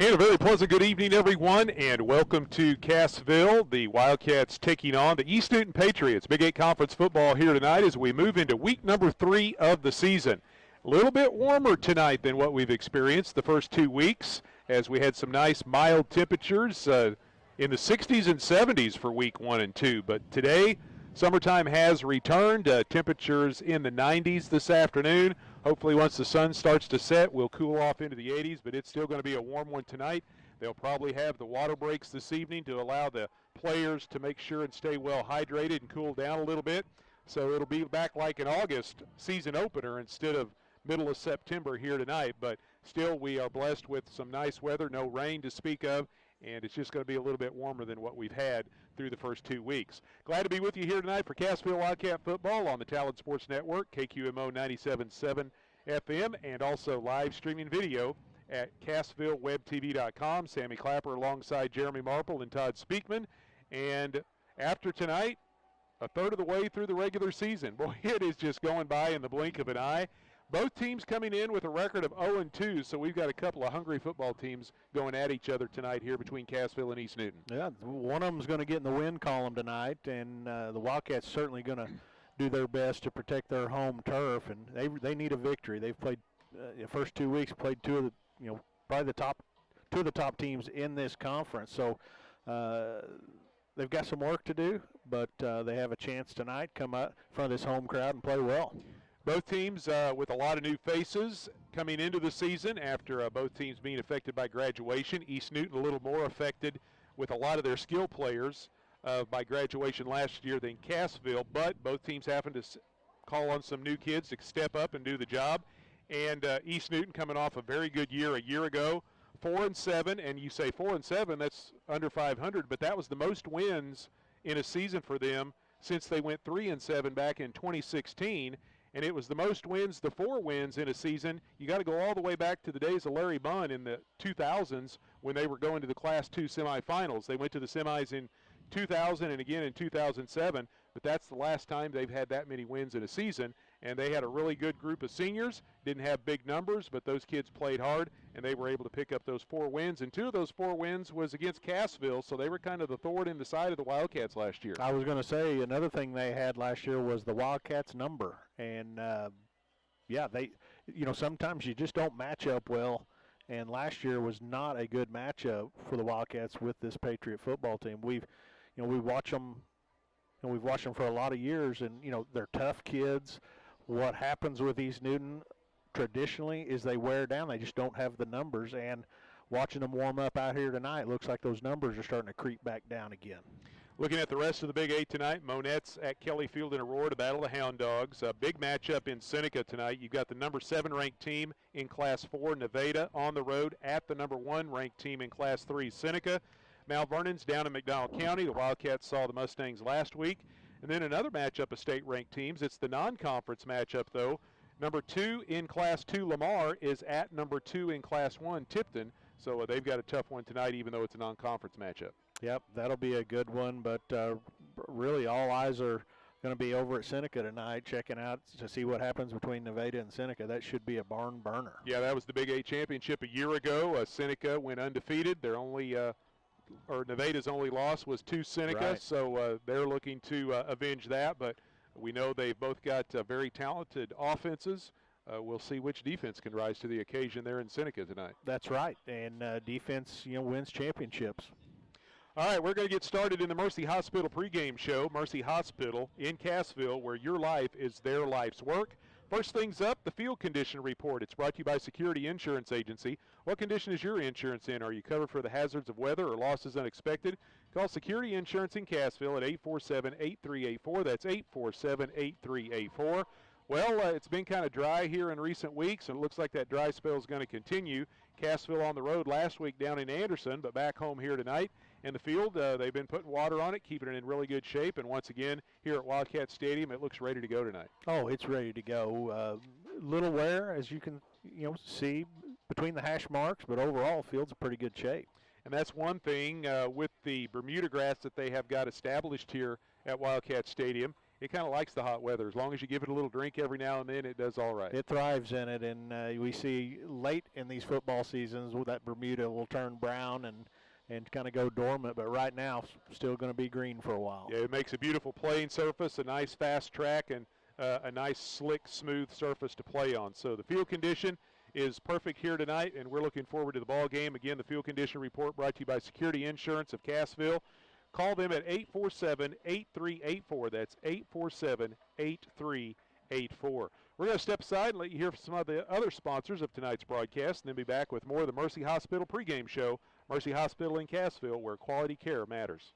And a very pleasant good evening, everyone, and welcome to Cassville. The Wildcats taking on the East Newton Patriots. Big 8 Conference football here tonight as we move into week number 3 of the season. A little bit warmer tonight than what we've experienced the first 2 weeks, as we had some nice mild temperatures in the 60s and 70s for week 1 and 2. But today, summertime has returned. Temperatures in the 90s this afternoon. Hopefully once the sun starts to set, we'll cool off into the 80s, but it's still going to be a warm one tonight. They'll probably have the water breaks this evening to allow the players to make sure and stay well hydrated and cool down a little bit. So it'll be back like an August season opener instead of middle of September here tonight. But still, we are blessed with some nice weather, no rain to speak of, and it's just going to be a little bit warmer than what we've had through the first 2 weeks. Glad to be with you here tonight for Cassville Wildcat Football on the Talent Sports Network, KQMO 97.7 FM, and also live streaming video at CassvilleWebTV.com. Sammy Clapper alongside Jeremy Marple and Todd Speakman. And after tonight, a third of the way through the regular season. Boy, it is just going by in the blink of an eye. Both teams coming in with a record of 0-2, so we've got a couple of hungry football teams going at each other tonight here between Cassville and East Newton. Yeah, one of them is going to get in the win column tonight, and the Wildcats certainly going to do their best to protect their home turf, and they need a victory. They've played the first 2 weeks, played two of the probably two of the top teams in this conference. So they've got some work to do, but they have a chance tonight. Come out in front of this home crowd and play well. Both teams with a lot of new faces coming into the season after both teams being affected by graduation. East Newton a little more affected with a lot of their skill players by graduation last year than Cassville, but both teams happened to call on some new kids to step up and do the job. And East Newton coming off a very good year a year ago, 4-7, and you say 4-7, that's under 500, but that was the most wins in a season for them since they went 3-7 back in 2016. And it was the most wins, the 4 wins in a season. You got to go all the way back to the days of Larry Bunn in the 2000s when they were going to the Class 2 semifinals. They went to the semis in 2000 and again in 2007, but that's the last time they've had that many wins in a season. And they had a really good group of seniors, didn't have big numbers, but those kids played hard, and they were able to pick up those 4 wins. And 2 of those 4 wins was against Cassville, so they were kind of the thorn in the side of the Wildcats last year. I was going to say another thing they had last year was the Wildcats number. And, they, sometimes you just don't match up well. And last year was not a good matchup for the Wildcats with this Patriot football team. We watch them, and we've watched them for a lot of years, and, they're tough kids. What happens with East Newton traditionally is they wear down. They just don't have the numbers. And watching them warm up out here tonight, looks like those numbers are starting to creep back down again. Looking at the rest of the Big 8 tonight, Monettes at Kelly Field in Aurora to battle the Hound Dogs. A big matchup in Seneca tonight. You've got the number 7 ranked team in Class 4, Nevada, on the road at the number 1 ranked team in Class 3, Seneca. Mount Vernon's down in McDonald County. The Wildcats saw the Mustangs last week. And then another matchup of state-ranked teams. It's the non-conference matchup, though. Number 2 in Class 2, Lamar, is at number 2 in Class 1, Tipton. So they've got a tough one tonight, even though it's a non-conference matchup. Yep, that'll be a good one. But really all eyes are going to be over at Seneca tonight, checking out to see what happens between Nevada and Seneca. That should be a barn burner. Yeah, that was the Big 8 championship a year ago. Seneca went undefeated. They're only Nevada's only loss was to Seneca, right. So they're looking to avenge that. But we know they've both got very talented offenses. We'll see which defense can rise to the occasion there in Seneca tonight. That's right, and defense, wins championships. All right, we're going to get started in the Mercy Hospital pregame show. Mercy Hospital in Cassville, where your life is their life's work. First things up, the field condition report. It's brought to you by Security Insurance Agency. What condition is your insurance in? Are you covered for the hazards of weather or losses unexpected? Call Security Insurance in Cassville at 847-8384. That's 847-8384. Well, it's been kind of dry here in recent weeks, and it looks like that dry spell is going to continue. Cassville on the road last week down in Anderson, but back home here tonight. In the field, they've been putting water on it, keeping it in really good shape. And once again, here at Wildcat Stadium, it looks ready to go tonight. Oh, it's ready to go. Little wear, as you can see between the hash marks, but overall, the field's in pretty good shape. And that's one thing with the Bermuda grass that they have got established here at Wildcat Stadium. it kind of likes the hot weather. As long as you give it a little drink every now and then, it does all right. It thrives in it, and we see late in these football seasons that Bermuda will turn brown and kind of go dormant, but right now still going to be green for a while. Yeah, it makes a beautiful playing surface, a nice fast track, and a nice slick, smooth surface to play on. So the field condition is perfect here tonight, and we're looking forward to the ball game. Again, the field condition report brought to you by Security Insurance of Cassville. Call them at 847-8384. That's 847-8384. We're going to step aside and let you hear from some of the other sponsors of tonight's broadcast, and then be back with more of the Mercy Hospital pregame show. Mercy Hospital in Cassville, where quality care matters.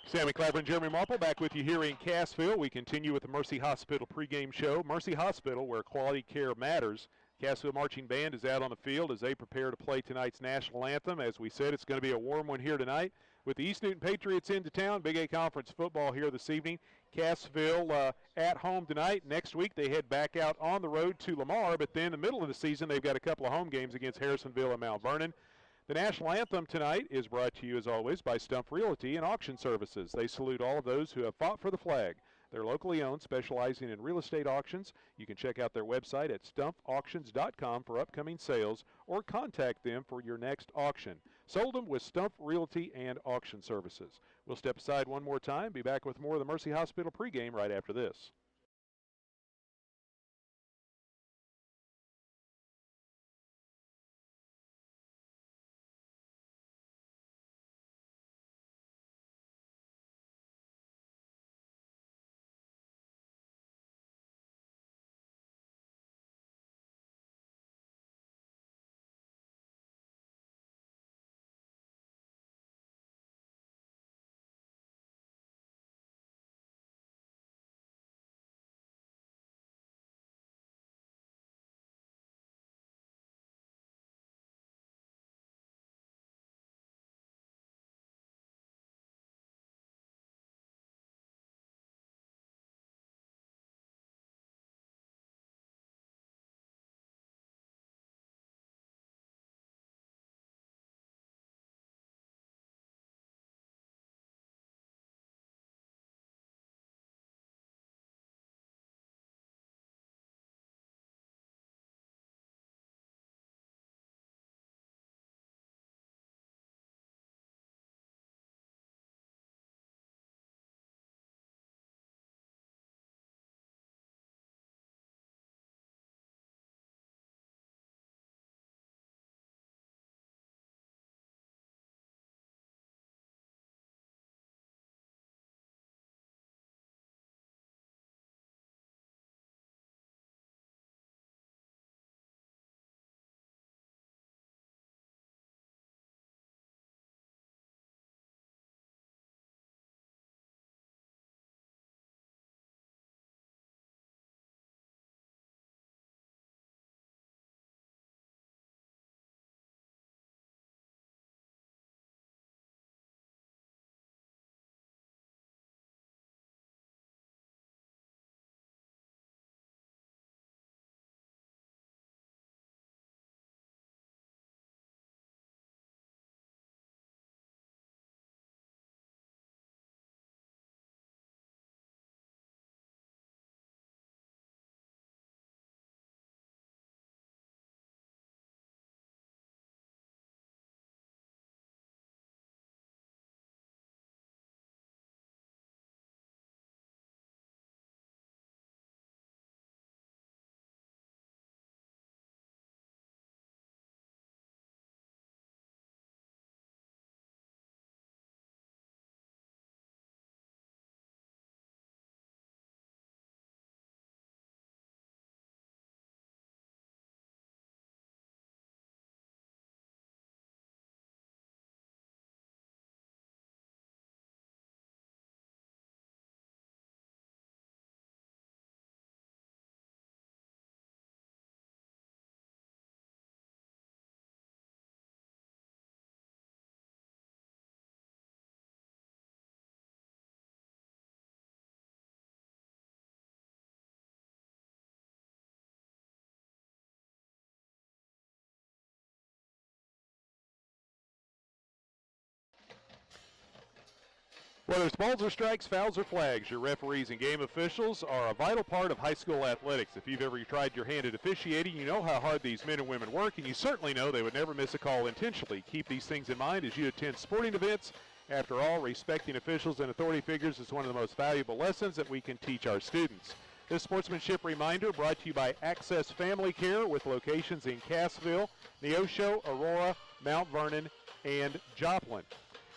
Sammy Clapper and Jeremy Marple back with you here in Cassville. We continue with the Mercy Hospital pregame show. Mercy Hospital, where quality care matters. Cassville Marching Band is out on the field as they prepare to play tonight's national anthem. As we said, it's going to be a warm one here tonight. With the East Newton Patriots into town, Big A Conference football here this evening. Cassville at home tonight. Next week they head back out on the road to Lamar, but then in the middle of the season they've got a couple of home games against Harrisonville and Mount Vernon. The national anthem tonight is brought to you, as always, by Stump Realty and Auction Services. They salute all of those who have fought for the flag. They're locally owned, specializing in real estate auctions. You can check out their website at stumpauctions.com for upcoming sales or contact them for your next auction. Sold them with Stump Realty and Auction Services. We'll step aside one more time, be back with more of the Mercy Hospital pregame right after this. Whether it's balls or strikes, fouls or flags, your referees and game officials are a vital part of high school athletics. If you've ever tried your hand at officiating, you know how hard these men and women work, and you certainly know they would never miss a call intentionally. Keep these things in mind as you attend sporting events. After all, respecting officials and authority figures is one of the most valuable lessons that we can teach our students. This sportsmanship reminder brought to you by Access Family Care with locations in Cassville, Neosho, Aurora, Mount Vernon, and Joplin.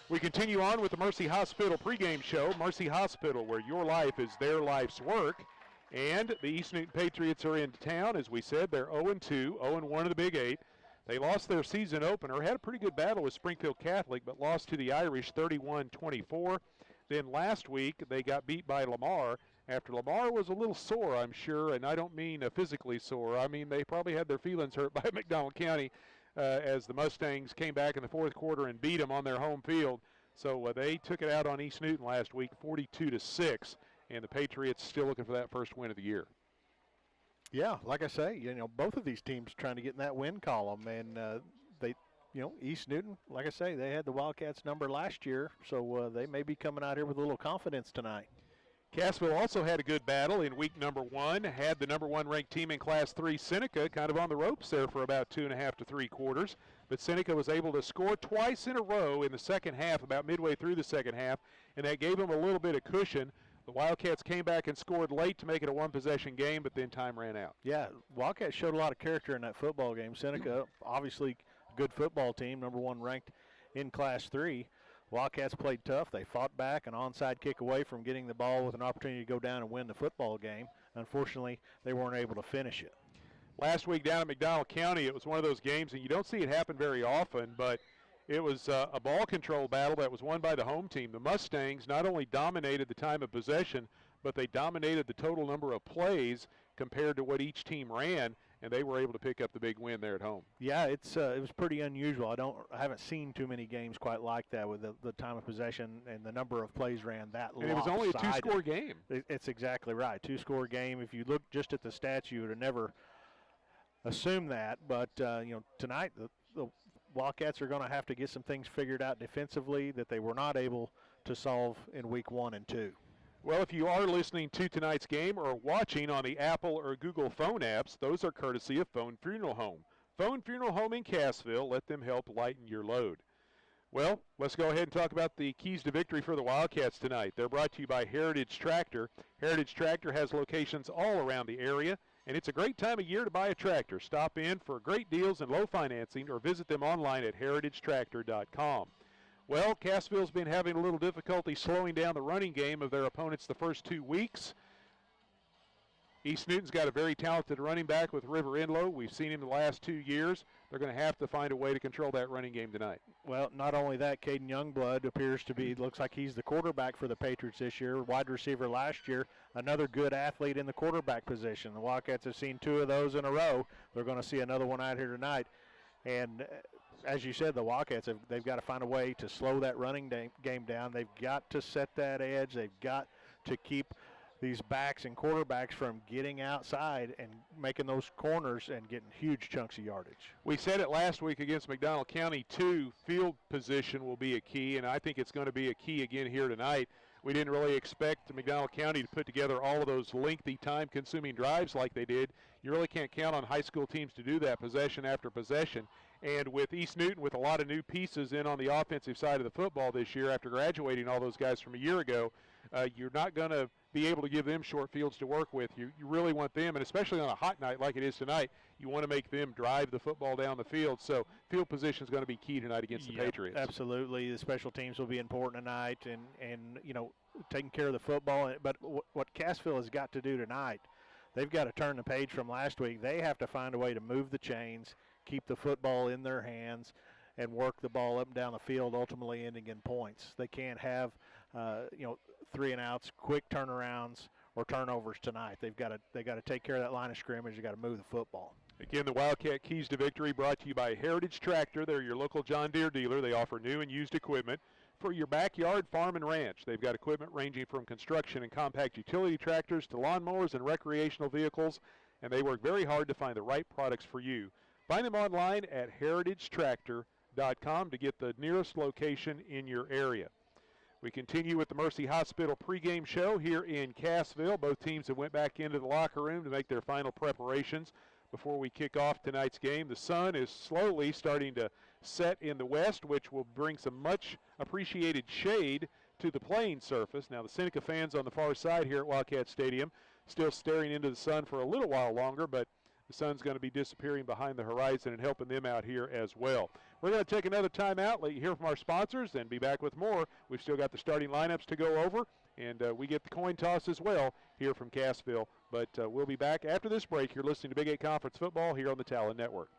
We continue on with the Mercy Hospital pregame show. Mercy Hospital, where your life is their life's work. And the East Newton Patriots are in town. As we said, they're 0-2, 0-1 in the Big 8. They lost their season opener, had a pretty good battle with Springfield Catholic, but lost to the Irish 31-24. Then last week, they got beat by Lamar. After Lamar was a little sore, I'm sure, and I don't mean physically sore. I mean they probably had their feelings hurt by McDonald County as the Mustangs came back in the fourth quarter and beat them on their home field. So they took it out on East Newton last week, 42-6, and the Patriots still looking for that first win of the year. Yeah, like I say, both of these teams trying to get in that win column, and East Newton, like I say, they had the Wildcats number last year, so they may be coming out here with a little confidence tonight. Cassville also had a good battle in week number 1, had the number 1 ranked team in Class 3, Seneca, kind of on the ropes there for about 2.5 to 3 quarters. But Seneca was able to score twice in a row in the second half, about midway through the second half, and that gave them a little bit of cushion. The Wildcats came back and scored late to make it a one-possession game, but then time ran out. Yeah, Wildcats showed a lot of character in that football game. Seneca, obviously a good football team, number 1 ranked in Class 3. Wildcats played tough. They fought back, an onside kick away from getting the ball with an opportunity to go down and win the football game. Unfortunately, they weren't able to finish it. Last week down at McDonald County, it was one of those games, and you don't see it happen very often, but it was a ball control battle that was won by the home team. The Mustangs not only dominated the time of possession, but they dominated the total number of plays compared to what each team ran, and they were able to pick up the big win there at home. Yeah, it was pretty unusual. I haven't seen too many games quite like that with the time of possession and the number of plays ran that long. And it was only a 2-score game. It's exactly right, 2-score game. If you look just at the stats, you would have never assumed that. But tonight the Wildcats are going to have to get some things figured out defensively that they were not able to solve in week 1 and 2. Well, if you are listening to tonight's game or watching on the Apple or Google phone apps, those are courtesy of Phone Funeral Home. Phone Funeral Home in Cassville. Let them help lighten your load. Well, let's go ahead and talk about the keys to victory for the Wildcats tonight. They're brought to you by Heritage Tractor. Heritage Tractor has locations all around the area, and it's a great time of year to buy a tractor. Stop in for great deals and low financing or visit them online at heritagetractor.com. Well, Cassville's been having a little difficulty slowing down the running game of their opponents the first 2 weeks. East Newton's got a very talented running back with River Inlow. We've seen him the last 2 years. They're going to have to find a way to control that running game tonight. Well, not only that, Caden Youngblood appears to be, looks like he's the quarterback for the Patriots this year, wide receiver last year, another good athlete in the quarterback position. The Wildcats have seen 2 of those in a row. They're going to see another one out here tonight. And as you said, the Wildcats, they've got to find a way to slow that running game down. They've got to set that edge. They've got to keep these backs and quarterbacks from getting outside and making those corners and getting huge chunks of yardage. We said it last week against McDonald County, too. Field position will be a key, and I think it's going to be a key again here tonight. We didn't really expect McDonald County to put together all of those lengthy, time-consuming drives like they did. You really can't count on high school teams to do that possession after possession. And with East Newton, with a lot of new pieces in on the offensive side of the football this year after graduating all those guys from a year ago, you're not going to be able to give them short fields to work with. You really want them, and especially on a hot night like it is tonight, you want to make them drive the football down the field. So field position is going to be key tonight against the Patriots. Absolutely. The special teams will be important tonight, and taking care of the football. But what Cassville has got to do tonight, they've got to turn the page from last week. They have to find a way to move the chains, keep the football in their hands, and work the ball up and down the field, ultimately ending in points. They can't have 3-and-outs, quick turnarounds, or turnovers tonight. They got to take care of that line of scrimmage. They got to move the football. Again, the Wildcat Keys to Victory brought to you by Heritage Tractor. They're your local John Deere dealer. They offer new and used equipment for your backyard, farm, and ranch. They've got equipment ranging from construction and compact utility tractors to lawnmowers and recreational vehicles, and they work very hard to find the right products for you. Find them online at heritagetractor.com to get the nearest location in your area. We continue with the Mercy Hospital pregame show here in Cassville. Both teams have went back into the locker room to make their final preparations before we kick off tonight's game. The sun is slowly starting to set in the west, which will bring some much appreciated shade to the playing surface. Now the Seneca fans on the far side here at Wildcat Stadium still staring into the sun for a little while longer, but the sun's going to be disappearing behind the horizon and helping them out here as well. We're going to take another time out, let you hear from our sponsors, and be back with more. We've still got the starting lineups to go over, and we get the coin toss as well here from Cassville. But we'll be back after this break. You're listening to Big 8 Conference Football here on the Talon Network.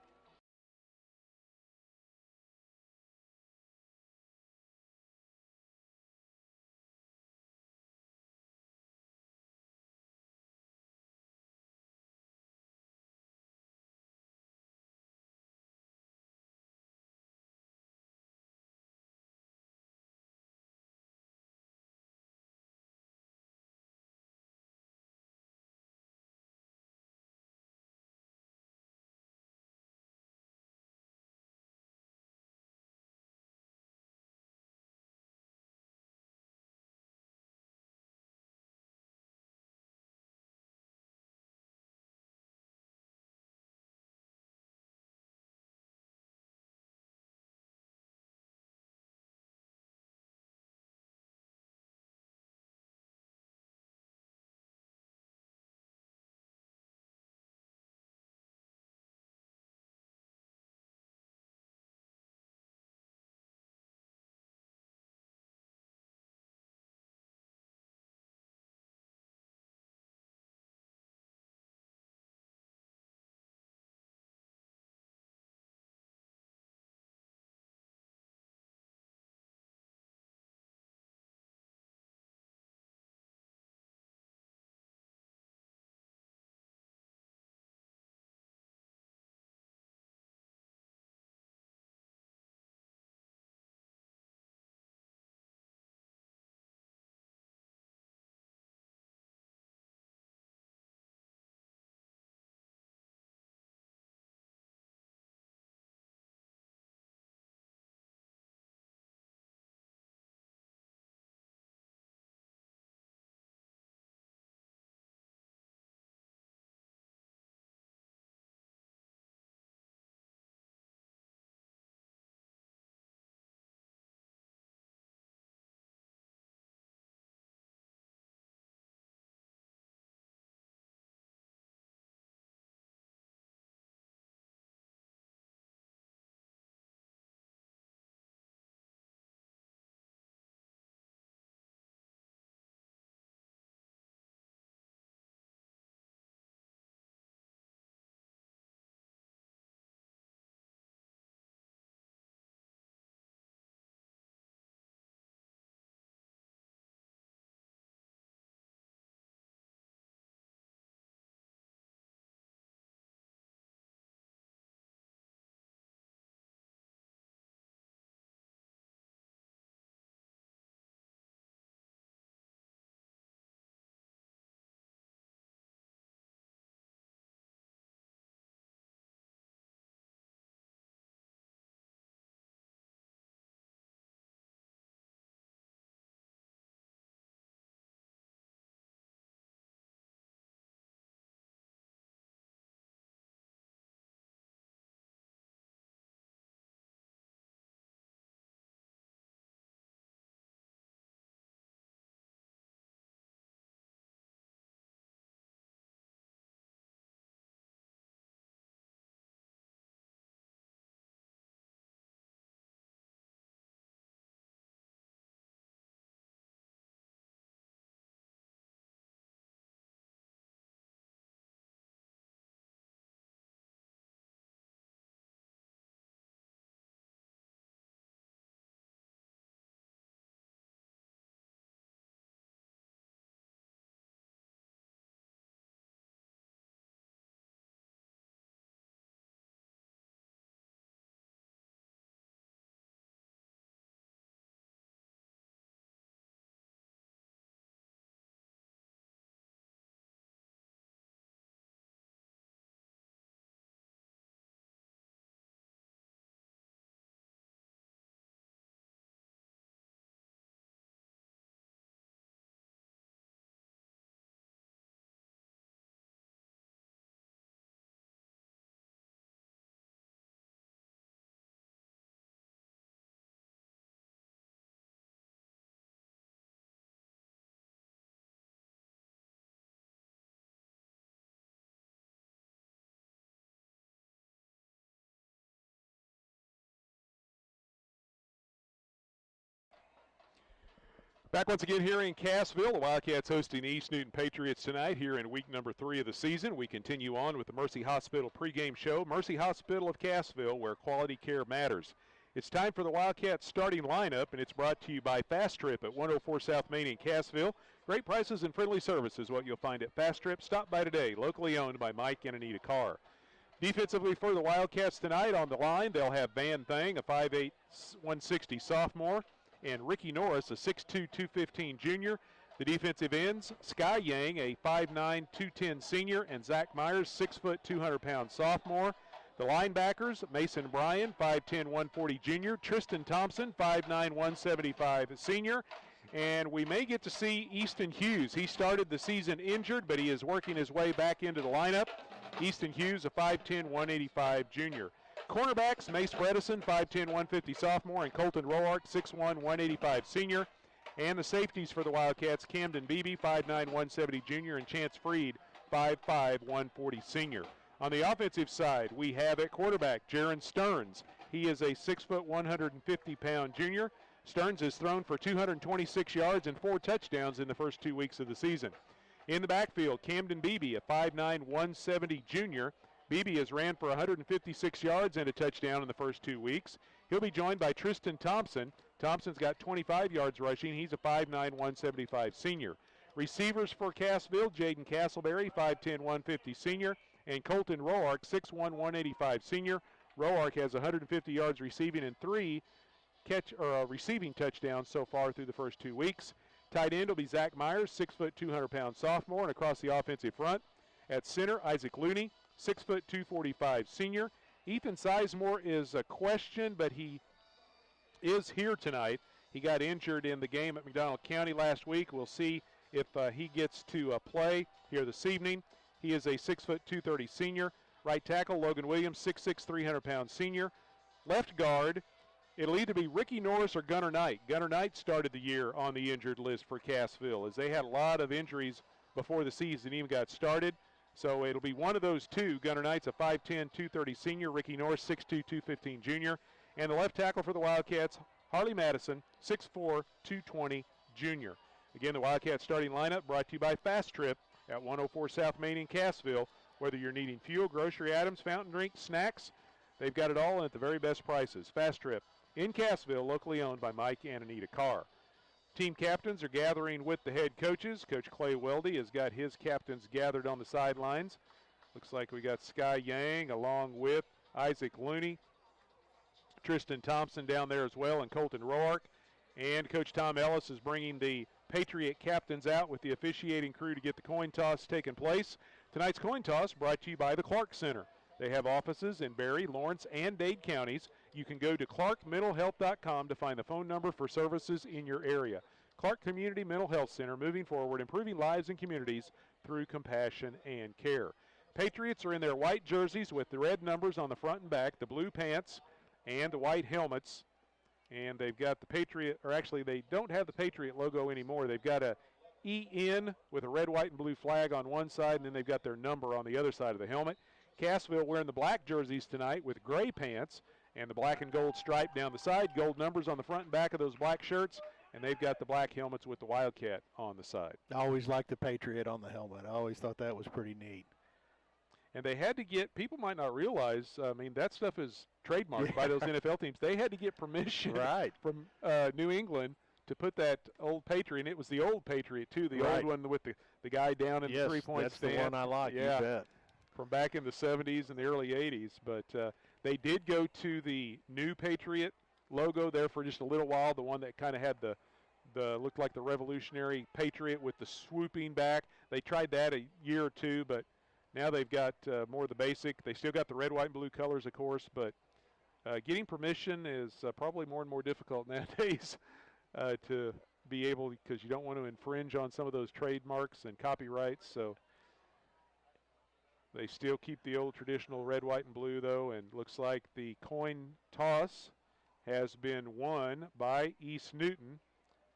Back once again here in Cassville. The Wildcats hosting the East Newton Patriots tonight here in week number 3 of the season. We continue on with the Mercy Hospital pregame show. Mercy Hospital of Cassville, where quality care matters. It's time for the Wildcats starting lineup, and it's brought to you by Fast Trip at 104 South Main in Cassville. Great prices and friendly service is what you'll find at Fast Trip. Stop by today, locally owned by Mike and Anita Carr. Defensively for the Wildcats tonight on the line, they'll have Van Thang, a 5'8", 160 sophomore, and Ricky Norris, a 6'2", 215 junior. The defensive ends, Sky Yang, a 5'9", 210 senior, and Zach Myers, 6 foot, 200-pound sophomore. The linebackers, Mason Bryan, 5'10", 140 junior, Tristan Thompson, 5'9", 175 senior, and we may get to see Easton Hughes. He started the season injured, but he is working his way back into the lineup. Easton Hughes, a 5'10", 185 junior. Cornerbacks, Mace Bredesen, 5'10", 150 sophomore, and Colton Roark, 6'1", 185 senior. And the safeties for the Wildcats, Camden Beebe, 5'9", 170 junior, and Chance Freed, 5'5", 140 senior. On the offensive side, we have at quarterback, Jaron Stearns. He is a 6 foot, 150-pound junior. Stearns has thrown for 226 yards and 4 touchdowns in the first 2 weeks of the season. In the backfield, Camden Beebe, a 5'9", 170 junior. Beebe has ran for 156 yards and a touchdown in the first 2 weeks. He'll be joined by Tristan Thompson. Thompson's got 25 yards rushing. He's a 5'9", 175 senior. Receivers for Cassville, Jaden Castleberry, 5'10", 150 senior, and Colton Roark, 6'1", 185 senior. Roark has 150 yards receiving and 3 receiving touchdowns so far through the first 2 weeks. Tight end will be Zach Myers, 6 foot, 200-pound sophomore, and across the offensive front. At center, Isaac Looney, 6 foot, 245 senior. Ethan Sizemore is a question, but he is here tonight. He got injured in the game at McDonald County last week. We'll see if he gets to play here this evening. He is a 6 foot, 230 senior. Right tackle, Logan Williams, 6'6", 300-pound senior. Left guard, it'll either be Ricky Norris or Gunnar Knight. Gunnar Knight started the year on the injured list for Cassville, as they had a lot of injuries before the season even got started. So it'll be one of those two. Gunnar Knight's a 5'10", 230 senior. Ricky Norris, 6'2", 215 junior. And the left tackle for the Wildcats, Harley Madison, 6'4", 220 junior. Again, the Wildcats starting lineup brought to you by Fast Trip at 104 South Main in Cassville. Whether you're needing fuel, grocery items, fountain drinks, snacks, they've got it all at the very best prices. Fast Trip in Cassville, locally owned by Mike and Anita Carr. Team captains are gathering with the head coaches. Coach Clay Weldy has got his captains gathered on the sidelines. Looks like we got Sky Yang along with Isaac Looney, Tristan Thompson down there as well, and Colton Roark. And Coach Tom Ellis is bringing the Patriot captains out with the officiating crew to get the coin toss taking place. Tonight's coin toss brought to you by the Clark Center. They have offices in Berry, Lawrence, and Dade counties. You can go to clarkmentalhealth.com to find the phone number for services in your area. Clark Community Mental Health Center, moving forward, improving lives and communities through compassion and care. Patriots are in their white jerseys with the red numbers on the front and back, the blue pants, and the white helmets. And they've got the Patriot, or actually they don't have the Patriot logo anymore. They've got a EN with a red, white, and blue flag on one side, and then they've got their number on the other side of the helmet. Cassville wearing the black jerseys tonight with gray pants and the black and gold stripe down the side, gold numbers on the front and back of those black shirts, and they've got the black helmets with the Wildcat on the side. I always liked the Patriot on the helmet. I always thought that was pretty neat. And they had to get, people might not realize, I mean, that stuff is trademarked by those NFL teams. They had to get permission from New England to put that old Patriot, and it was the old Patriot, too, the old one with the guy down in the three-point stand. Yes, that's the one I like, you bet. From back in the 70s and the early 80s. But they did go to the new Patriot logo there for just a little while, the one that kind of had the looked like the Revolutionary Patriot with the swooping back. They tried that a year or two, but now they've got more of the basic. They still got the red, white, and blue colors, of course, but getting permission is probably more and more difficult nowadays to be able, because you don't want to infringe on some of those trademarks and copyrights. So they still keep the old traditional red, white, and blue, though, and looks like the coin toss has been won by East Newton,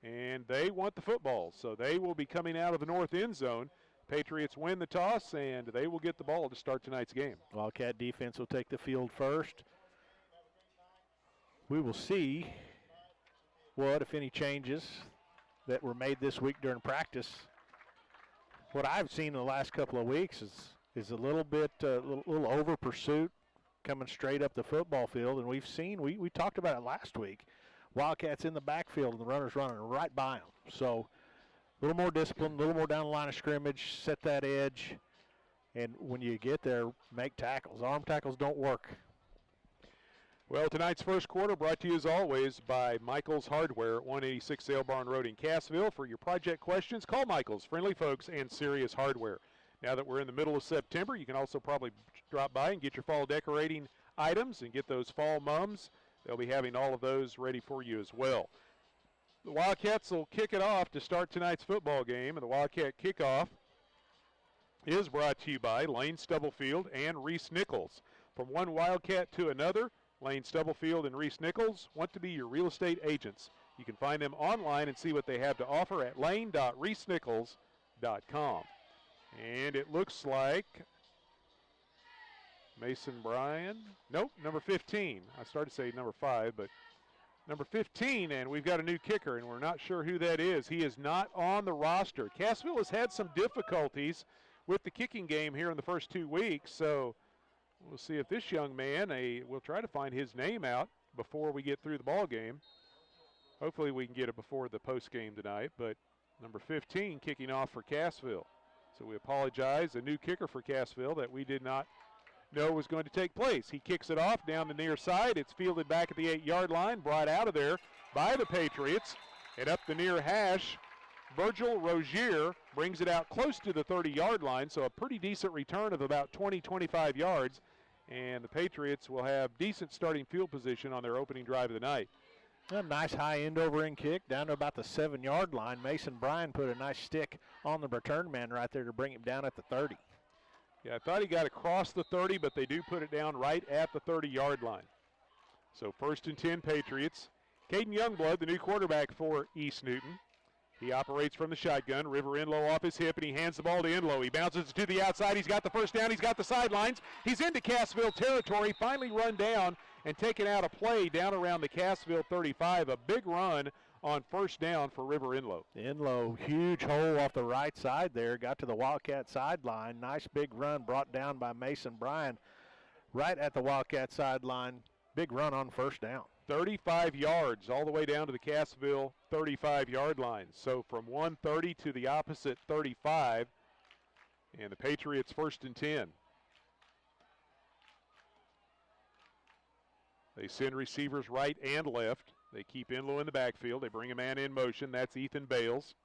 and they want the football. So they will be coming out of the north end zone. Patriots win the toss, and they will get the ball to start tonight's game. Wildcat defense will take the field first. We will see what, if any, changes that were made this week during practice. What I've seen in the last couple of weeks is a little bit, little over pursuit coming straight up the football field. And we've seen, we talked about it last week, Wildcats in the backfield and the runners running right by them. So a little more discipline, a little more down the line of scrimmage, set that edge. And when you get there, make tackles. Arm tackles don't work. Well, tonight's first quarter brought to you as always by Michael's Hardware at 186 Sale Barn Road in Cassville. For your project questions, call Michael's, friendly folks, and serious hardware. Now that we're in the middle of September, you can also probably drop by and get your fall decorating items and get those fall mums. They'll be having all of those ready for you as well. The Wildcats will kick it off to start tonight's football game, and the Wildcat kickoff is brought to you by Lane Stubblefield and Reese Nichols. From one Wildcat to another, Lane Stubblefield and Reese Nichols want to be your real estate agents. You can find them online and see what they have to offer at lane.reesenichols.com. And it looks like Mason Bryan. Nope, number 15. I started to say number 5, but number 15, and we've got a new kicker, and we're not sure who that is. He is not on the roster. Cassville has had some difficulties with the kicking game here in the first 2 weeks, so we'll see if this young man, we'll try to find his name out before we get through the ball game. Hopefully we can get it before the post game tonight, but number 15 kicking off for Cassville. So we apologize, a new kicker for Cassville that we did not know was going to take place. He kicks it off down the near side. It's fielded back at the 8-yard line, brought out of there by the Patriots, and up the near hash. Virgil Rozier brings it out close to the 30-yard line, so a pretty decent return of about 20, 25 yards. And the Patriots will have decent starting field position on their opening drive of the night. A nice high end-over-end kick down to about the 7-yard line. Mason Bryan put a nice stick on the return man right there to bring him down at the 30. Yeah, I thought he got across the 30, but they do put it down right at the 30-yard line. So 1st and 10 Patriots. Caden Youngblood, the new quarterback for East Newton. He operates from the shotgun. River Enlow off his hip, and he hands the ball to Enlow. He bounces it to the outside. He's got the first down. He's got the sidelines. He's into Cassville territory, finally run down and taken out a play down around the Cassville 35. A big run on first down for River Enlow. Enlow, huge hole off the right side there. Got to the Wildcat sideline. Nice big run brought down by Mason Bryan right at the Wildcat sideline. Big run on first down. 35 yards all the way down to the Cassville 35-yard line. So from 130 to the opposite 35, and the Patriots 1st and 10. They send receivers right and left. They keep Enlow in the backfield. They bring a man in motion. That's Ethan Bales.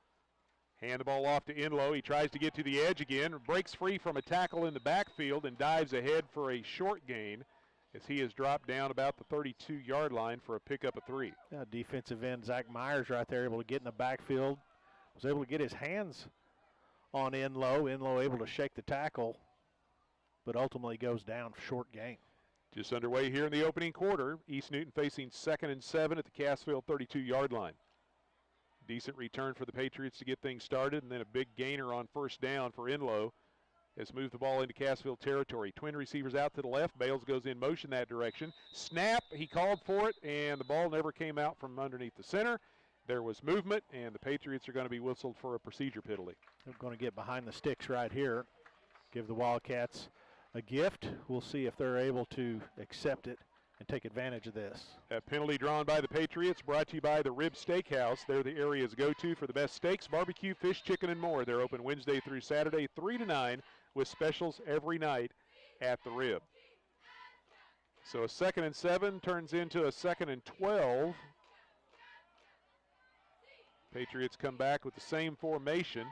Hand the ball off to Enlow. He tries to get to the edge again, breaks free from a tackle in the backfield and dives ahead for a short gain, as he has dropped down about the 32-yard line for a pickup of 3. Yeah, defensive end Zach Myers right there able to get in the backfield. Was able to get his hands on Enlow. Enlow able to shake the tackle, but ultimately goes down for short gain. Just underway here in the opening quarter. East Newton facing 2nd and 7 at the Cassville 32-yard line. Decent return for the Patriots to get things started, and then a big gainer on first down for Enlow. Has moved the ball into Cassville territory. Twin receivers out to the left. Bales goes in motion that direction. Snap, he called for it, and the ball never came out from underneath the center. There was movement, and the Patriots are going to be whistled for a procedure penalty. They're going to get behind the sticks right here. Give the Wildcats a gift. We'll see if they're able to accept it and take advantage of this. A penalty drawn by the Patriots, brought to you by the Rib Steakhouse. They're the area's go-to for the best steaks, barbecue, fish, chicken, and more. They're open Wednesday through Saturday, 3 to 9, with specials every night at the Rib. So a 2nd and 7 turns into a 2nd and 12. Patriots come back with the same formation.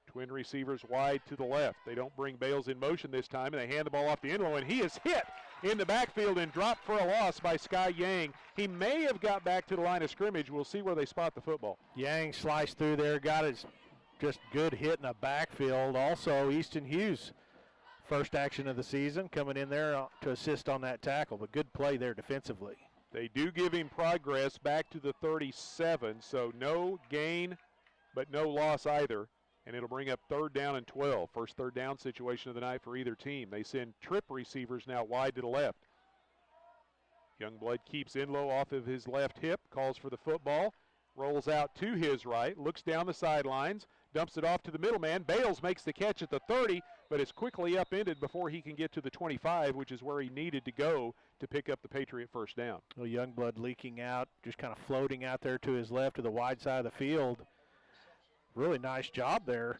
Twin receivers wide to the left. They don't bring Bales in motion this time, and they hand the ball off to Enlow, and he is hit in the backfield and dropped for a loss by Sky Yang. He may have got back to the line of scrimmage. We'll see where they spot the football. Yang sliced through there, got his just good hit in the backfield. Also, Easton Hughes, first action of the season, coming in there to assist on that tackle, but good play there defensively. They do give him progress back to the 37, so no gain, but no loss either. And it'll bring up 3rd down and 12. First 3rd down situation of the night for either team. They send trip receivers now wide to the left. Youngblood keeps Enlow off of his left hip, calls for the football, rolls out to his right, looks down the sidelines, dumps it off to the middle man. Bales makes the catch at the 30, but is quickly upended before he can get to the 25, which is where he needed to go to pick up the Patriot first down. Well, Youngblood leaking out, just kind of floating out there to his left to the wide side of the field. Really nice job there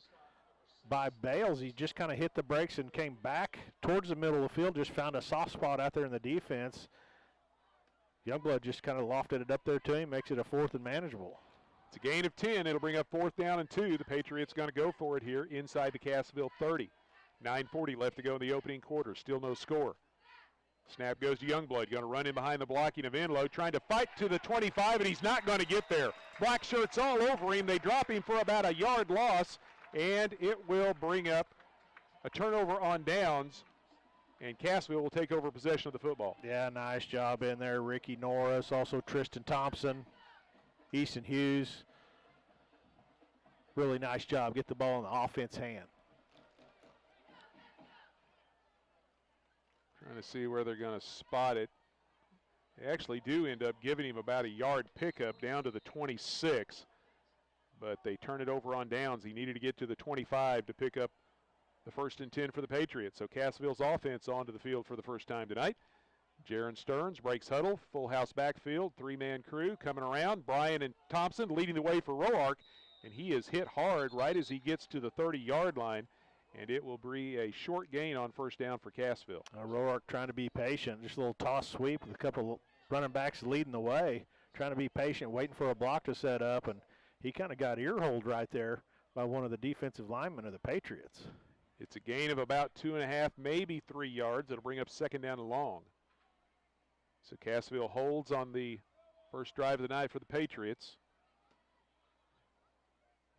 by Bales. He just kind of hit the brakes and came back towards the middle of the field, just found a soft spot out there in the defense. Youngblood just kind of lofted it up there to him, makes it a 4th and manageable. It's a gain of 10. It'll bring up 4th down and 2. The Patriots going to go for it here inside the Cassville 30. 9:40 left to go in the opening quarter. Still no score. Snap goes to Youngblood. Going to run in behind the blocking of Enlow. Trying to fight to the 25, and he's not going to get there. Black shirts all over him. They drop him for about a yard loss, and it will bring up a turnover on downs. And Cassville will take over possession of the football. Yeah, nice job in there. Ricky Norris, also Tristan Thompson, Easton Hughes. Really nice job. Get the ball in the offense hand. Trying to see where they're going to spot it. They actually do end up giving him about a yard pickup down to the 26, but they turn it over on downs. He needed to get to the 25 to pick up the 1st and 10 for the Patriots. So Cassville's offense onto the field for the first time tonight. Jaron Stearns breaks huddle, full house backfield, 3-man crew coming around. Bryan and Thompson leading the way for Roark, and he is hit hard right as he gets to the 30-yard line, and it will be a short gain on first down for Cassville. Roark trying to be patient, just a little toss sweep with a couple of running backs leading the way, trying to be patient, waiting for a block to set up, and he kind of got ear-holed right there by one of the defensive linemen of the Patriots. It's a gain of about 2.5, maybe 3 yards. It'll bring up 2nd down and long. So Cassville holds on the first drive of the night for the Patriots.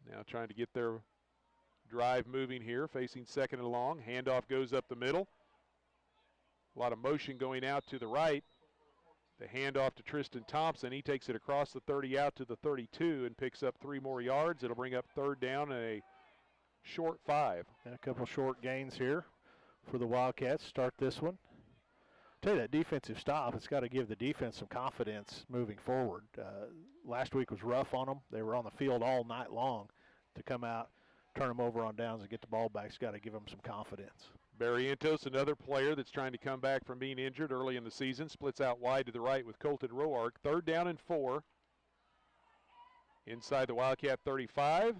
Now trying to get their drive moving here, facing 2nd and long. Handoff goes up the middle. A lot of motion going out to the right. The handoff to Tristan Thompson. He takes it across the 30 out to the 32 and picks up 3 more yards. It'll bring up 3rd down and a short 5. And a couple short gains here for the Wildcats. Start this one. Tell you, that defensive stop, it's got to give the defense some confidence moving forward. Last week was rough on them. They were on the field all night long. To come out, turn them over on downs and get the ball back, it's got to give them some confidence. Barrientos, another player that's trying to come back from being injured early in the season, splits out wide to the right with Colton Roark. 3rd down and 4. Inside the Wildcat 35.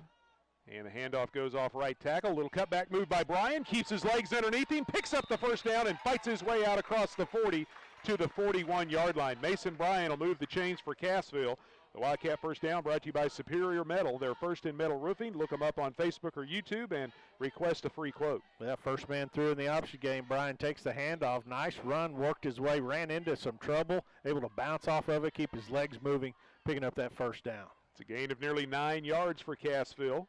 And the handoff goes off right tackle. Little cutback move by Bryan. Keeps his legs underneath him. Picks up the first down and fights his way out across the 40 to the 41-yard line. Mason Bryan will move the chains for Cassville. The Wildcat first down brought to you by Superior Metal. They're first in metal roofing. Look them up on Facebook or YouTube and request a free quote. Well, first man through in the option game. Bryan takes the handoff. Nice run. Worked his way. Ran into some trouble. Able to bounce off of it. Keep his legs moving. Picking up that first down. It's a gain of nearly 9 yards for Cassville.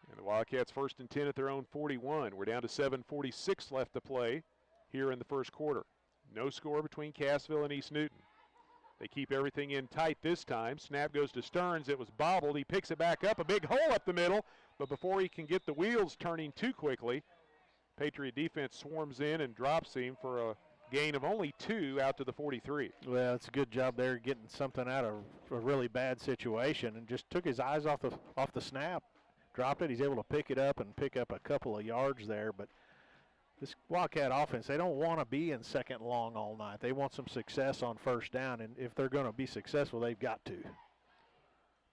And the Wildcats 1st and 10 at their own 41. We're down to 7:46 left to play here in the first quarter. No score between Cassville and East Newton. They keep everything in tight this time. Snap goes to Stearns. It was bobbled. He picks it back up. A big hole up the middle. But before he can get the wheels turning too quickly, Patriot defense swarms in and drops him for a gain of only 2 out to the 43. Well, it's a good job there getting something out of a really bad situation and just took his eyes off the snap. Dropped it. He's able to pick it up and pick up a couple of yards there. But this Wildcat offense, they don't want to be in 2nd and long all night. They want some success on first down, and if they're going to be successful, they've got to.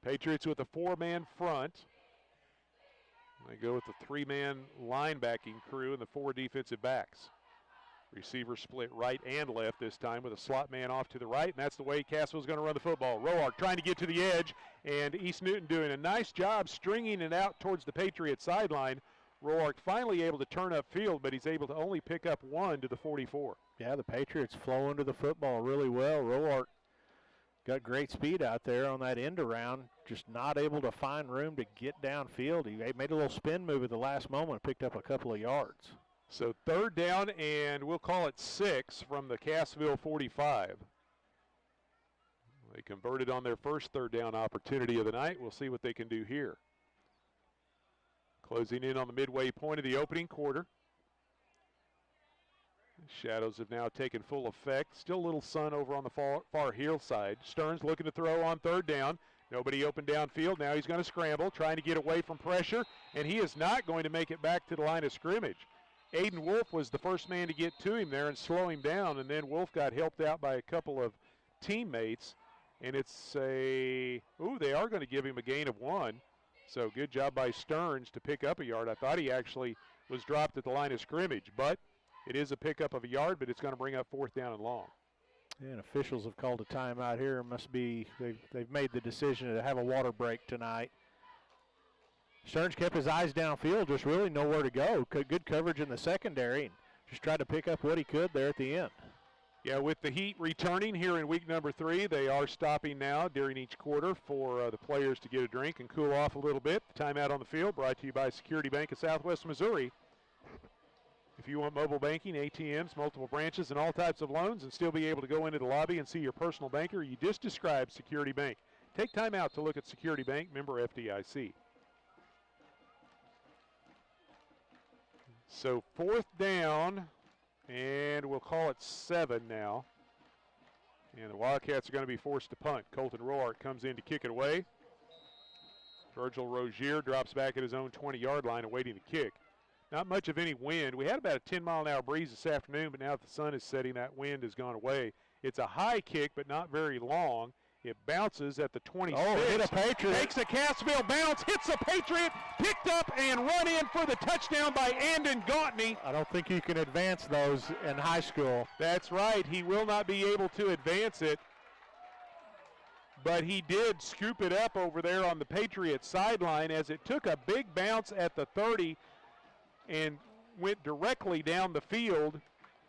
Patriots with a 4-man front. They go with the 3-man linebacking crew and the 4 defensive backs. Receiver split right and left this time with a slot man off to the right, and that's the way Cassville's going to run the football. Roark trying to get to the edge, and East Newton doing a nice job stringing it out towards the Patriot sideline. Roark finally able to turn upfield, but he's able to only pick up 1 to the 44. Yeah, the Patriots flow into the football really well. Roark got great speed out there on that end around, just not able to find room to get downfield. He made a little spin move at the last moment, picked up a couple of yards. So 3rd down, and we'll call it 6 from the Cassville 45. They converted on their first 3rd down opportunity of the night. We'll see what they can do here. Closing in on the midway point of the opening quarter. Shadows have now taken full effect. Still a little sun over on the far hillside. Stearns looking to throw on 3rd down. Nobody open downfield. Now he's going to scramble, trying to get away from pressure, and he is not going to make it back to the line of scrimmage. Aiden Wolf was the first man to get to him there and slow him down, and then Wolf got helped out by a couple of teammates, and it's they are going to give him a gain of 1. So good job by Stearns to pick up a yard. I thought he actually was dropped at the line of scrimmage, but it is a pickup of a yard, but it's going to bring up 4th down and long. And officials have called a timeout here. Must be they've made the decision to have a water break tonight. Stearns kept his eyes downfield, just really nowhere to go. Good coverage in the secondary, and just tried to pick up what he could there at the end. Yeah, with the heat returning here in week number 3, they are stopping now during each quarter for the players to get a drink and cool off a little bit. The timeout on the field brought to you by Security Bank of Southwest Missouri. If you want mobile banking, ATMs, multiple branches, and all types of loans, and still be able to go into the lobby and see your personal banker, you just described Security Bank. Take time out to look at Security Bank, member FDIC. So 4th down, and we'll call it 7 now. And the Wildcats are going to be forced to punt. Colton Roark comes in to kick it away. Virgil Rozier drops back at his own 20-yard line awaiting the kick. Not much of any wind. We had about a 10-mile-an-hour breeze this afternoon, but now that the sun is setting, that wind has gone away. It's a high kick, but not very long. It bounces at the 26. Oh, hit a Patriot. Takes a Cassville bounce, hits a Patriot, picked up and run in for the touchdown by Andon Gautney. I don't think you can advance those in high school. That's right. He will not be able to advance it. But he did scoop it up over there on the Patriot sideline as it took a big bounce at the 30 and went directly down the field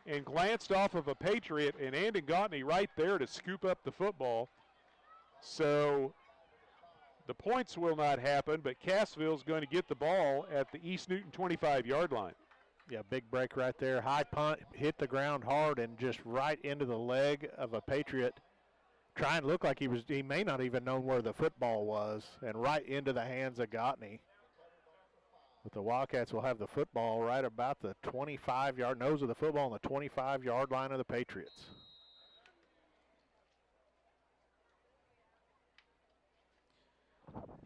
and glanced off of a Patriot, and Andon Gautney right there to scoop up the football. So the points will not happen, but Cassville's going to get the ball at the East Newton 25-yard line. Yeah, big break right there. High punt, hit the ground hard, and just right into the leg of a Patriot. Trying to look like he may not even know where the football was, and right into the hands of Gautney. But the Wildcats will have the football right about the 25-yard nose of the football on the 25-yard line of the Patriots.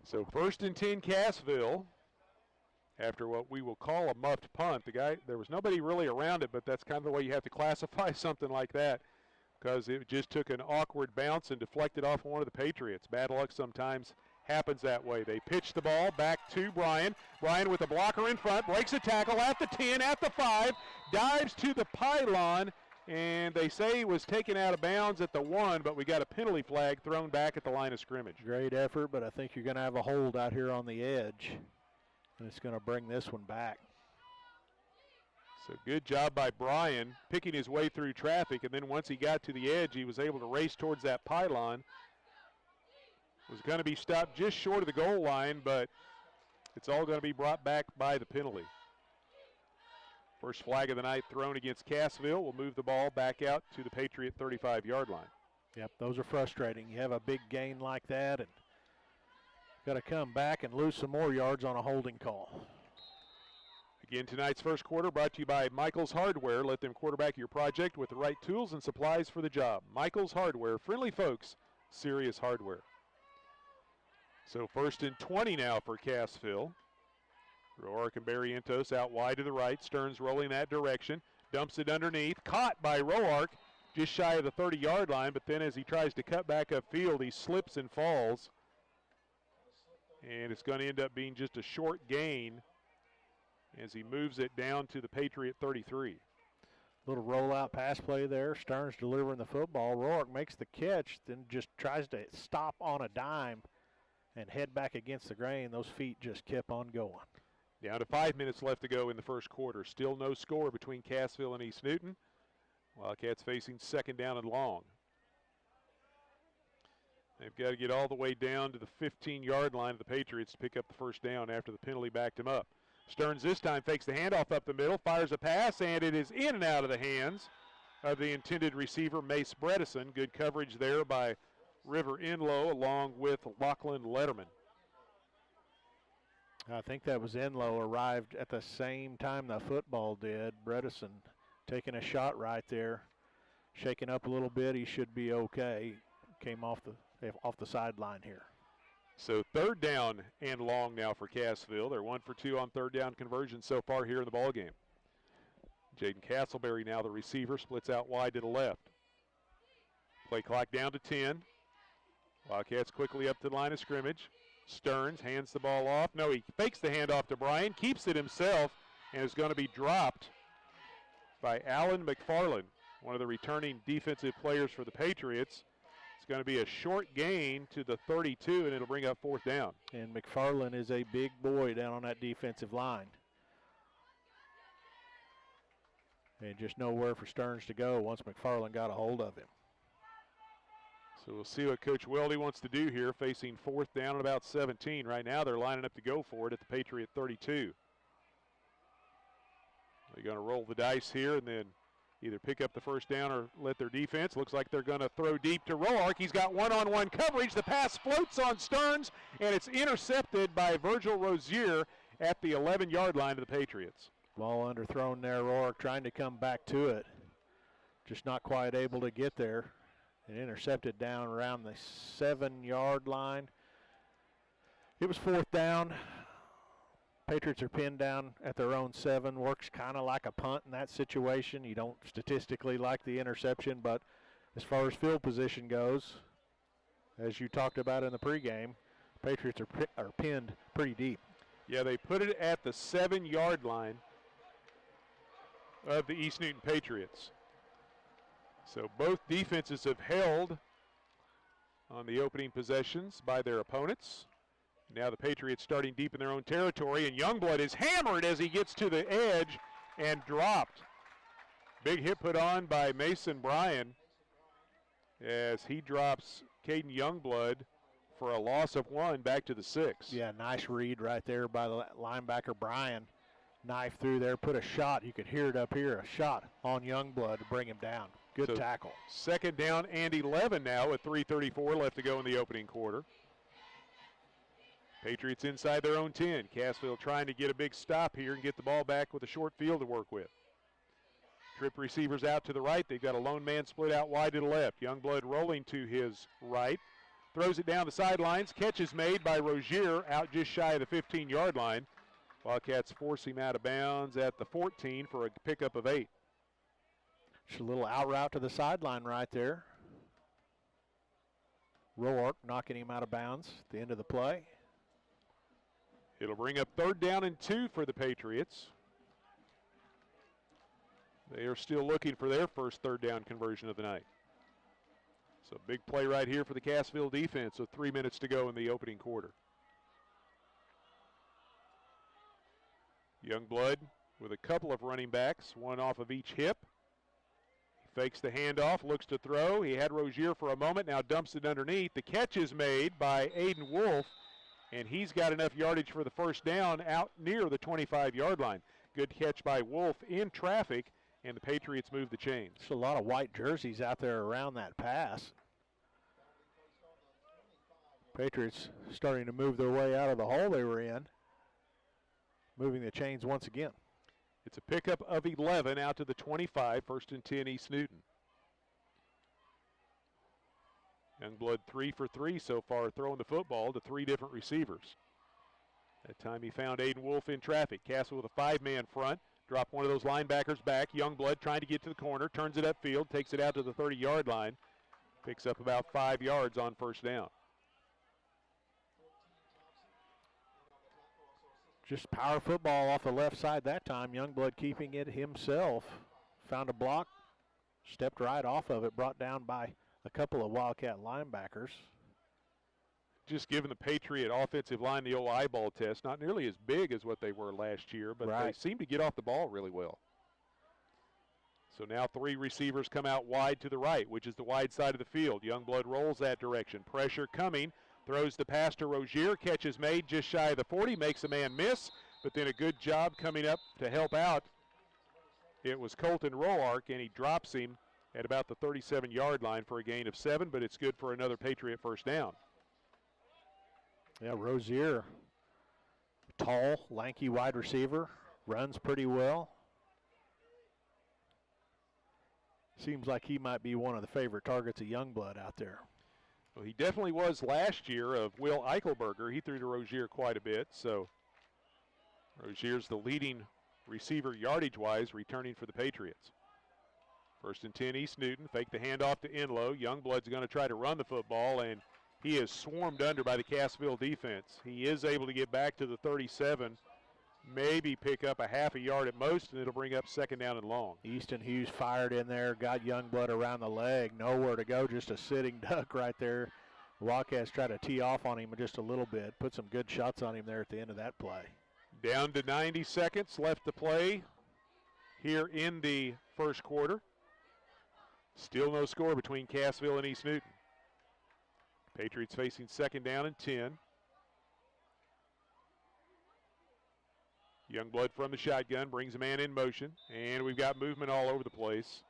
So 1st and 10 Cassville after what we will call a muffed punt. There was nobody really around it, but that's kind of the way you have to classify something like that because it just took an awkward bounce and deflected off one of the Patriots. Bad luck sometimes happens that way. They pitch the ball back to Bryan. Bryan with a blocker in front, breaks a tackle at the 10, at the 5, dives to the pylon, and they say he was taken out of bounds at the 1, but we got a penalty flag thrown back at the line of scrimmage. Great effort, but I think you're going to have a hold out here on the edge, and it's going to bring this one back. So good job by Bryan picking his way through traffic, and then once he got to the edge, he was able to race towards that pylon. Was going to be stopped just short of the goal line, but it's all going to be brought back by the penalty. First flag of the night thrown against Cassville. Will move the ball back out to the Patriot 35-yard line. Yep, those are frustrating. You have a big gain like that and got to come back and lose some more yards on a holding call. Again, tonight's first quarter brought to you by Michael's Hardware. Let them quarterback your project with the right tools and supplies for the job. Michael's Hardware, friendly folks, serious hardware. So 1st and 20 now for Cassville. Roark and Barrientos out wide to the right. Stearns rolling that direction. Dumps it underneath. Caught by Roark just shy of the 30-yard line, but then as he tries to cut back upfield, he slips and falls. And it's going to end up being just a short gain as he moves it down to the Patriot 33. Little rollout pass play there. Stearns delivering the football. Roark makes the catch, then just tries to stop on a dime and head back against the grain. Those feet just kept on going. Down to 5 minutes left to go in the first quarter. Still no score between Cassville and East Newton. Wildcats facing 2nd down and long. They've got to get all the way down to the 15-yard line of the Patriots to pick up the first down after the penalty backed him up. Stearns this time fakes the handoff up the middle, fires a pass, and it is in and out of the hands of the intended receiver, Mace Bredesen. Good coverage there by River Enlow along with Lachlan Letterman. I think that was Enlow arrived at the same time the football did. Bredesen taking a shot right there, shaking up a little bit. He should be okay. Came off the sideline here. So third down and long now for Cassville. They're 1 for 2 on third down conversion so far here in the ballgame. Jaden Castleberry now the receiver, splits out wide to the left. Play clock down to 10. Wildcats quickly up to the line of scrimmage. Stearns hands the ball off. No, he fakes the handoff to Bryan, keeps it himself, and is going to be dropped by Alan McFarland, one of the returning defensive players for the Patriots. It's going to be a short gain to the 32, and it'll bring up fourth down. And McFarland is a big boy down on that defensive line. And just nowhere for Stearns to go once McFarland got a hold of him. So we'll see what Coach Weldy wants to do here, facing fourth down at about 17. Right now they're lining up to go for it at the Patriot 32. They're going to roll the dice here and then either pick up the first down or let their defense. Looks like they're going to throw deep to Roark. He's got one-on-one coverage. The pass floats on Stearns, and it's intercepted by Virgil Rozier at the 11-yard line of the Patriots. Ball underthrown there, Roark trying to come back to it. Just not quite able to get there. And intercepted down around the 7-yard line. It was fourth down. Patriots are pinned down at their own 7. Works kind of like a punt in that situation. You don't statistically like the interception, but as far as field position goes, as you talked about in the pregame, Patriots are pinned pretty deep. Yeah, they put it at the 7-yard line of the East Newton Patriots. So both defenses have held on the opening possessions by their opponents. Now the Patriots starting deep in their own territory, and Youngblood is hammered as he gets to the edge and dropped. Big hit put on by Mason Bryan as he drops Caden Youngblood for a loss of 1 back to the 6. Yeah, nice read right there by the linebacker Bryan. Knife through there, put a shot. You could hear it up here, a shot on Youngblood to bring him down. Good tackle. Second down and 11 now with 3:34 left to go in the opening quarter. Patriots inside their own 10. Cassville trying to get a big stop here and get the ball back with a short field to work with. Trip receivers out to the right. They've got a lone man split out wide to the left. Youngblood rolling to his right. Throws it down the sidelines. Catch is made by Rozier out just shy of the 15-yard line. Wildcats force him out of bounds at the 14 for a pickup of 8. Just a little out route to the sideline right there. Roark knocking him out of bounds at the end of the play. It'll bring up third down and 2 for the Patriots. They are still looking for their first third down conversion of the night. So big play right here for the Cassville defense with 3 minutes to go in the opening quarter. Youngblood with a couple of running backs, one off of each hip. He fakes the handoff, looks to throw. He had Rozier for a moment, now dumps it underneath. The catch is made by Aiden Wolf, and he's got enough yardage for the first down out near the 25-yard line. Good catch by Wolf in traffic, and the Patriots move the chains. There's a lot of white jerseys out there around that pass. Patriots starting to move their way out of the hole they were in. Moving the chains once again. It's a pickup of 11 out to the 25, 1st and 10 East Newton. Youngblood 3 for 3 so far, throwing the football to 3 different receivers. That time he found Aiden Wolf in traffic. Cassville with a 5-man front. Drop one of those linebackers back. Youngblood trying to get to the corner, turns it upfield, takes it out to the 30-yard line. Picks up about 5 yards on first down. Just power football off the left side that time. Youngblood keeping it himself. Found a block, stepped right off of it, brought down by a couple of Wildcat linebackers. Just giving the Patriot offensive line the old eyeball test. Not nearly as big as what they were last year, but they seem to get off the ball really well. So now 3 receivers come out wide to the right, which is the wide side of the field. Youngblood rolls that direction. Pressure coming. Throws the pass to Rozier. Catch is made just shy of the 40. Makes a man miss, but then a good job coming up to help out. It was Colton Roark, and he drops him at about the 37-yard line for a gain of 7, but it's good for another Patriot first down. Yeah, Rozier, tall, lanky wide receiver, runs pretty well. Seems like he might be one of the favorite targets of Youngblood out there. Well, he definitely was last year of Will Eichelberger. He threw to Rozier quite a bit, so Rozier's the leading receiver yardage-wise returning for the Patriots. 1st and 10, East Newton. Fake the handoff to Enlow. Youngblood's going to try to run the football, and he is swarmed under by the Cassville defense. He is able to get back to the 37, maybe pick up a half a yard at most, and it'll bring up 2nd down and long. Easton Hughes fired in there, got Youngblood around the leg, nowhere to go, just a sitting duck right there. Wildcats try to tee off on him just a little bit, put some good shots on him there at the end of that play. Down to 90 seconds left to play here in the first quarter. Still no score between Cassville and East Newton. Patriots facing 2nd down and 10. Youngblood from the shotgun brings a man in motion, and we've got movement all over the place.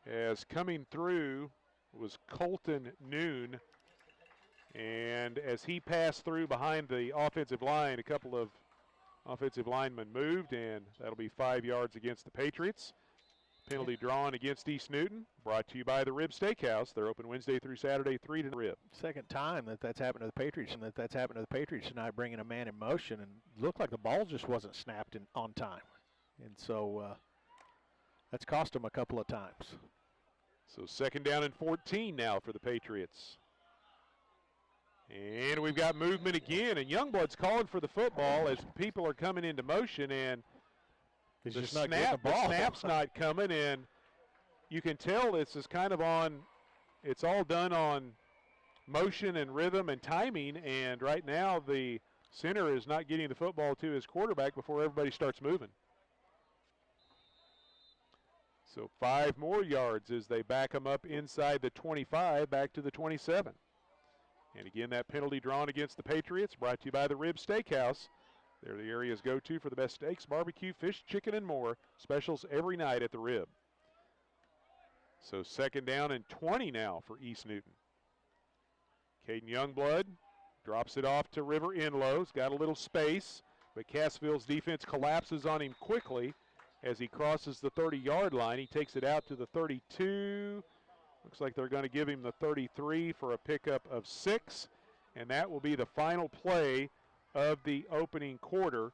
As coming through was Colton Noon, and as he passed through behind the offensive line, a couple of offensive linemen moved, and that'll be 5 yards against the Patriots. Penalty drawn against East Newton, brought to you by the Rib Steakhouse. They're open Wednesday through Saturday, 3 to Rib. Second time that's happened to the Patriots, and that's happened to the Patriots tonight, bringing a man in motion, and looked like the ball just wasn't snapped on time. And so that's cost them a couple of times. So 2nd down and 14 now for the Patriots. And we've got movement again, and Youngblood's calling for the football as people are coming into motion, and the snap's not coming, and you can tell this is kind of on, it's all done on motion and rhythm and timing, and right now the center is not getting the football to his quarterback before everybody starts moving. So 5 more yards as they back him up inside the 25, back to the 27. And again, that penalty drawn against the Patriots, brought to you by the Rib Steakhouse. They're the area's go-to for the best steaks, barbecue, fish, chicken, and more. Specials every night at the Rib. So 2nd down and 20 now for East Newton. Caden Youngblood drops it off to River Enlow. He's got a little space, but Cassville's defense collapses on him quickly as he crosses the 30-yard line. He takes it out to the 32. Looks like they're going to give him the 33 for a pickup of 6, and that will be the final play of the opening quarter.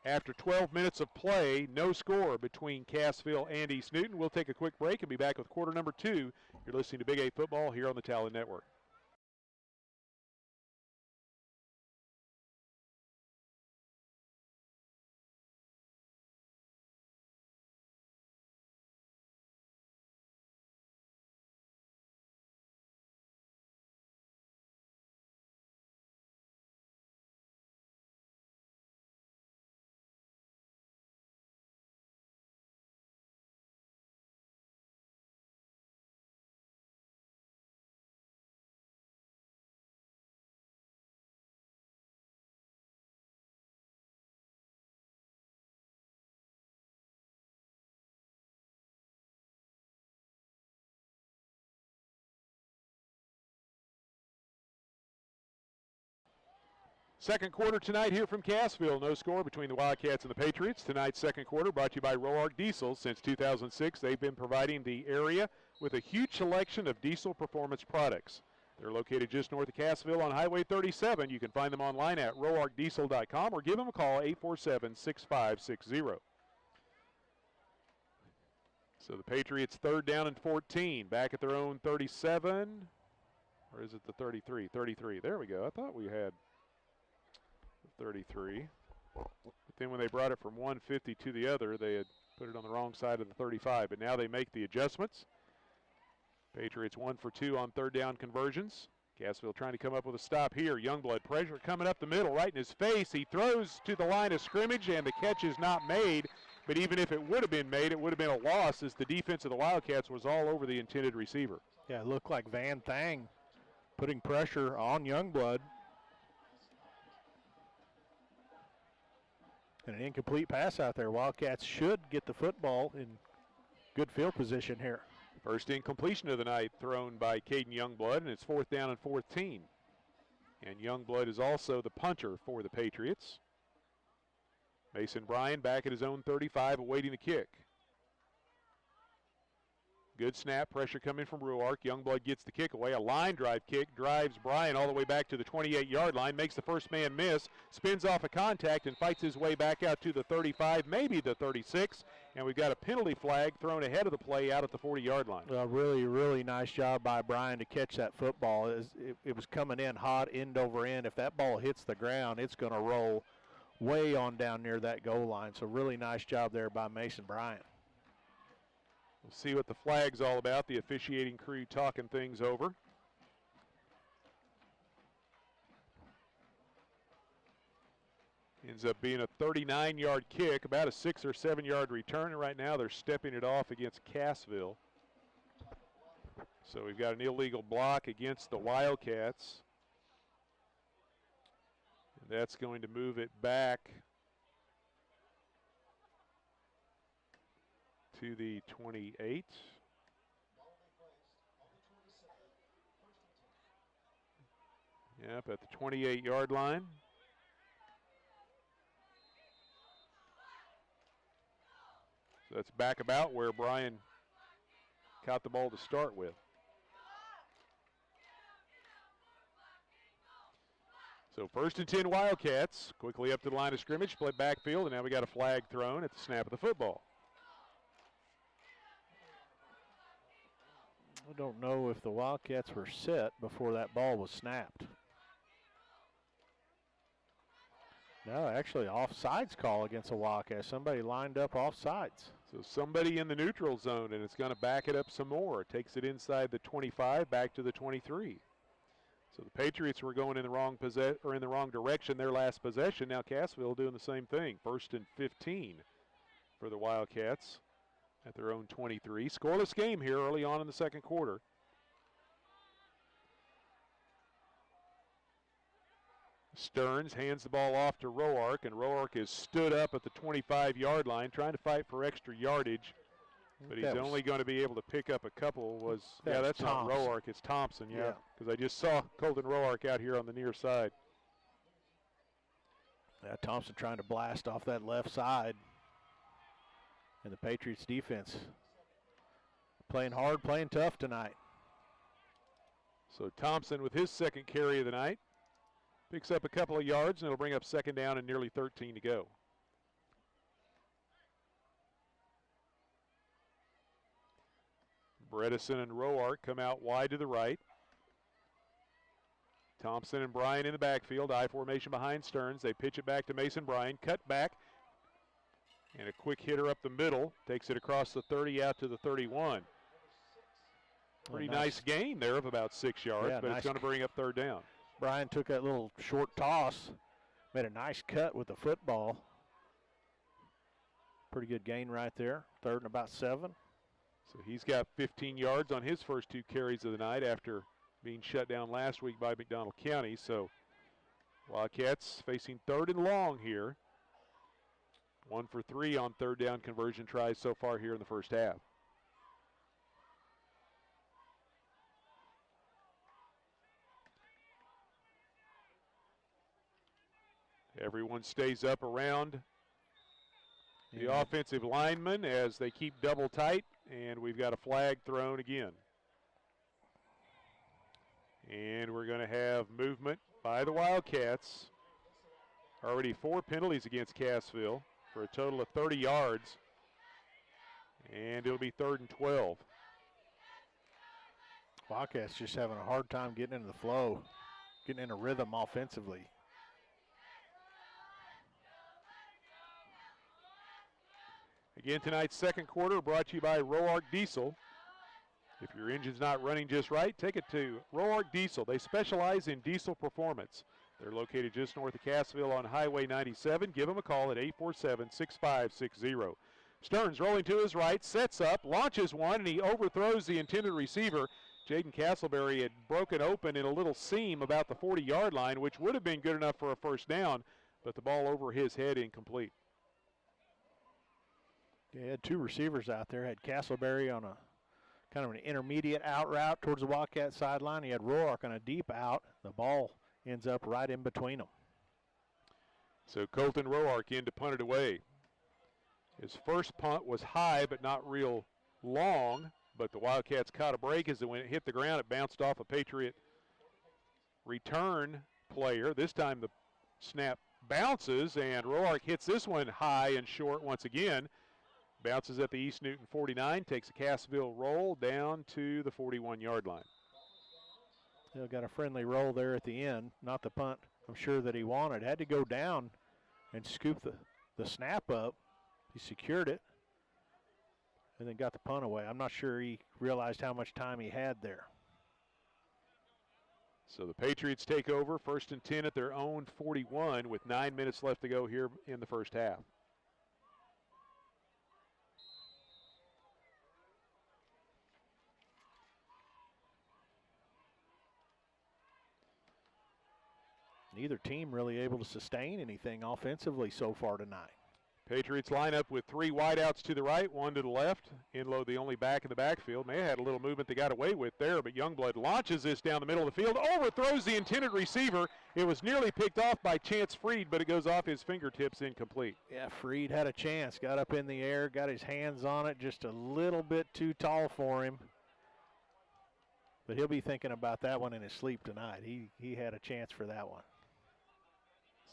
After 12 minutes of play, no score between Cassville and East Newton. We'll take a quick break and be back with quarter number 2. You're listening to Big 8 Football here on the Talon Network. Second quarter tonight here from Cassville. No score between the Wildcats and the Patriots. Tonight's second quarter brought to you by Roark Diesel. Since 2006, they've been providing the area with a huge selection of diesel performance products. They're located just north of Cassville on Highway 37. You can find them online at roarkdiesel.com or give them a call, 847-6560. So the Patriots 3rd down and 14, back at their own 37. Or is it the 33? 33. There we go. I thought we had 33. But then when they brought it from 150 to the other, they had put it on the wrong side of the 35. But now they make the adjustments. Patriots 1 for 2 on 3rd down conversions. Cassville trying to come up with a stop here. Youngblood pressure coming up the middle, right in his face. He throws to the line of scrimmage, and the catch is not made. But even if it would have been made, it would have been a loss as the defense of the Wildcats was all over the intended receiver. Yeah, it looked like Van Thang putting pressure on Youngblood. And an incomplete pass out there. Wildcats should get the football in good field position here. First incompletion of the night thrown by Caden Youngblood, and it's 4th down and 14. And Youngblood is also the punter for the Patriots. Mason Bryan back at his own 35 awaiting the kick. Good snap, pressure coming from Ruark. Youngblood gets the kick away. A line drive kick, drives Bryan all the way back to the 28-yard line, makes the first man miss, spins off a contact and fights his way back out to the 35, maybe the 36, and we've got a penalty flag thrown ahead of the play out at the 40-yard line. Really, really nice job by Bryan to catch that football. It was coming in hot, end over end. If that ball hits the ground, it's going to roll way on down near that goal line. So really nice job there by Mason Bryant. We'll see what the flag's all about. The officiating crew talking things over. Ends up being a 39-yard kick, about a 6 or 7 yard return. And right now they're stepping it off against Cassville. So we've got an illegal block against the Wildcats. And that's going to move it back to the 28. Yep, at the 28-yard line. So that's back about where Bryan caught the ball to start with. So 1st and 10 Wildcats, quickly up to the line of scrimmage, split backfield, and now we got a flag thrown at the snap of the football. I don't know if the Wildcats were set before that ball was snapped. No, actually offsides call against the Wildcats. Somebody lined up offsides. So somebody in the neutral zone, and it's going to back it up some more. It takes it inside the 25, back to the 23. So the Patriots were going in the wrong direction their last possession. Now Cassville doing the same thing. 1st and 15 for the Wildcats at their own 23. Scoreless game here early on in the second quarter. Stearns hands the ball off to Roark, and Roark is stood up at the 25-yard line trying to fight for extra yardage, but he's only going to be able to pick up a couple. That's not Roark, it's Thompson, because I just saw Colton Roark out here on the near side. Yeah, Thompson trying to blast off that left side. And the Patriots defense playing hard, playing tough tonight. So Thompson with his second carry of the night picks up a couple of yards, and it'll bring up 2nd down and nearly 13 to go. Bredesen and Roark come out wide to the right. Thompson and Bryan in the backfield, I formation behind Stearns. They pitch it back to Mason Bryan, cut back, and a quick hitter up the middle, takes it across the 30 out to the 31. Pretty nice gain there of about 6 yards, but it's going to bring up 3rd down. Bryan took that little short toss, made a nice cut with the football. Pretty good gain right there, 3rd and about 7. So he's got 15 yards on his first 2 carries of the night after being shut down last week by McDonald County. So Wildcats facing 3rd and long here. 1 for 3 on 3rd down conversion tries so far here in the first half. Everyone stays up around the offensive linemen as they keep double tight, and we've got a flag thrown again. And we're going to have movement by the Wildcats. Already 4 penalties against Cassville for a total of 30 yards. And it'll be 3rd and 12. Wildcats just having a hard time getting into the flow, getting in a rhythm offensively. Again, tonight's second quarter brought to you by Roark Diesel. If your engine's not running just right, take it to Roark Diesel. They specialize in diesel performance. They're located just north of Cassville on Highway 97. Give them a call at 847-6560. Stearns rolling to his right, sets up, launches one, and he overthrows the intended receiver. Jaden Castleberry had broken open in a little seam about the 40-yard line, which would have been good enough for a first down, but the ball over his head incomplete. He had 2 receivers out there. Had Castleberry on a kind of an intermediate out route towards the Wildcat sideline. He had Roark on a deep out. The ball ends up right in between them. So Colton Roark in to punt it away. His first punt was high but not real long. but the Wildcats caught a break as when it hit the ground. It bounced off a Patriot return player. This time the snap bounces, and Roark hits this one high and short once again. Bounces at the East Newton 49, takes a Cassville roll down to the 41-yard line. He'll got a friendly roll there at the end, not the punt I'm sure that he wanted. Had to go down and scoop the snap up. He secured it and then got the punt away. I'm not sure he realized how much time he had there. So the Patriots take over, 1st and 10 at their own 41 with 9 minutes left to go here in the first half. Neither team really able to sustain anything offensively so far tonight. Patriots line up with 3 wideouts to the right, 1 to the left. Inlow, the only back in the backfield. May have had a little movement they got away with there, but Youngblood launches this down the middle of the field, overthrows the intended receiver. It was nearly picked off by Chance Freed, but it goes off his fingertips, incomplete. Yeah, Freed had a chance, got up in the air, got his hands on it, just a little bit too tall for him. But he'll be thinking about that one in his sleep tonight. He had a chance for that one.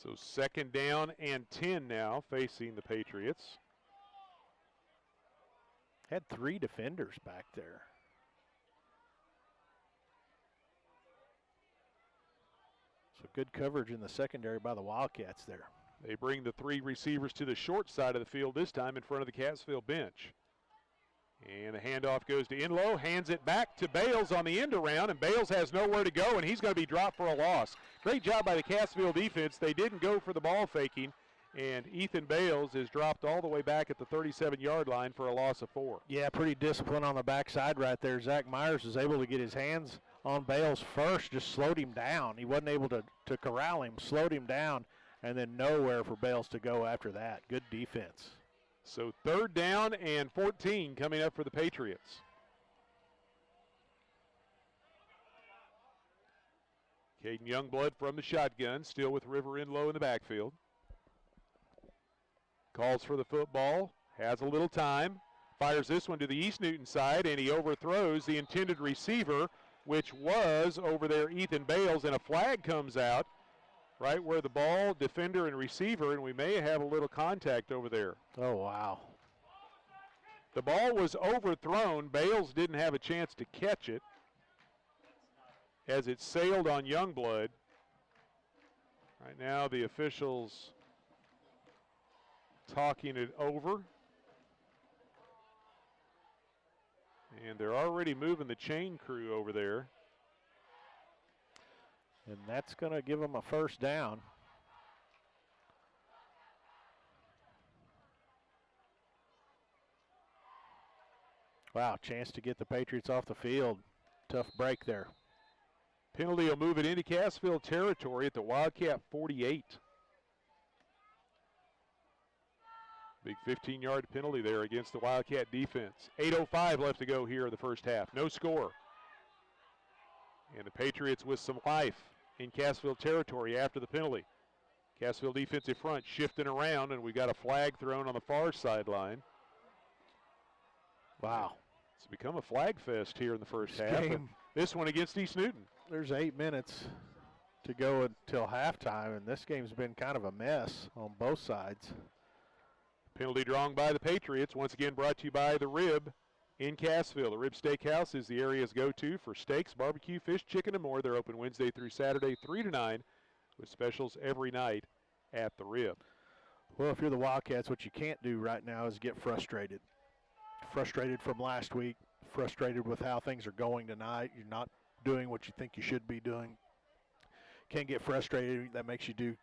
So 2nd down and 10 now facing the Patriots. Had 3 defenders back there. So good coverage in the secondary by the Wildcats there. They bring the 3 receivers to the short side of the field this time in front of the Cassville bench. And the handoff goes to Inlow, hands it back to Bales on the end around, and Bales has nowhere to go, and he's going to be dropped for a loss. Great job by the Cassville defense. They didn't go for the ball faking, and Ethan Bales is dropped all the way back at the 37-yard line for a loss of 4. Yeah, pretty disciplined on the backside right there. Zach Myers was able to get his hands on Bales first, just slowed him down. He wasn't able to corral him, slowed him down, and then nowhere for Bales to go after that. Good defense. So 3rd down and 14 coming up for the Patriots. Caden Youngblood from the shotgun, still with River Inlow in the backfield. Calls for the football, has a little time, fires this one to the East Newton side, and he overthrows the intended receiver, which was over there Ethan Bales, and a flag comes out right where the ball, defender, and receiver, and we may have a little contact over there. Oh, wow. The ball was overthrown. Bales didn't have a chance to catch it as it sailed on Youngblood. Right now the officials talking it over. And they're already moving the chain crew over there. And that's going to give them a 1st down. Wow, chance to get the Patriots off the field. Tough break there. Penalty will move it into Cassville territory at the Wildcat 48. Big 15-yard penalty there against the Wildcat defense. 8:05 left to go here in the first half. No score. And the Patriots with some life in Cassville territory after the penalty. Cassville defensive front shifting around, and we got a flag thrown on the far sideline. Wow. It's become a flag fest here in the first half. This one against East Newton. There's 8 minutes to go until halftime, and this game's been kind of a mess on both sides. Penalty drawn by the Patriots. Once again brought to you by The Rib in Cassville. The Rib Steakhouse is the area's go-to for steaks, barbecue, fish, chicken, and more. They're open Wednesday through Saturday, 3 to 9, with specials every night at The Rib. Well, if you're the Wildcats, what you can't do right now is get frustrated. Frustrated from last week, frustrated with how things are going tonight. You're not doing what you think you should be doing. Can't get frustrated. That makes you do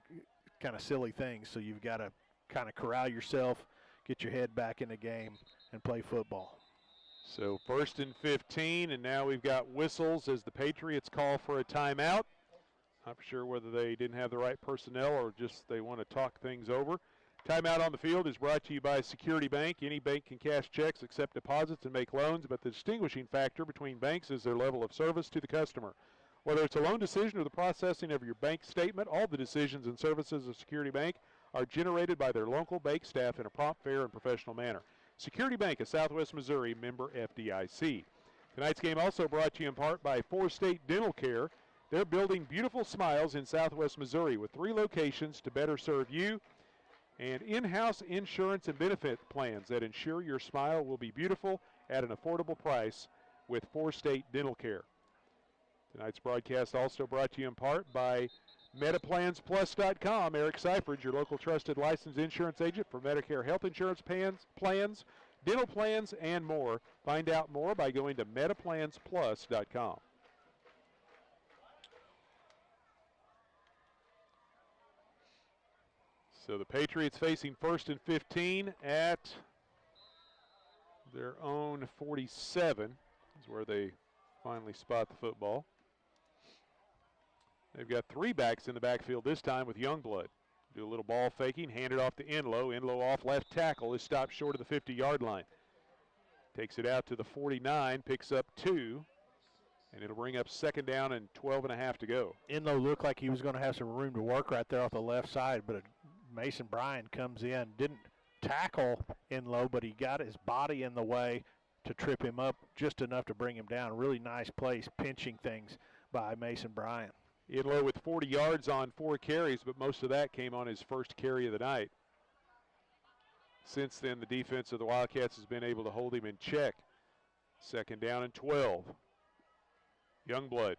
kind of silly things, so you've got to kind of corral yourself, get your head back in the game, and play football. So 1st and 15, and now we've got whistles as the Patriots call for a timeout. Not sure whether they didn't have the right personnel or just they want to talk things over. Timeout on the field is brought to you by Security Bank. Any bank can cash checks, accept deposits, and make loans, but the distinguishing factor between banks is their level of service to the customer. Whether it's a loan decision or the processing of your bank statement, all the decisions and services of Security Bank are generated by their local bank staff in a prompt, fair, and professional manner. Security Bank of Southwest Missouri, member FDIC. Tonight's game also brought to you in part by 4 State Dental Care. They're building beautiful smiles in Southwest Missouri with 3 locations to better serve you, and in-house insurance and benefit plans that ensure your smile will be beautiful at an affordable price with 4 State Dental Care. Tonight's broadcast also brought to you in part by MetaPlansPlus.com. Eric Seifert, your local trusted licensed insurance agent for Medicare health insurance plans, dental plans, and more. Find out more by going to MetaPlansPlus.com. So the Patriots facing 1st and 15 at their own 47 is where they finally spot the football. They've got 3 backs in the backfield this time with Youngblood. Do a little ball faking, hand it off to Enlow. Enlow off left tackle is stopped short of the 50-yard line. Takes it out to the 49, picks up 2, and it'll bring up 2nd down and 12.5 to go. Enlow looked like he was going to have some room to work right there off the left side, but Mason Bryan comes in, didn't tackle Enlow, but he got his body in the way to trip him up just enough to bring him down. Really nice place, pinching things by Mason Bryan. Enlow with 40 yards on 4 carries, but most of that came on his first carry of the night. Since then, the defense of the Wildcats has been able to hold him in check. 2nd down and 12. Youngblood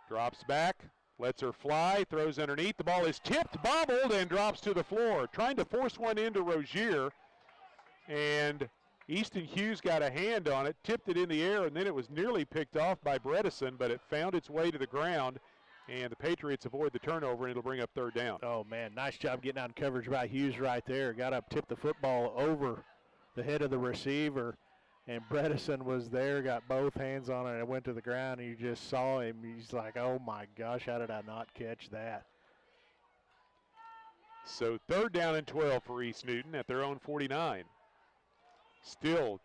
drops back, lets her fly, throws underneath. The ball is tipped, bobbled, and drops to the floor. Trying to force one into Rozier, and Easton Hughes got a hand on it, tipped it in the air, and then it was nearly picked off by Bredesen, but it found its way to the ground, and the Patriots avoid the turnover, and it'll bring up 3rd down. Oh, man, nice job getting out in coverage by Hughes right there. Got up, tipped the football over the head of the receiver, and Bredesen was there, got both hands on it, and it went to the ground, and you just saw him. He's like, oh, my gosh, how did I not catch that? So 3rd down and 12 for East Newton at their own 49. Still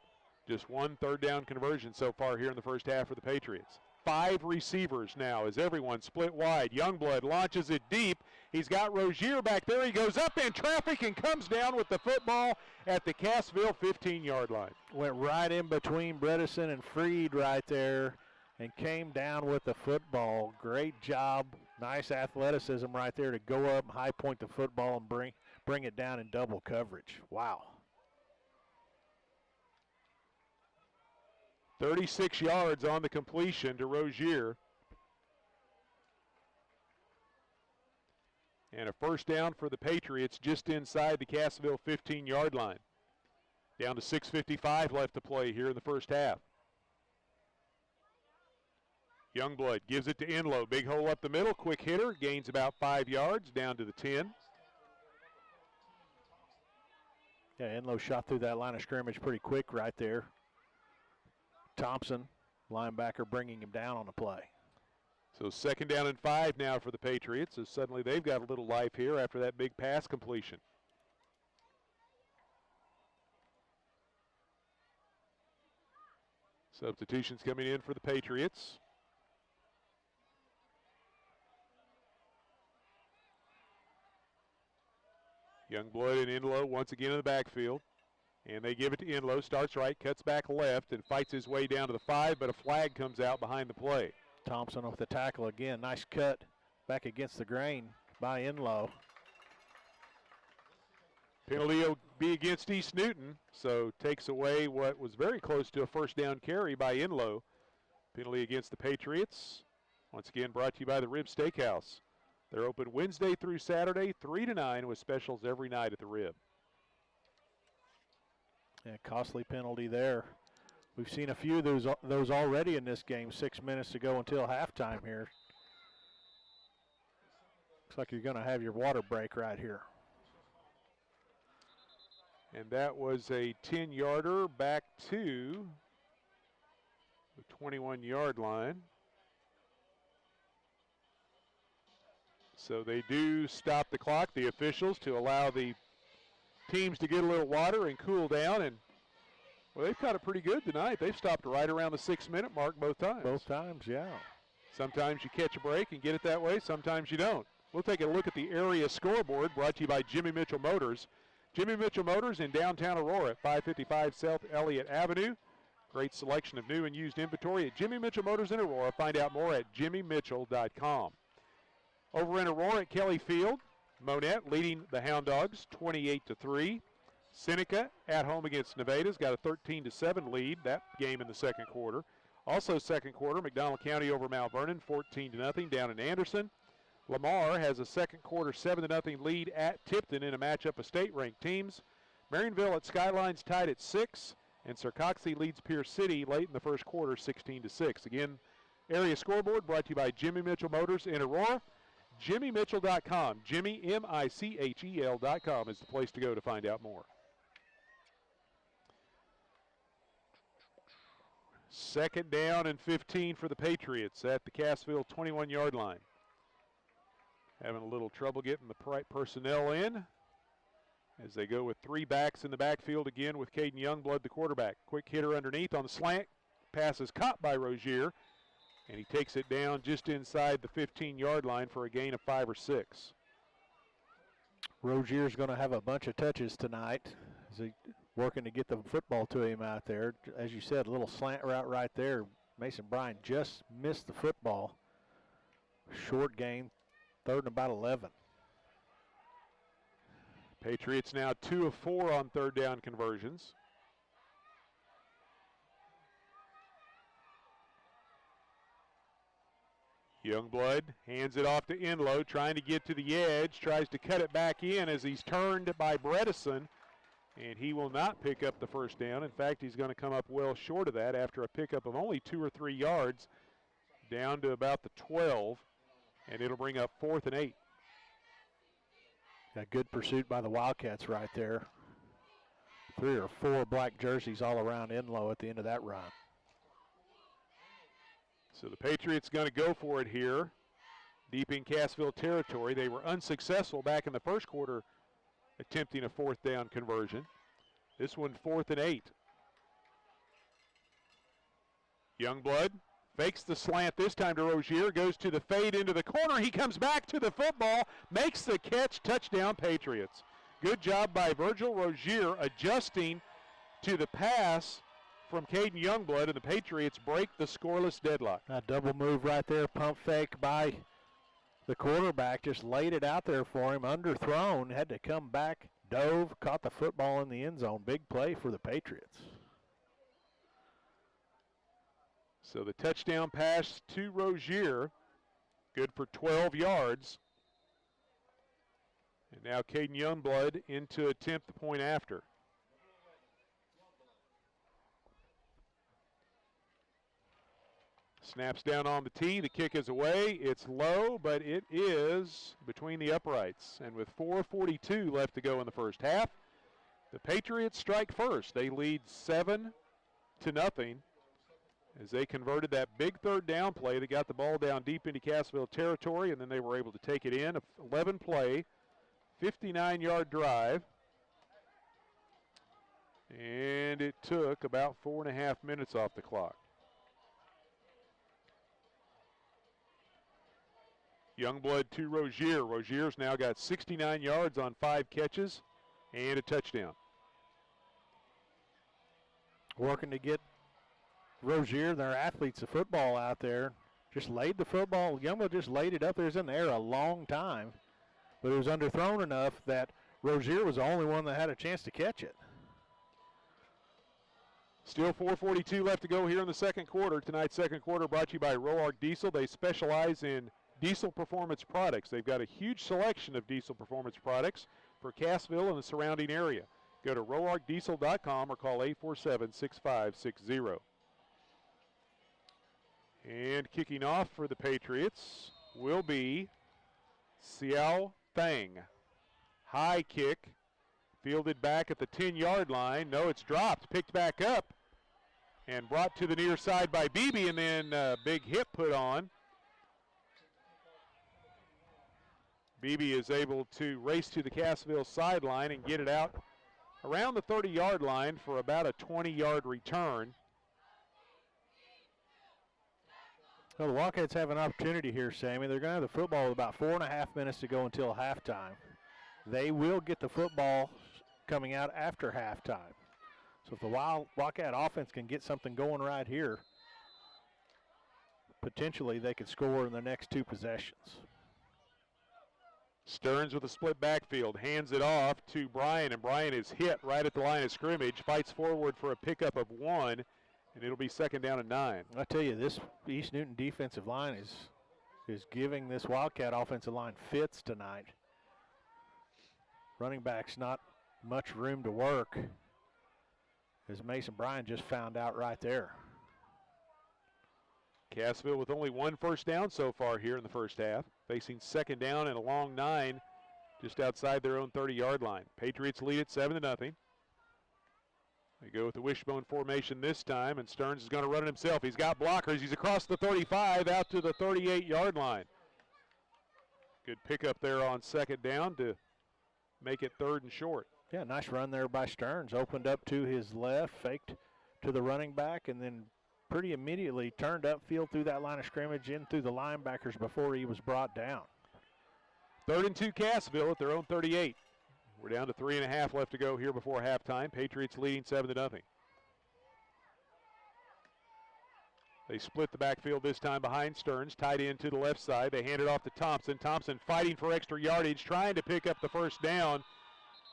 just 1 3rd down conversion so far here in the first half for the Patriots. 5 receivers now as everyone split wide. Youngblood launches it deep. He's got Rozier back there. He goes up in traffic and comes down with the football at the Cassville 15-yard line. Went right in between Bredesen and Freed right there and came down with the football. Great job. Nice athleticism right there to go up and high point the football and bring it down in double coverage. Wow. 36 yards on the completion to Rozier. And a 1st down for the Patriots just inside the Cassville 15-yard line. Down to 6:55 left to play here in the first half. Youngblood gives it to Enlow. Big hole up the middle, quick hitter, gains about 5 yards down to the 10. Yeah, Enlow shot through that line of scrimmage pretty quick right there. Thompson, linebacker, bringing him down on the play. So 2nd down and 5 now for the Patriots, as suddenly they've got a little life here after that big pass completion. Substitutions coming in for the Patriots. Youngblood and Enlow once again in the backfield. And they give it to Enlow, starts right, cuts back left, and fights his way down to the 5, but a flag comes out behind the play. Thompson with the tackle again. Nice cut back against the grain by Enlow. Penalty will be against East Newton, so takes away what was very close to a 1st down carry by Enlow. Penalty against the Patriots. Once again brought to you by the Rib Steakhouse. They're open Wednesday through Saturday, 3 to 9, with specials every night at the Rib. Yeah, costly penalty there. We've seen a few of those already in this game. 6 minutes to go until halftime here. Looks like you're going to have your water break right here. And that was a 10-yarder back to the 21-yard line. So they do stop the clock, the officials, to allow the teams to get a little water and cool down. And, well, they've caught it pretty good tonight. They've stopped right around the 6-minute mark both times. Both times, yeah. Sometimes you catch a break and get it that way. Sometimes you don't. We'll take a look at the area scoreboard brought to you by Jimmy Mitchell Motors. Jimmy Mitchell Motors in downtown Aurora at 555 South Elliott Avenue. Great selection of new and used inventory at Jimmy Mitchell Motors in Aurora. Find out more at jimmymitchell.com. Over in Aurora at Kelly Field, Monette leading the Hound Dogs 28-3. Seneca at home against Nevada's got a 13-7 lead. That game in the second quarter. Also second quarter, McDonald County over Mount Vernon 14-0 down in Anderson. Lamar has a second quarter 7-0 lead at Tipton in a matchup of state-ranked teams. Marionville at Skylines tied at 6, and Sarcoxie leads Pierce City late in the first quarter 16-6. Again, area scoreboard brought to you by Jimmy Mitchell Motors in Aurora. JimmyMitchell.com. Jimmy, M-I-C-H-E-L.com is the place to go to find out more. Second down and 15 for the Patriots at the Cassville 21-yard line. Having a little trouble getting the personnel in as they go with 3 backs in the backfield again with Caden Youngblood, the quarterback. Quick hitter underneath on the slant. Pass is caught by Rozier, and he takes it down just inside the 15-yard line for a gain of 5 or 6. Rozier's going to have a bunch of touches tonight as he working to get the football to him out there. As you said, a little slant route right there. Mason Bryan just missed the football. Short gain, 3rd and about 11. Patriots now 2 of 4 on third down conversions. Youngblood hands it off to Enlow, trying to get to the edge, tries to cut it back in as he's turned by Bredesen, and he will not pick up the first down. In fact, he's going to come up well short of that after a pickup of only 2 or 3 yards down to about the 12, and it'll bring up 4th and 8. A good pursuit by the Wildcats right there. 3 or 4 black jerseys all around Enlow at the end of that run. So the Patriots going to go for it here, deep in Cassville territory. They were unsuccessful back in the first quarter attempting a 4th down conversion. This one 4th and 8. Youngblood fakes the slant this time to Rozier, goes to the fade into the corner. He comes back to the football, makes the catch, touchdown Patriots. Good job by Virgil Rozier adjusting to the pass from Caden Youngblood, and the Patriots break the scoreless deadlock. A double move right there, pump fake by the quarterback, just laid it out there for him, underthrown, had to come back, dove, caught the football in the end zone. Big play for the Patriots. So the touchdown pass to Rozier, good for 12 yards. And now Caden Youngblood in to attempt the point after. Snaps down on the tee. The kick is away. It's low, but it is between the uprights. And with 4:42 left to go in the first half, the Patriots strike first. They lead 7-0 as they converted that big third down play that got the ball down deep into Cassville territory, and then they were able to take it in. 11 play, 59-yard drive. And it took about 4.5 minutes off the clock. Youngblood to Rozier. Rozier's now got 69 yards on 5 catches and a touchdown. Working to get Rozier, their athletes, the football out there. Just laid the football. Youngblood just laid it up there. It was in the air a long time, but it was underthrown enough that Rozier was the only one that had a chance to catch it. Still 4:42 left to go here in the second quarter. Tonight's second quarter brought to you by Roark Diesel. They specialize in diesel performance products. They've got a huge selection of diesel performance products for Cassville and the surrounding area. Go to roarkdiesel.com or call 847-6560. And kicking off for the Patriots will be Xiao Fang. High kick, fielded back at the 10-yard line. No, it's dropped, picked back up, and brought to the near side by Beebe, and then a big hit put on. Beebe is able to race to the Cassville sideline and get it out around the 30-yard line for about a 20-yard return. Well, the Wildcats have an opportunity here, Sammy. They're going to have the football with about 4.5 minutes to go until halftime. They will get the football coming out after halftime. So if the Wildcat offense can get something going right here, potentially they could score in the next 2 possessions. Stearns with a split backfield, hands it off to Bryan, and Bryan is hit right at the line of scrimmage, fights forward for a pickup of 1, and it'll be 2nd down and 9. I tell you, this East Newton defensive line is giving this Wildcat offensive line fits tonight. Running back's not much room to work, as Mason Bryan just found out right there. Cassville with only 1 first down so far here in the first half, facing 2nd down and a long 9 just outside their own 30-yard line. Patriots lead it 7-0. They go with the wishbone formation this time, and Stearns is going to run it himself. He's got blockers. He's across the 35 out to the 38-yard line. Good pickup there on 2nd down to make it 3rd and short. Yeah, nice run there by Stearns. Opened up to his left, faked to the running back, and then pretty immediately turned upfield through that line of scrimmage in through the linebackers before he was brought down. 3rd and 2 Cassville at their own 38. We're down to 3.5 left to go here before halftime. Patriots leading 7-0. They split the backfield this time behind Stearns, tied in to the left side. They hand it off to Thompson. Thompson fighting for extra yardage, trying to pick up the first down.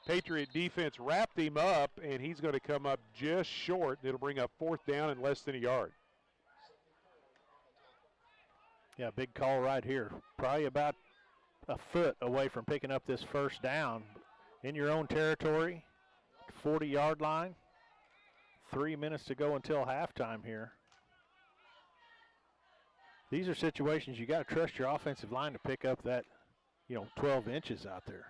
Patriot defense wrapped him up, and he's going to come up just short. It'll bring up 4th down and less than a yard. Yeah, big call right here. Probably about a foot away from picking up this first down. In your own territory, 40-yard line. 3 minutes to go until halftime here. These are situations you got to trust your offensive line to pick up that, 12 inches out there.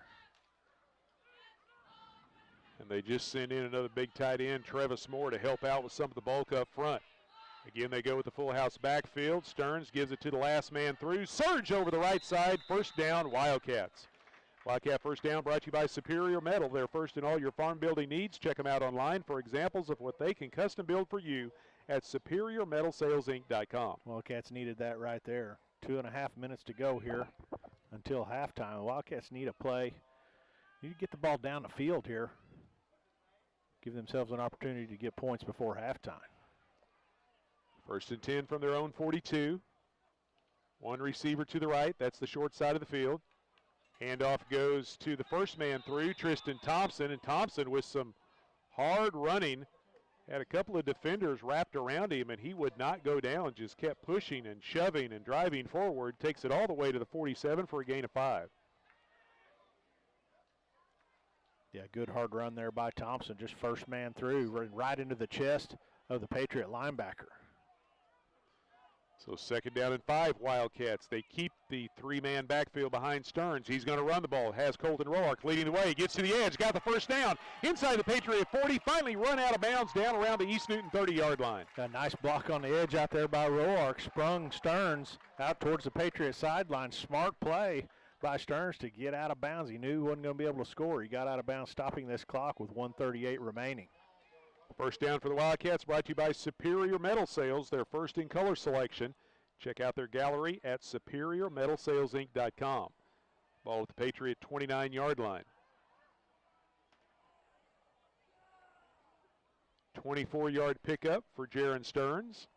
And they just send in another big tight end, Travis Moore, to help out with some of the bulk up front. Again, they go with the full house backfield. Stearns gives it to the last man through. Surge over the right side. First down, Wildcats. Wildcat first down brought to you by Superior Metal. They're first in all your farm building needs. Check them out online for examples of what they can custom build for you at SuperiorMetalSalesInc.com. Wildcats needed that right there. 2.5 minutes to go here until halftime. The Wildcats need a play. Need to get the ball down the field here. Give themselves an opportunity to get points before halftime. 1st and 10 from their own 42. One receiver to the right. That's the short side of the field. Handoff goes to the first man through, Tristan Thompson. And Thompson with some hard running. Had a couple of defenders wrapped around him, and he would not go down. Just kept pushing and shoving and driving forward. Takes it all the way to the 47 for a gain of 5. Yeah, good hard run there by Thompson. Just first man through, right into the chest of the Patriot linebacker. So 2nd down and 5, Wildcats. They keep the 3-man backfield behind Stearns. He's going to run the ball. Has Colton Roark leading the way. Gets to the edge. Got the first down. Inside the Patriot 40. Finally run out of bounds down around the East Newton 30-yard line. A nice block on the edge out there by Roark. Sprung Stearns out towards the Patriot sideline. Smart play by Stearns to get out of bounds. He knew he wasn't going to be able to score. He got out of bounds, stopping this clock with 1:38 remaining. First down for the Wildcats, brought to you by Superior Metal Sales, their first in color selection. Check out their gallery at SuperiorMetalSalesInc.com. Ball at the Patriot 29-yard line. 24-yard pickup for Jaron Stearns.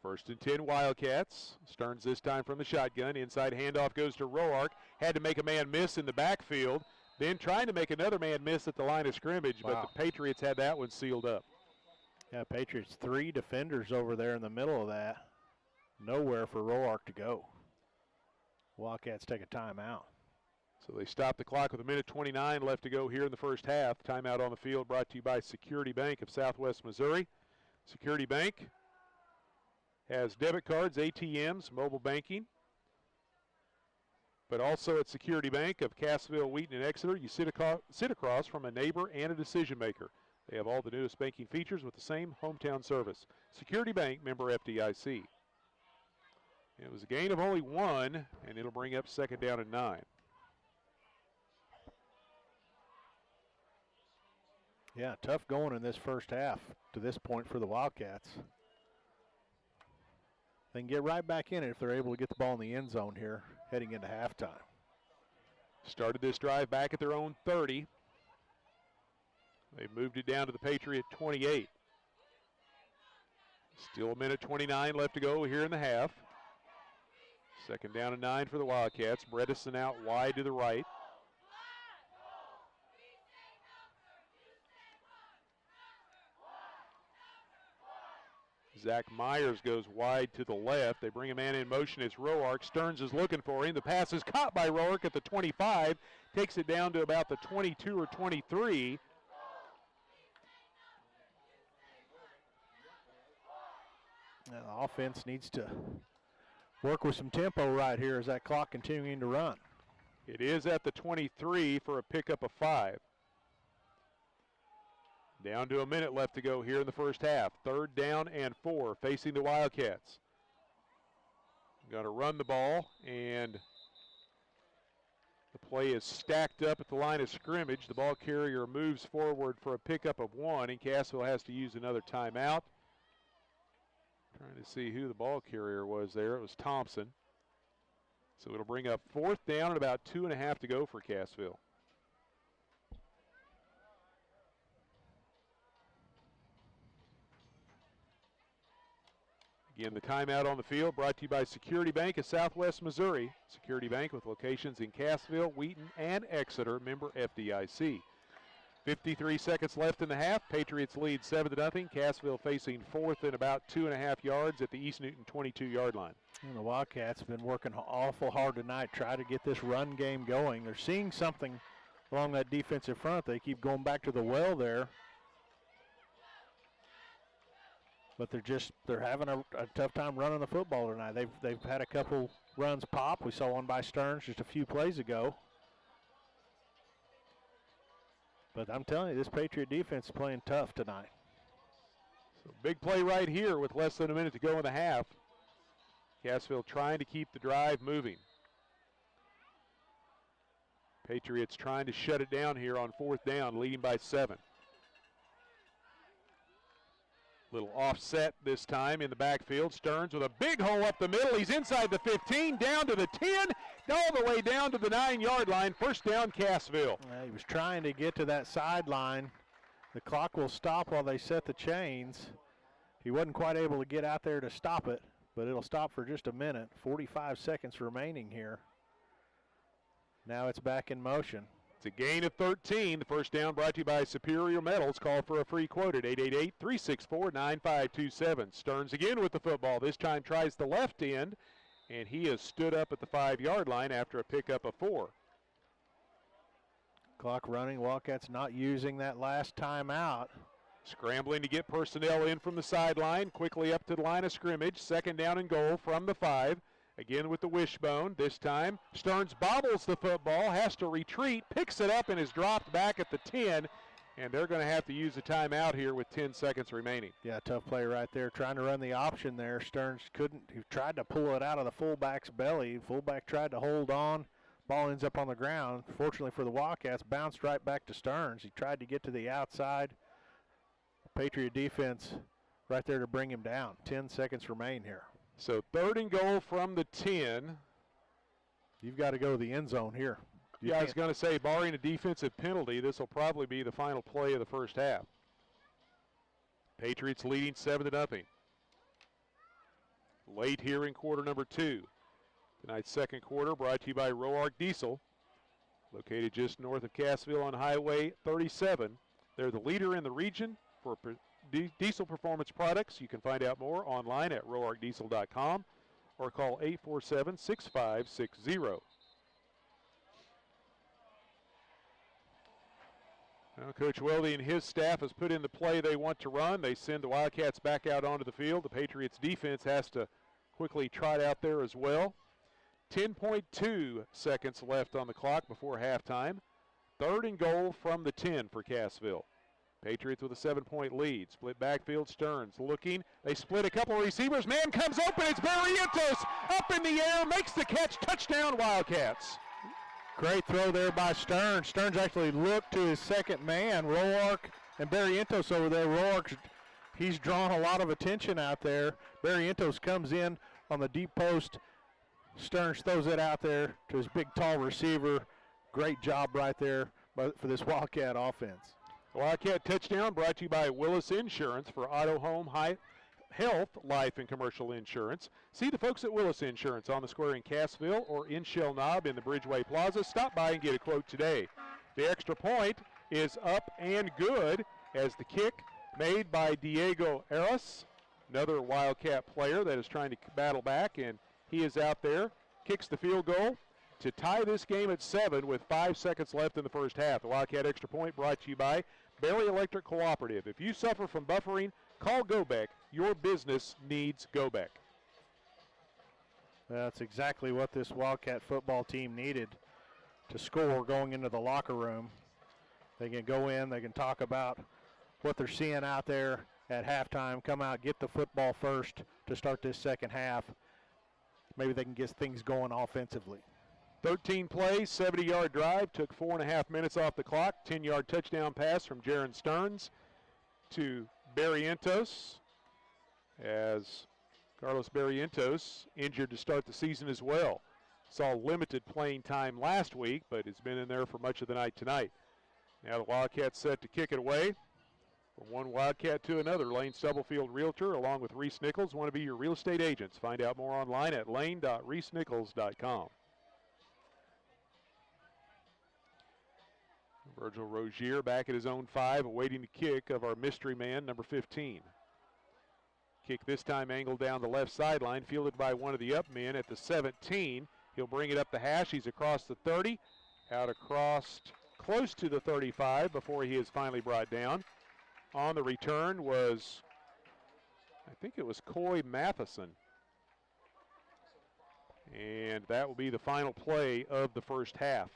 1st and 10 Wildcats. Stearns this time from the shotgun. Inside handoff goes to Roark. Had to make a man miss in the backfield. Then trying to make another man miss at the line of scrimmage, but the Patriots had that one sealed up. Yeah, Patriots 3 defenders over there in the middle of that. Nowhere for Roark to go. Wildcats take a timeout. So they stop the clock with 1:29 left to go here in the first half. Timeout on the field brought to you by Security Bank of Southwest Missouri. Security Bank has debit cards, ATMs, mobile banking. But also at Security Bank of Cassville, Wheaton, and Exeter, you sit across from a neighbor and a decision maker. They have all the newest banking features with the same hometown service. Security Bank, member FDIC. It was a gain of only 1, and it'll bring up 2nd down and 9. Yeah, tough going in this first half to this point for the Wildcats. They can get right back in it if they're able to get the ball in the end zone here heading into halftime. Started this drive back at their own 30. They moved it down to the Patriot 28. Still a minute 29 left to go here in the half. Second down and 9 for the Wildcats. Bredesen out wide to the right. Zach Myers goes wide to the left. They bring a man in motion. It's Roark. Stearns is looking for him. The pass is caught by Roark at the 25. Takes it down to about the 22 or 23. Now the offense needs to work with some tempo right here as that clock continuing to run. It is at the 23 for a pickup of 5. Down to a minute left to go here in the first half. 3rd down and 4 facing the Wildcats. Going to run the ball, and the play is stacked up at the line of scrimmage. The ball carrier moves forward for a pickup of 1, and Cassville has to use another timeout. Trying to see who the ball carrier was there. It was Thompson. So it'll bring up 4th down and about 2.5 to go for Cassville. Again, the timeout on the field brought to you by Security Bank of Southwest Missouri. Security Bank with locations in Cassville, Wheaton, and Exeter, member FDIC. 53 seconds left in the half. Patriots lead 7-0. Cassville facing 4th and about 2.5 yards at the East Newton 22-yard line. And the Wildcats have been working awful hard tonight, trying to get this run game going. They're seeing something along that defensive front. They keep going back to the well there. But they're having a tough time running the football tonight. They've had a couple runs pop. We saw one by Stearns just a few plays ago. But I'm telling you, this Patriot defense is playing tough tonight. So big play right here with less than a minute to go in the half. Cassville trying to keep the drive moving. Patriots trying to shut it down here on 4th down, leading by 7. Little offset this time in the backfield. Stearns with a big hole up the middle. He's inside the 15, down to the 10, all the way down to the 9-yard line. First down, Cassville. He was trying to get to that sideline. The clock will stop while they set the chains. He wasn't quite able to get out there to stop it, but it'll stop for just a minute. 45 seconds remaining here. Now it's back in motion. It's a gain of 13. The first down brought to you by Superior Metals. Call for a free quote at 888-364-9527. Stearns again with the football. This time tries the left end, and he has stood up at the 5-yard line after a pickup of 4. Clock running. Wildcats not using that last timeout. Scrambling to get personnel in from the sideline. Quickly up to the line of scrimmage. 2nd down and goal from the 5. Again with the wishbone. This time Stearns bobbles the football, has to retreat, picks it up, and is dropped back at the 10. And they're going to have to use a timeout here with 10 seconds remaining. Yeah, tough play right there. Trying to run the option there. Stearns couldn't. He tried to pull it out of the fullback's belly. Fullback tried to hold on. Ball ends up on the ground. Fortunately for the Wildcats, bounced right back to Stearns. He tried to get to the outside. Patriot defense right there to bring him down. 10 seconds remain here. So 3rd and goal from the 10. You've got to go to the end zone here. I was going to say, barring a defensive penalty, this will probably be the final play of the first half. Patriots leading 7-0. Late here in quarter number 2. Tonight's second quarter brought to you by Roark Diesel, located just north of Cassville on Highway 37. They're the leader in the region for diesel performance products. You can find out more online at roarkdiesel.com or call 847-6560. Now, Coach Weldy and his staff has put in the play they want to run. They send the Wildcats back out onto the field. The Patriots defense has to quickly trot out there as well. 10.2 seconds left on the clock before halftime. 3rd and goal from the 10 for Cassville. Patriots with a 7-point lead. Split backfield. Stearns looking. They split a couple of receivers. Man comes open. It's Barrientos up in the air. Makes the catch. Touchdown, Wildcats. Great throw there by Stearns. Stearns actually looked to his second man, Roark, and Barrientos over there. Roark, he's drawn a lot of attention out there. Barrientos comes in on the deep post. Stearns throws it out there to his big, tall receiver. great job right there for this Wildcat offense. Wildcat touchdown brought to you by Willis Insurance for auto, home, health, life, and commercial insurance. See the folks at Willis Insurance on the square in Cassville or in Shell Knob in the Bridgeway Plaza. Stop by and get a quote today. The extra point is up and good as the kick made by Diego Aras, another Wildcat player that is trying to battle back, and he is out there, kicks the field goal to tie this game at 7 with 5 seconds left in the first half. The Wildcat extra point brought to you by Berry Electric Cooperative. If you suffer from buffering, call Gobeck. Your business needs Gobeck. That's exactly what this Wildcat football team needed to score going into the locker room. They can go in, they can talk about what they're seeing out there at halftime, come out, get the football first to start this second half. Maybe they can get things going offensively. 13 plays, 70-yard drive, took 4.5 minutes off the clock. 10-yard touchdown pass from Jaron Stearns to Barrientos, as Carlos Barrientos injured to start the season as well. Saw limited playing time last week, but has been in there for much of the night tonight. Now the Wildcats set to kick it away. From one Wildcat to another, Lane Stubblefield Realtor, along with Reese Nichols, want to be your real estate agents. Find out more online at lane.reesenichols.com. Virgil Rozier back at his own 5, awaiting the kick of our mystery man, number 15. Kick this time angled down the left sideline, fielded by one of the up men at the 17. He'll bring it up the hash. He's across the 30, out across close to the 35 before he is finally brought down. On the return was, I think it was Coy Matheson. And that will be the final play of the first half.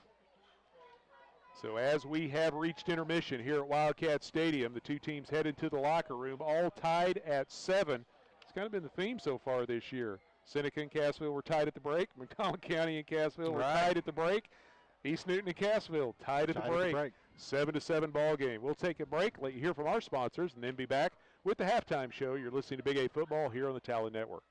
So as we have reached intermission here at Wildcat Stadium, the two teams headed to the locker room, all tied at 7. It's kind of been the theme so far this year. Seneca and Cassville were tied at the break. McDonald County and Cassville were tied at the break. East Newton and Cassville tied at the break. 7-7 ball game. We'll take a break, let you hear from our sponsors, and then be back with the halftime show. You're listening to Big A Football here on the Talon Network.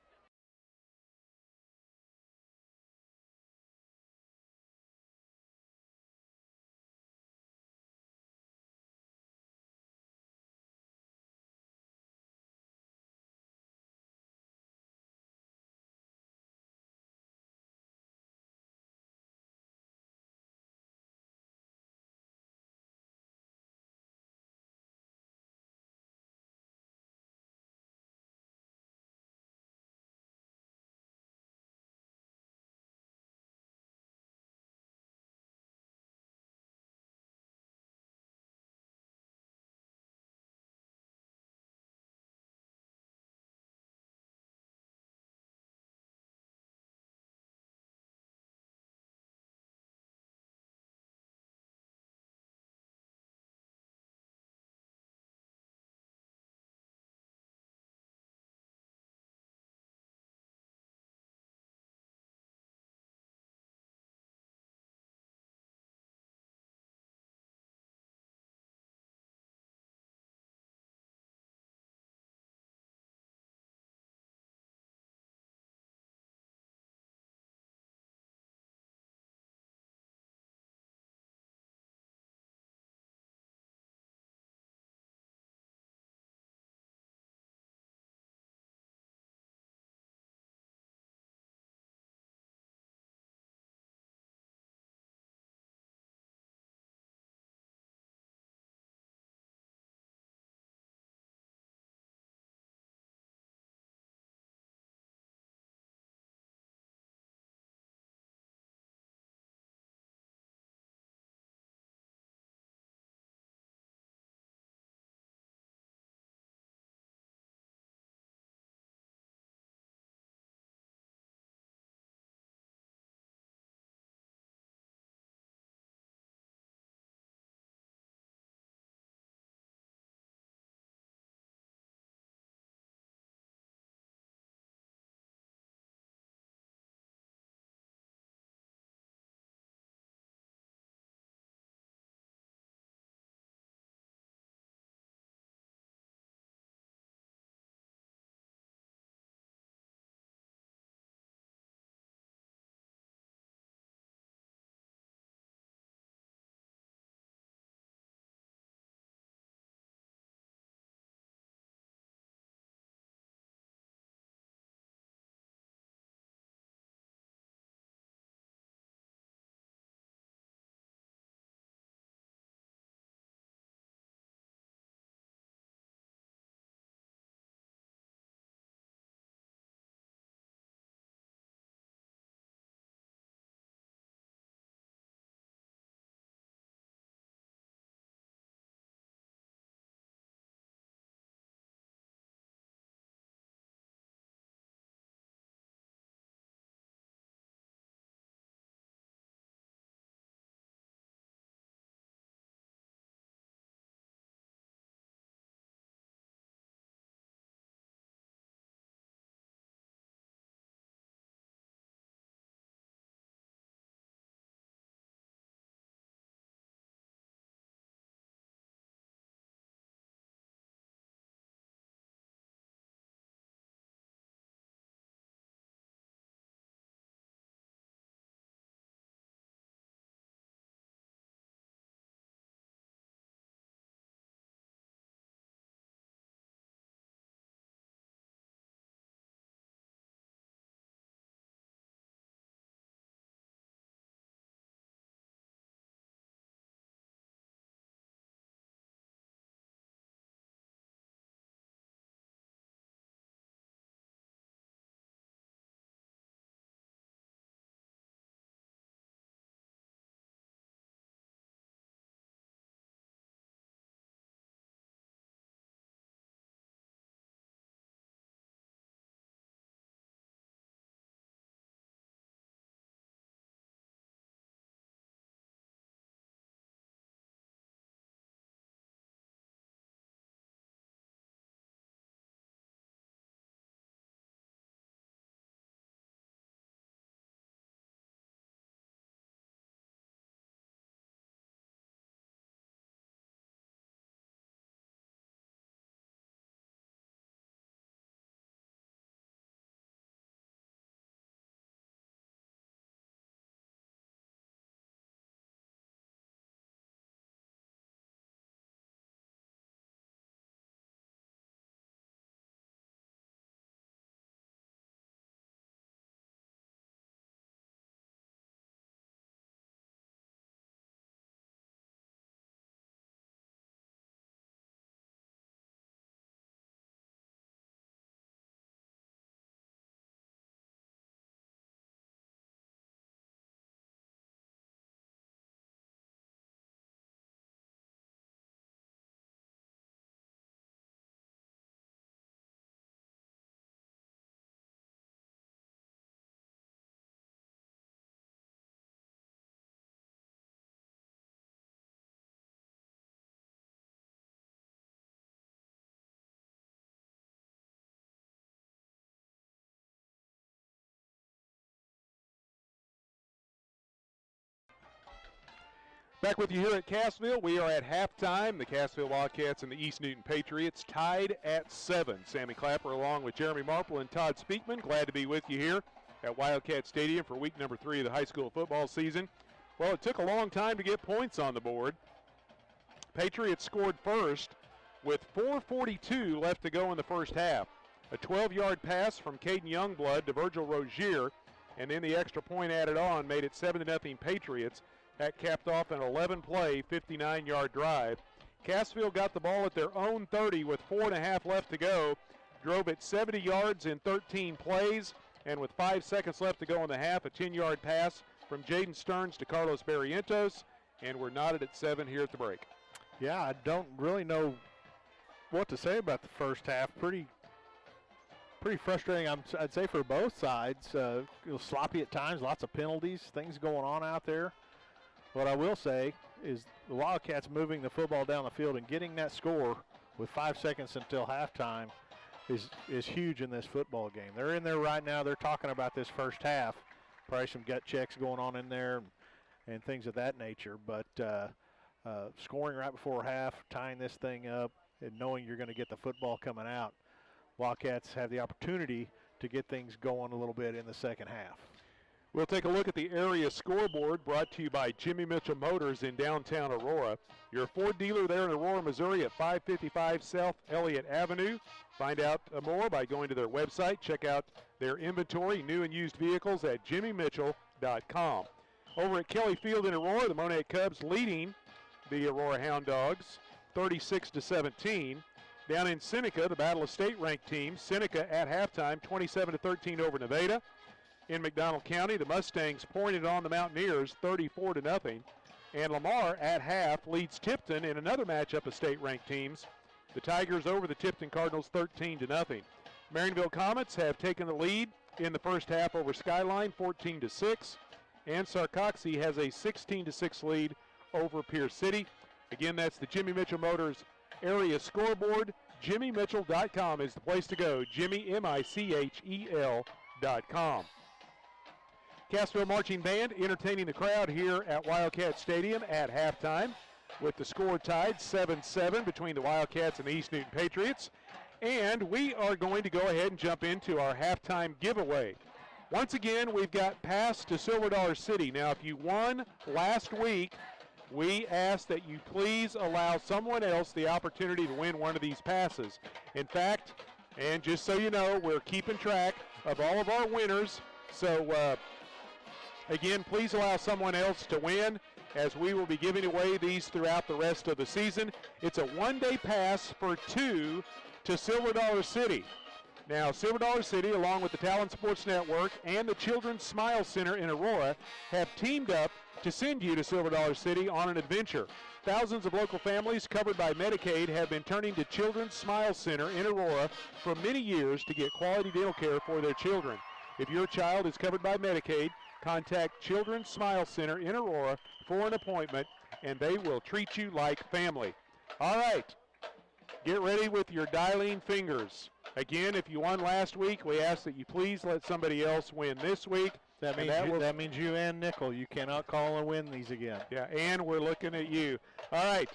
Back with you here at Cassville. We are at halftime. The Cassville Wildcats and the East Newton Patriots tied at 7. Sammy Clapper along with Jeremy Marple and Todd Speakman. Glad to be with you here at Wildcat Stadium for week number 3 of the high school football season. Well, it took a long time to get points on the board. Patriots scored first with 4:42 left to go in the first half. A 12-yard pass from Caden Youngblood to Virgil Rozier, and then the extra point added on made it 7-0 Patriots. That capped off an 11-play, 59-yard drive. Cassville got the ball at their own 30 with 4.5 left to go, drove it 70 yards in 13 plays, and with 5 seconds left to go in the half, a 10-yard pass from Jaden Stearns to Carlos Barrientos, and we're knotted at 7 here at the break. Yeah, I don't really know what to say about the first half. Pretty frustrating, I'd say, for both sides. Sloppy at times, lots of penalties, things going on out there. What I will say is the Wildcats moving the football down the field and getting that score with 5 seconds until halftime is huge in this football game. They're in there right now. They're talking about this first half. Probably some gut checks going on in there and things of that nature. But scoring right before half, tying this thing up, and knowing you're going to get the football coming out, Wildcats have the opportunity to get things going a little bit in the second half. We'll take a look at the area scoreboard brought to you by Jimmy Mitchell Motors in downtown Aurora. Your Ford dealer there in Aurora, Missouri at 555 South Elliott Avenue. Find out more by going to their website. Check out their inventory, new and used vehicles at jimmymitchell.com. Over at Kelly Field in Aurora, the Monett Cubs leading the Aurora Hound Dogs 36-17. Down in Seneca, the Battle of State-ranked teams. Seneca at halftime, 27-13 over Nevada. In McDonald County, the Mustangs pointed on the Mountaineers 34-0. And Lamar at half leads Tipton in another matchup of state-ranked teams. The Tigers over the Tipton Cardinals 13-0. Marionville Comets have taken the lead in the first half over Skyline 14-6. And Sarcoxy has a 16-6 lead over Pierce City. Again, that's the Jimmy Mitchell Motors area scoreboard. JimmyMitchell.com is the place to go. Jimmy, MICHEL.com. Cassville Marching Band entertaining the crowd here at Wildcat Stadium at halftime with the score tied 7-7 between the Wildcats and the East Newton Patriots. And we are going to go ahead and jump into our halftime giveaway. Once again, we've got pass to Silver Dollar City. Now, if you won last week, we ask that you please allow someone else the opportunity to win one of these passes. In fact, and just so you know, we're keeping track of all of our winners. So, again, please allow someone else to win as we will be giving away these throughout the rest of the season. It's a one-day pass for 2 to Silver Dollar City. Now, Silver Dollar City, along with the Talent Sports Network and the Children's Smile Center in Aurora, have teamed up to send you to Silver Dollar City on an adventure. Thousands of local families covered by Medicaid have been turning to Children's Smile Center in Aurora for many years to get quality dental care for their children. If your child is covered by Medicaid, contact Children's Smile Center in Aurora for an appointment, and they will treat you like family. All right, get ready with your dialing fingers. Again, if you won last week, we ask that you please let somebody else win this week. That means you and Nickel. You cannot call and win these again. Yeah, and we're looking at you. All right,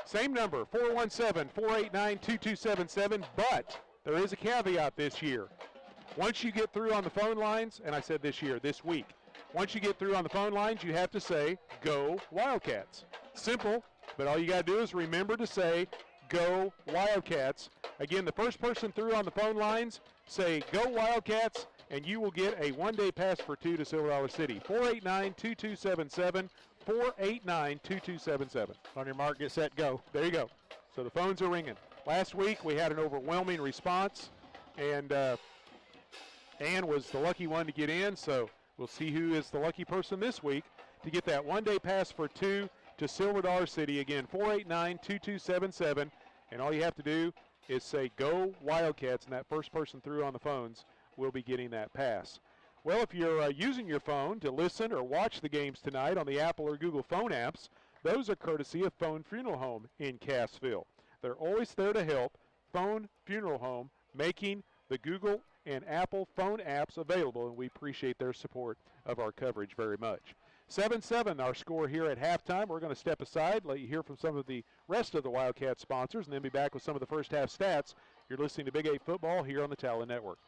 same number, 417-489-2277, but there is a caveat this year. Once you get through on the phone lines, and I said this week, once you get through on the phone lines, you have to say, "Go Wildcats." Simple, but all you got to do is remember to say, "Go Wildcats." Again, the first person through on the phone lines, say, "Go Wildcats," and you will get a one-day pass for 2 to Silver Dollar City. 489-2277, 489-2277. On your mark, get set, go. There you go. So the phones are ringing. Last week we had an overwhelming response, and Ann was the lucky one to get in, so we'll see who is the lucky person this week to get that one-day pass for 2 to Silver Dollar City. Again, 489-2277, and all you have to do is say, "Go Wildcats," and that first person through on the phones will be getting that pass. Well, if you're using your phone to listen or watch the games tonight on the Apple or Google phone apps, those are courtesy of Phone Funeral Home in Cassville. They're always there to help. Phone Funeral Home, making the Google and Apple phone apps available, and we appreciate their support of our coverage very much. 7-7 our score here at halftime. We're going to step aside, let you hear from some of the rest of the Wildcat sponsors, and then be back with some of the first half stats. You're listening to Big 8 Football here on the Talon Network.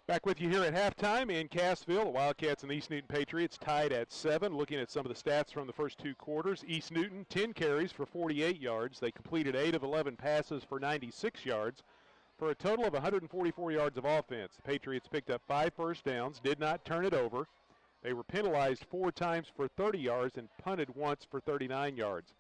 Back with you here at halftime in Cassville. The Wildcats and the East Newton Patriots tied at 7. Looking at some of the stats from the first two quarters, East Newton, 10 carries for 48 yards. They completed 8 of 11 passes for 96 yards for a total of 144 yards of offense. The Patriots picked up 5 first downs, did not turn it over. They were penalized 4 times for 30 yards and punted once for 39 yards.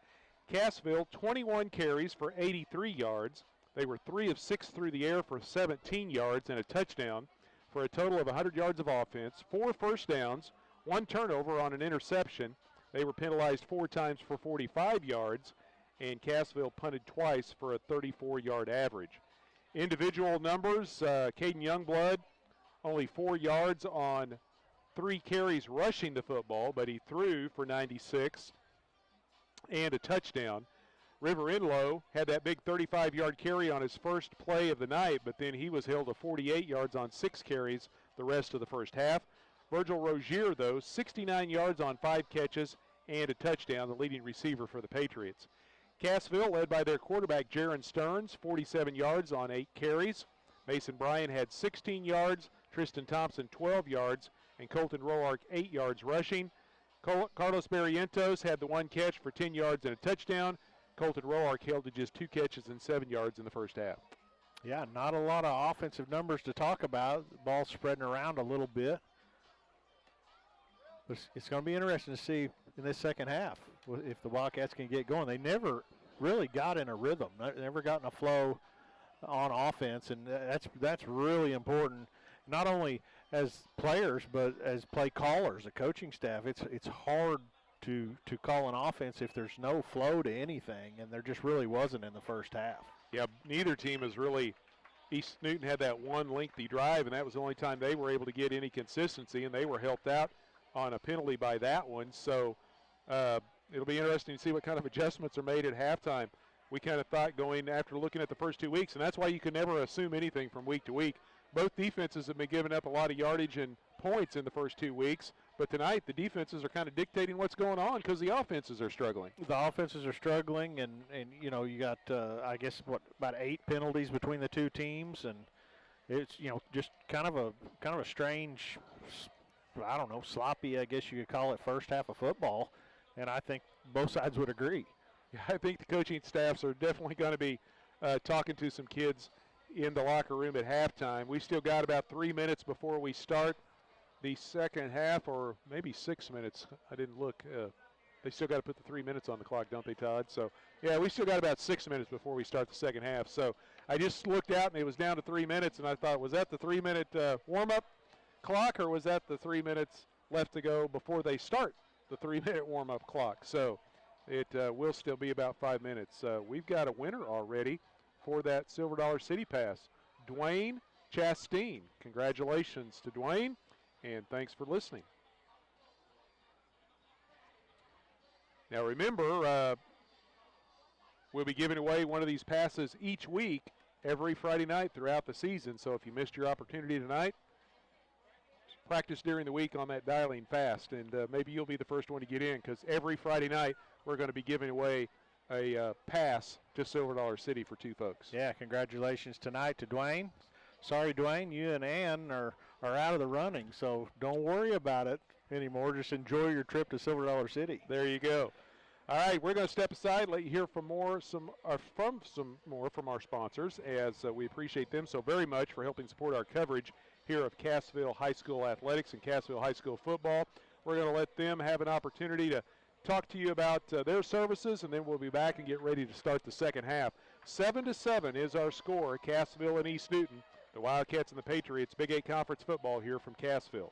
Cassville, 21 carries for 83 yards. They were 3 of 6 through the air for 17 yards and a touchdown, for a total of 100 yards of offense, 4 first downs, 1 turnover on an interception. They were penalized 4 times for 45 yards, and Cassville punted twice for a 34-yard average. Individual numbers, Caden Youngblood, only 4 yards on 3 carries rushing the football, but he threw for 96 and a touchdown. River Inlow had that big 35-yard carry on his first play of the night, but then he was held to 48 yards on 6 carries the rest of the first half. Virgil Rozier, though, 69 yards on 5 catches and a touchdown, the leading receiver for the Patriots. Cassville, led by their quarterback, Jaron Stearns, 47 yards on 8 carries. Mason Bryan had 16 yards, Tristan Thompson 12 yards, and Colton Roark 8 yards rushing. Carlos Barrientos had the 1 catch for 10 yards and a touchdown. Colton Roark held to just 2 catches and 7 yards in the first half. Yeah, not a lot of offensive numbers to talk about. The ball spreading around a little bit. But it's going to be interesting to see in this second half if the Wildcats can get going. They never really got in a rhythm, never got in a flow on offense, and that's really important. not only as players but as play callers, the coaching staff. It's hard to call an offense if there's no flow to anything, and there just really wasn't in the first half. Yeah, neither team is really. East Newton had that one lengthy drive, and that was the only time they were able to get any consistency, and they were helped out on a penalty by that one. So it'll be interesting to see what kind of adjustments are made at halftime. We kind of thought going after looking at the first 2 weeks, and that's why you can never assume anything from week to week. Both defenses have been giving up a lot of yardage and points in the first 2 weeks, but tonight the defenses are kind of dictating what's going on because the offenses are struggling. The offenses are struggling, and you know, you got I guess about 8 penalties between the two teams, and it's, you know, just kind of a strange, I don't know, sloppy, I guess you could call it, first half of football, and I think both sides would agree. Yeah, I think the coaching staffs are definitely going to be talking to some kids in the locker room at halftime. We still got about 3 minutes before we start the second half, or maybe 6 minutes. I didn't look. They still got to put the 3 minutes on the clock, don't they, Todd? So, yeah, we still got about 6 minutes before we start the second half. So I just looked out, and it was down to 3 minutes, and I thought, was that the 3-minute warm-up clock, or was that the 3 minutes left to go before they start the 3-minute warm-up clock? So it will still be about 5 minutes. We've got a winner already for that Silver Dollar City Pass, Dwayne Chasteen. Congratulations to Dwayne, and thanks for listening. Now remember, we'll be giving away one of these passes each week, every Friday night throughout the season. So if you missed your opportunity tonight, practice during the week on that dialing fast, and maybe you'll be the first one to get in, because every Friday night we're going to be giving away a pass to Silver Dollar City for 2 folks. Yeah, congratulations tonight to Dwayne. Sorry, Dwayne, you and Ann are out of the running, so don't worry about it anymore. Just enjoy your trip to Silver Dollar City. There you go. All right, we're going to step aside, let you hear from some more from our sponsors, as we appreciate them so very much for helping support our coverage here of Cassville High School athletics and Cassville High School football. We're going to let them have an opportunity to talk to you about their services, and then we'll be back and get ready to start the second half. 7-7 is our score, Cassville and East Newton. The Wildcats and the Patriots, Big 8 Conference football here from Cassville.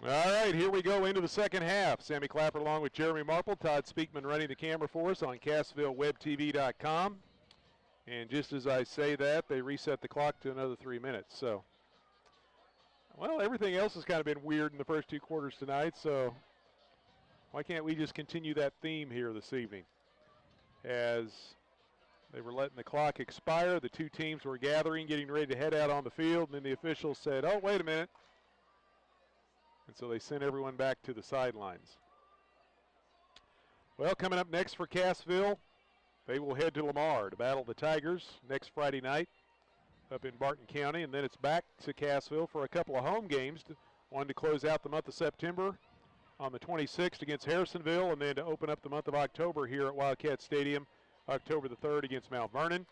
All right, here we go into the second half. Sammy Clapper along with Jeremy Marple, Todd Speakman running the camera for us on CassvilleWebTV.com. And just as I say that, they reset the clock to another 3 minutes. So, well, everything else has kind of been weird in the first 2 quarters tonight, so why can't we just continue that theme here this evening? As they were letting the clock expire, the 2 teams were gathering, getting ready to head out on the field, and then the officials said, oh, wait a minute. And so they sent everyone back to the sidelines. Well, coming up next for Cassville, they will head to Lamar to battle the Tigers next Friday night. up in Barton County, and then it's back to Cassville for a couple of home games. One to close out the month of September on the 26th against Harrisonville, and then to open up the month of October here at Wildcat Stadium, October the 3rd against Mount Vernon.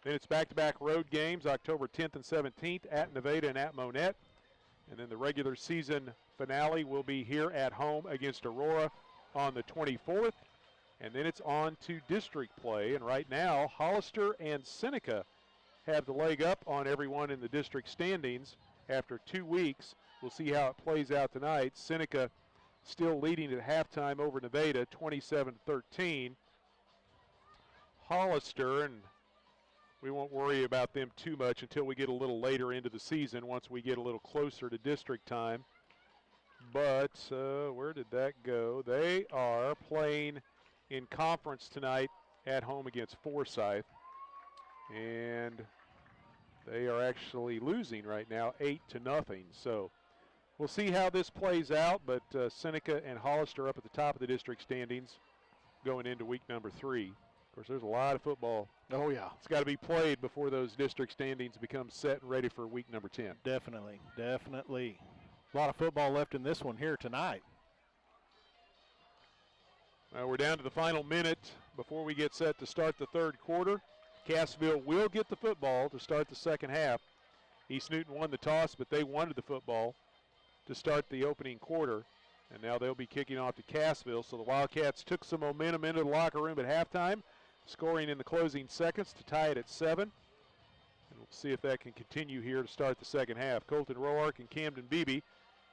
Then it's back-to-back road games, October 10th and 17th at Nevada and at Monette. And then the regular season finale will be here at home against Aurora on the 24th. And then it's on to district play. And right now, Hollister and Seneca have the leg up on everyone in the district standings after 2 weeks. We'll see how it plays out tonight. Seneca still leading at halftime over Nevada, 27-13. Hollister, and we won't worry about them too much until we get a little later into the season, once we get a little closer to district time. But where did that go? They are playing in conference tonight at home against Forsyth. And they are actually losing right now 8-0. So we'll see how this plays out, but Seneca and Hollister up at the top of the district standings going into week number 3. Of course, there's a lot of football. Oh, yeah. It's got to be played before those district standings become set and ready for week number 10. Definitely, definitely. A lot of football left in this one here tonight. Well, we're down to the final minute before we get set to start the third quarter. Cassville will get the football to start the second half. East Newton won the toss, but they wanted the football to start the opening quarter. And now they'll be kicking off to Cassville. So the Wildcats took some momentum into the locker room at halftime, scoring in the closing seconds to tie it at 7. And we'll see if that can continue here to start the second half. Colton Roark and Camden Beebe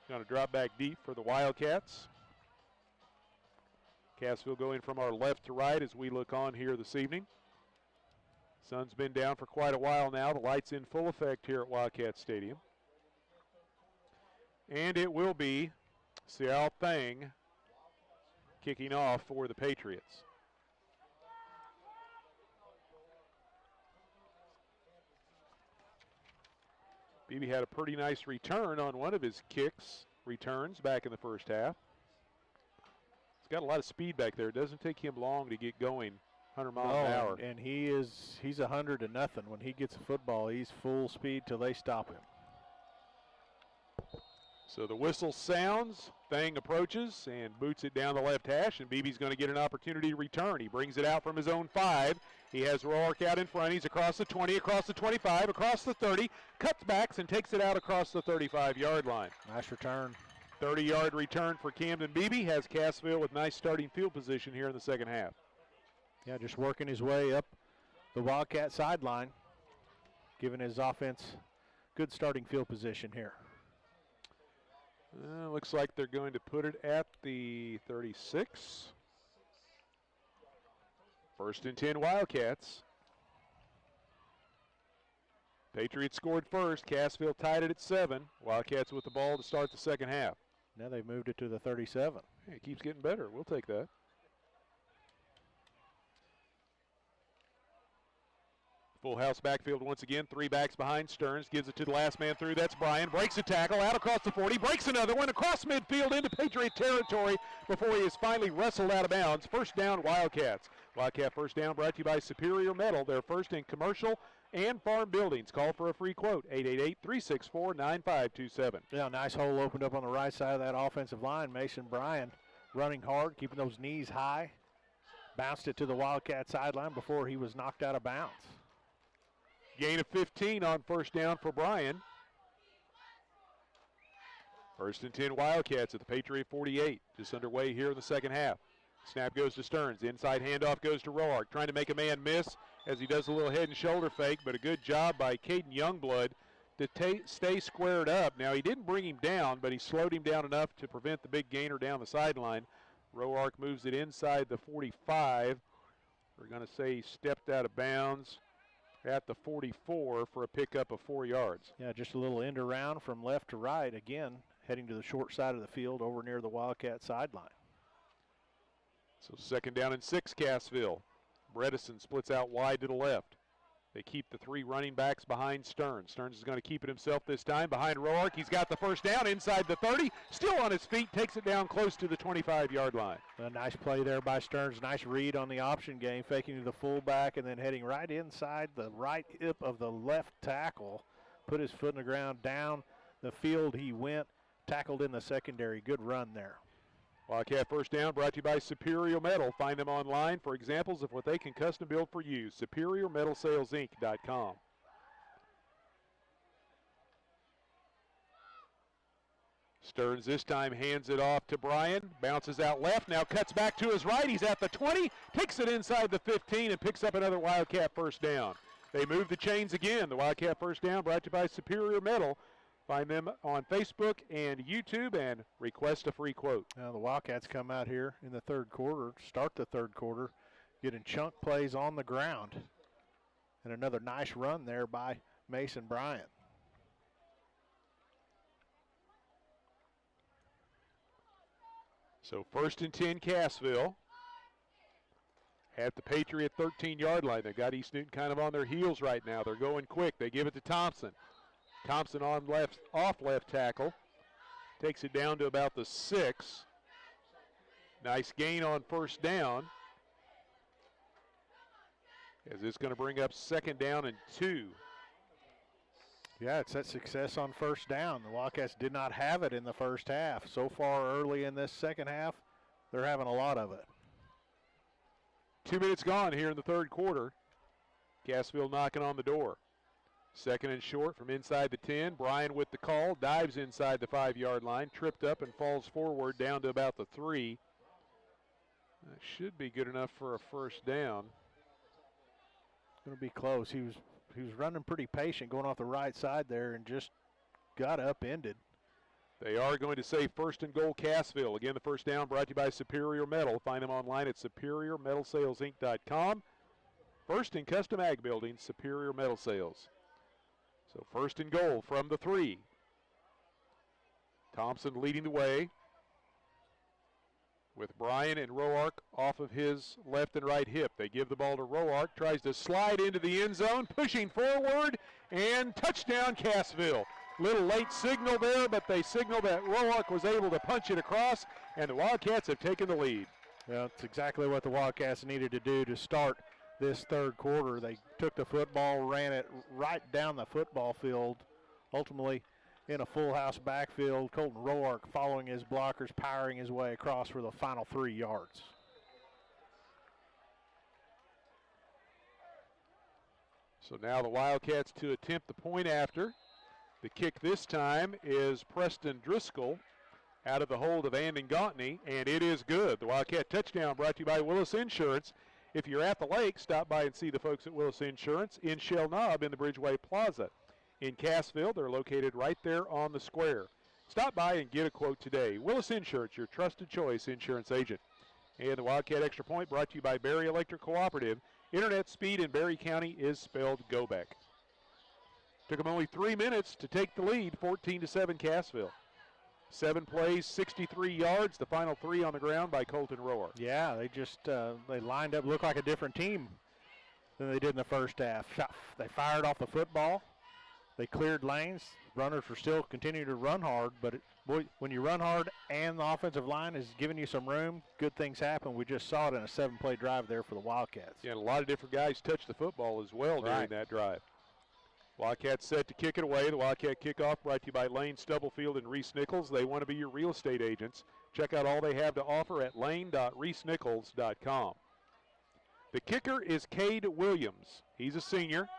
going to drop back deep for the Wildcats. Cassville going from our left to right as we look on here this evening. Sun's been down for quite a while now. The light's in full effect here at Wildcat Stadium. And it will be Seattle Thang kicking off for the Patriots. Beebe had a pretty nice return on one of his returns back in the first half. He's got a lot of speed back there. It doesn't take him long to get going 100 miles an hour. And he's 100 to nothing. When he gets a football, he's full speed till they stop him. So the whistle sounds, Thang approaches and boots it down the left hash, and Beebe's going to get an opportunity to return. He brings it out from his own 5. He has Roark out in front. He's across the 20, across the 25, across the 30, cuts backs and takes it out across the 35-yard line. Nice return. 30-yard return for Camden Beebe has Cassville with nice starting field position here in the second half. Yeah, just working his way up the Wildcat sideline, giving his offense good starting field position here. Looks like they're going to put it at the 36. First and 10 Wildcats. Patriots scored first. Cassville tied it at 7. Wildcats with the ball to start the second half. Now they've moved it to the 37. Hey, it keeps getting better. We'll take that. Full house backfield once again. 3 backs behind Stearns. Gives it to the last man through. That's Bryan. Breaks a tackle out across the 40. Breaks another one across midfield into Patriot territory before he is finally wrestled out of bounds. First down, Wildcats. Wildcat first down brought to you by Superior Metal. They're first in commercial and farm buildings. Call for a free quote, 888-364-9527. Yeah, nice hole opened up on the right side of that offensive line. Mason Bryan running hard, keeping those knees high. Bounced it to the Wildcat sideline before he was knocked out of bounds. Gain of 15 on first down for Bryan. First and 10 Wildcats at the Patriot 48. Just underway here in the second half. Snap goes to Stearns. Inside handoff goes to Roark. Trying to make a man miss as he does a little head and shoulder fake, but a good job by Caden Youngblood to stay squared up. Now, he didn't bring him down, but he slowed him down enough to prevent the big gainer down the sideline. Roark moves it inside the 45. We're going to say he stepped out of bounds at the 44 for a pickup of 4 yards. Yeah, just a little end around from left to right, again, heading to the short side of the field over near the Wildcat sideline. So second down and 6, Cassville. Bredesen splits out wide to the left. They keep the 3 running backs behind Stearns. Stearns is going to keep it himself this time behind Roark. He's got the first down inside the 30. Still on his feet, takes it down close to the 25-yard line. A nice play there by Stearns. Nice read on the option game, faking to the fullback and then heading right inside the right hip of the left tackle. Put his foot in the ground, down the field he went, tackled in the secondary. Good run there. Wildcat first down brought to you by Superior Metal. Find them online for examples of what they can custom build for you. SuperiorMetalSalesInc.com. Stearns this time hands it off to Bryan. Bounces out left, now cuts back to his right. He's at the 20, takes it inside the 15 and picks up another Wildcat first down. They move the chains again. The Wildcat first down brought to you by Superior Metal. Find them on Facebook and YouTube and request a free quote. Now the Wildcats come out here in the third quarter, start the third quarter, getting chunk plays on the ground. And another nice run there by Mason Bryant. So 1st and 10 Cassville. At the Patriot 13-yard line. They've got East Newton kind of on their heels right now. They're going quick. They give it to Thompson. Thompson off left tackle. Takes it down to about the 6. Nice gain on first down. As it's going to bring up 2nd down and 2. Yeah, it's that success on first down. The Wildcats did not have it in the first half. So far early in this second half, they're having a lot of it. 2 minutes gone here in the third quarter. Cassville knocking on the door. 2nd and short from inside the 10. Bryan with the call, dives inside the 5-yard line, tripped up and falls forward down to about the 3. That should be good enough for a first down. It's going to be close. He was running pretty patient going off the right side there and just got upended. They are going to say 1st and goal Cassville. Again, the first down brought to you by Superior Metal. Find them online at SuperiorMetalSalesInc.com. First in custom ag building, Superior Metal Sales. So 1st and goal from the 3. Thompson leading the way with Bryan and Roark off of his left and right hip. They give the ball to Roark, tries to slide into the end zone, pushing forward, and touchdown Cassville. Little late signal there, but they signaled that Roark was able to punch it across, and the Wildcats have taken the lead. Yeah, that's exactly what the Wildcats needed to do to start this third quarter. They took the football, ran it right down the football field, ultimately in a full house backfield. Colton Roark following his blockers, powering his way across for the final 3 yards. So now the Wildcats to attempt the point after. The kick this time is Preston Driscoll out of the hold of Andon Gautney, and it is good. The Wildcat touchdown brought to you by Willis Insurance. If you're at the lake, stop by and see the folks at Willis Insurance in Shell Knob in the Bridgeway Plaza. In Cassville, they're located right there on the square. Stop by and get a quote today. Willis Insurance, your trusted choice insurance agent. And the Wildcat Extra Point brought to you by Berry Electric Cooperative. Internet speed in Berry County is spelled go back. Took them only 3 minutes to take the lead, 14-7 Cassville. 7 plays, 63 yards, the final 3 on the ground by Colton Roark. Yeah, they just they lined up, looked like a different team than they did in the first half. They fired off the football. They cleared lanes. Runners were still continuing to run hard, but when you run hard and the offensive line is giving you some room, good things happen. We just saw it in a 7-play drive there for the Wildcats. Yeah, and a lot of different guys touched the football as well during that drive. Wildcats set to kick it away. The Wildcat kickoff brought to you by Lane Stubblefield and Reese Nichols. They want to be your real estate agents. Check out all they have to offer at lane.reesenichols.com. The kicker is Cade Williams. He's a senior,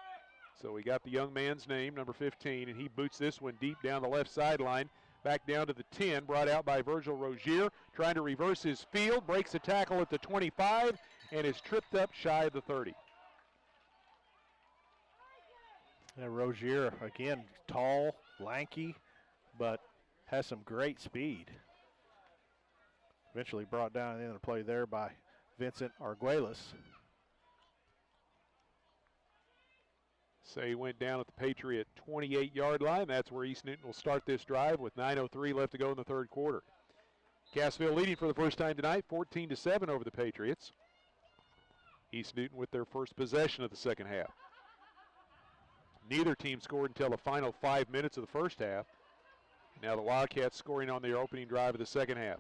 so we got the young man's name, number 15, and he boots this one deep down the left sideline, back down to the 10, brought out by Virgil Rozier, trying to reverse his field, breaks a tackle at the 25, and is tripped up shy of the 30. And Rozier, again, tall, lanky, but has some great speed. Eventually brought down at the end of the play there by Vincent Arguelles. Say went down at the Patriot 28-yard line. That's where East Newton will start this drive with 9:03 left to go in the third quarter. Cassville leading for the first time tonight, 14-7 over the Patriots. East Newton with their first possession of the second half. Neither team scored until the final 5 minutes of the first half. Now the Wildcats scoring on their opening drive of the second half.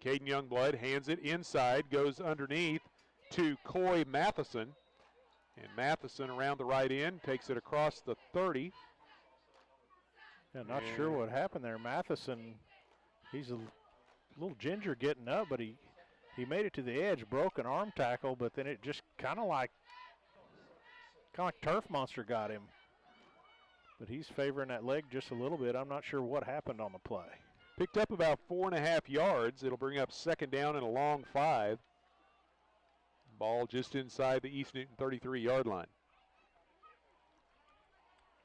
Caden Youngblood hands it inside, goes underneath to Coy Matheson. And Matheson around the right end takes it across the 30. Yeah, not sure what happened there. Matheson, he's a little ginger getting up, but he made it to the edge, broke an arm tackle, but then it just kind of like Turf Monster got him. But he's favoring that leg just a little bit. I'm not sure what happened on the play. Picked up about 4.5 yards. It'll bring up second down and a long 5. Ball just inside the East Newton 33-yard line.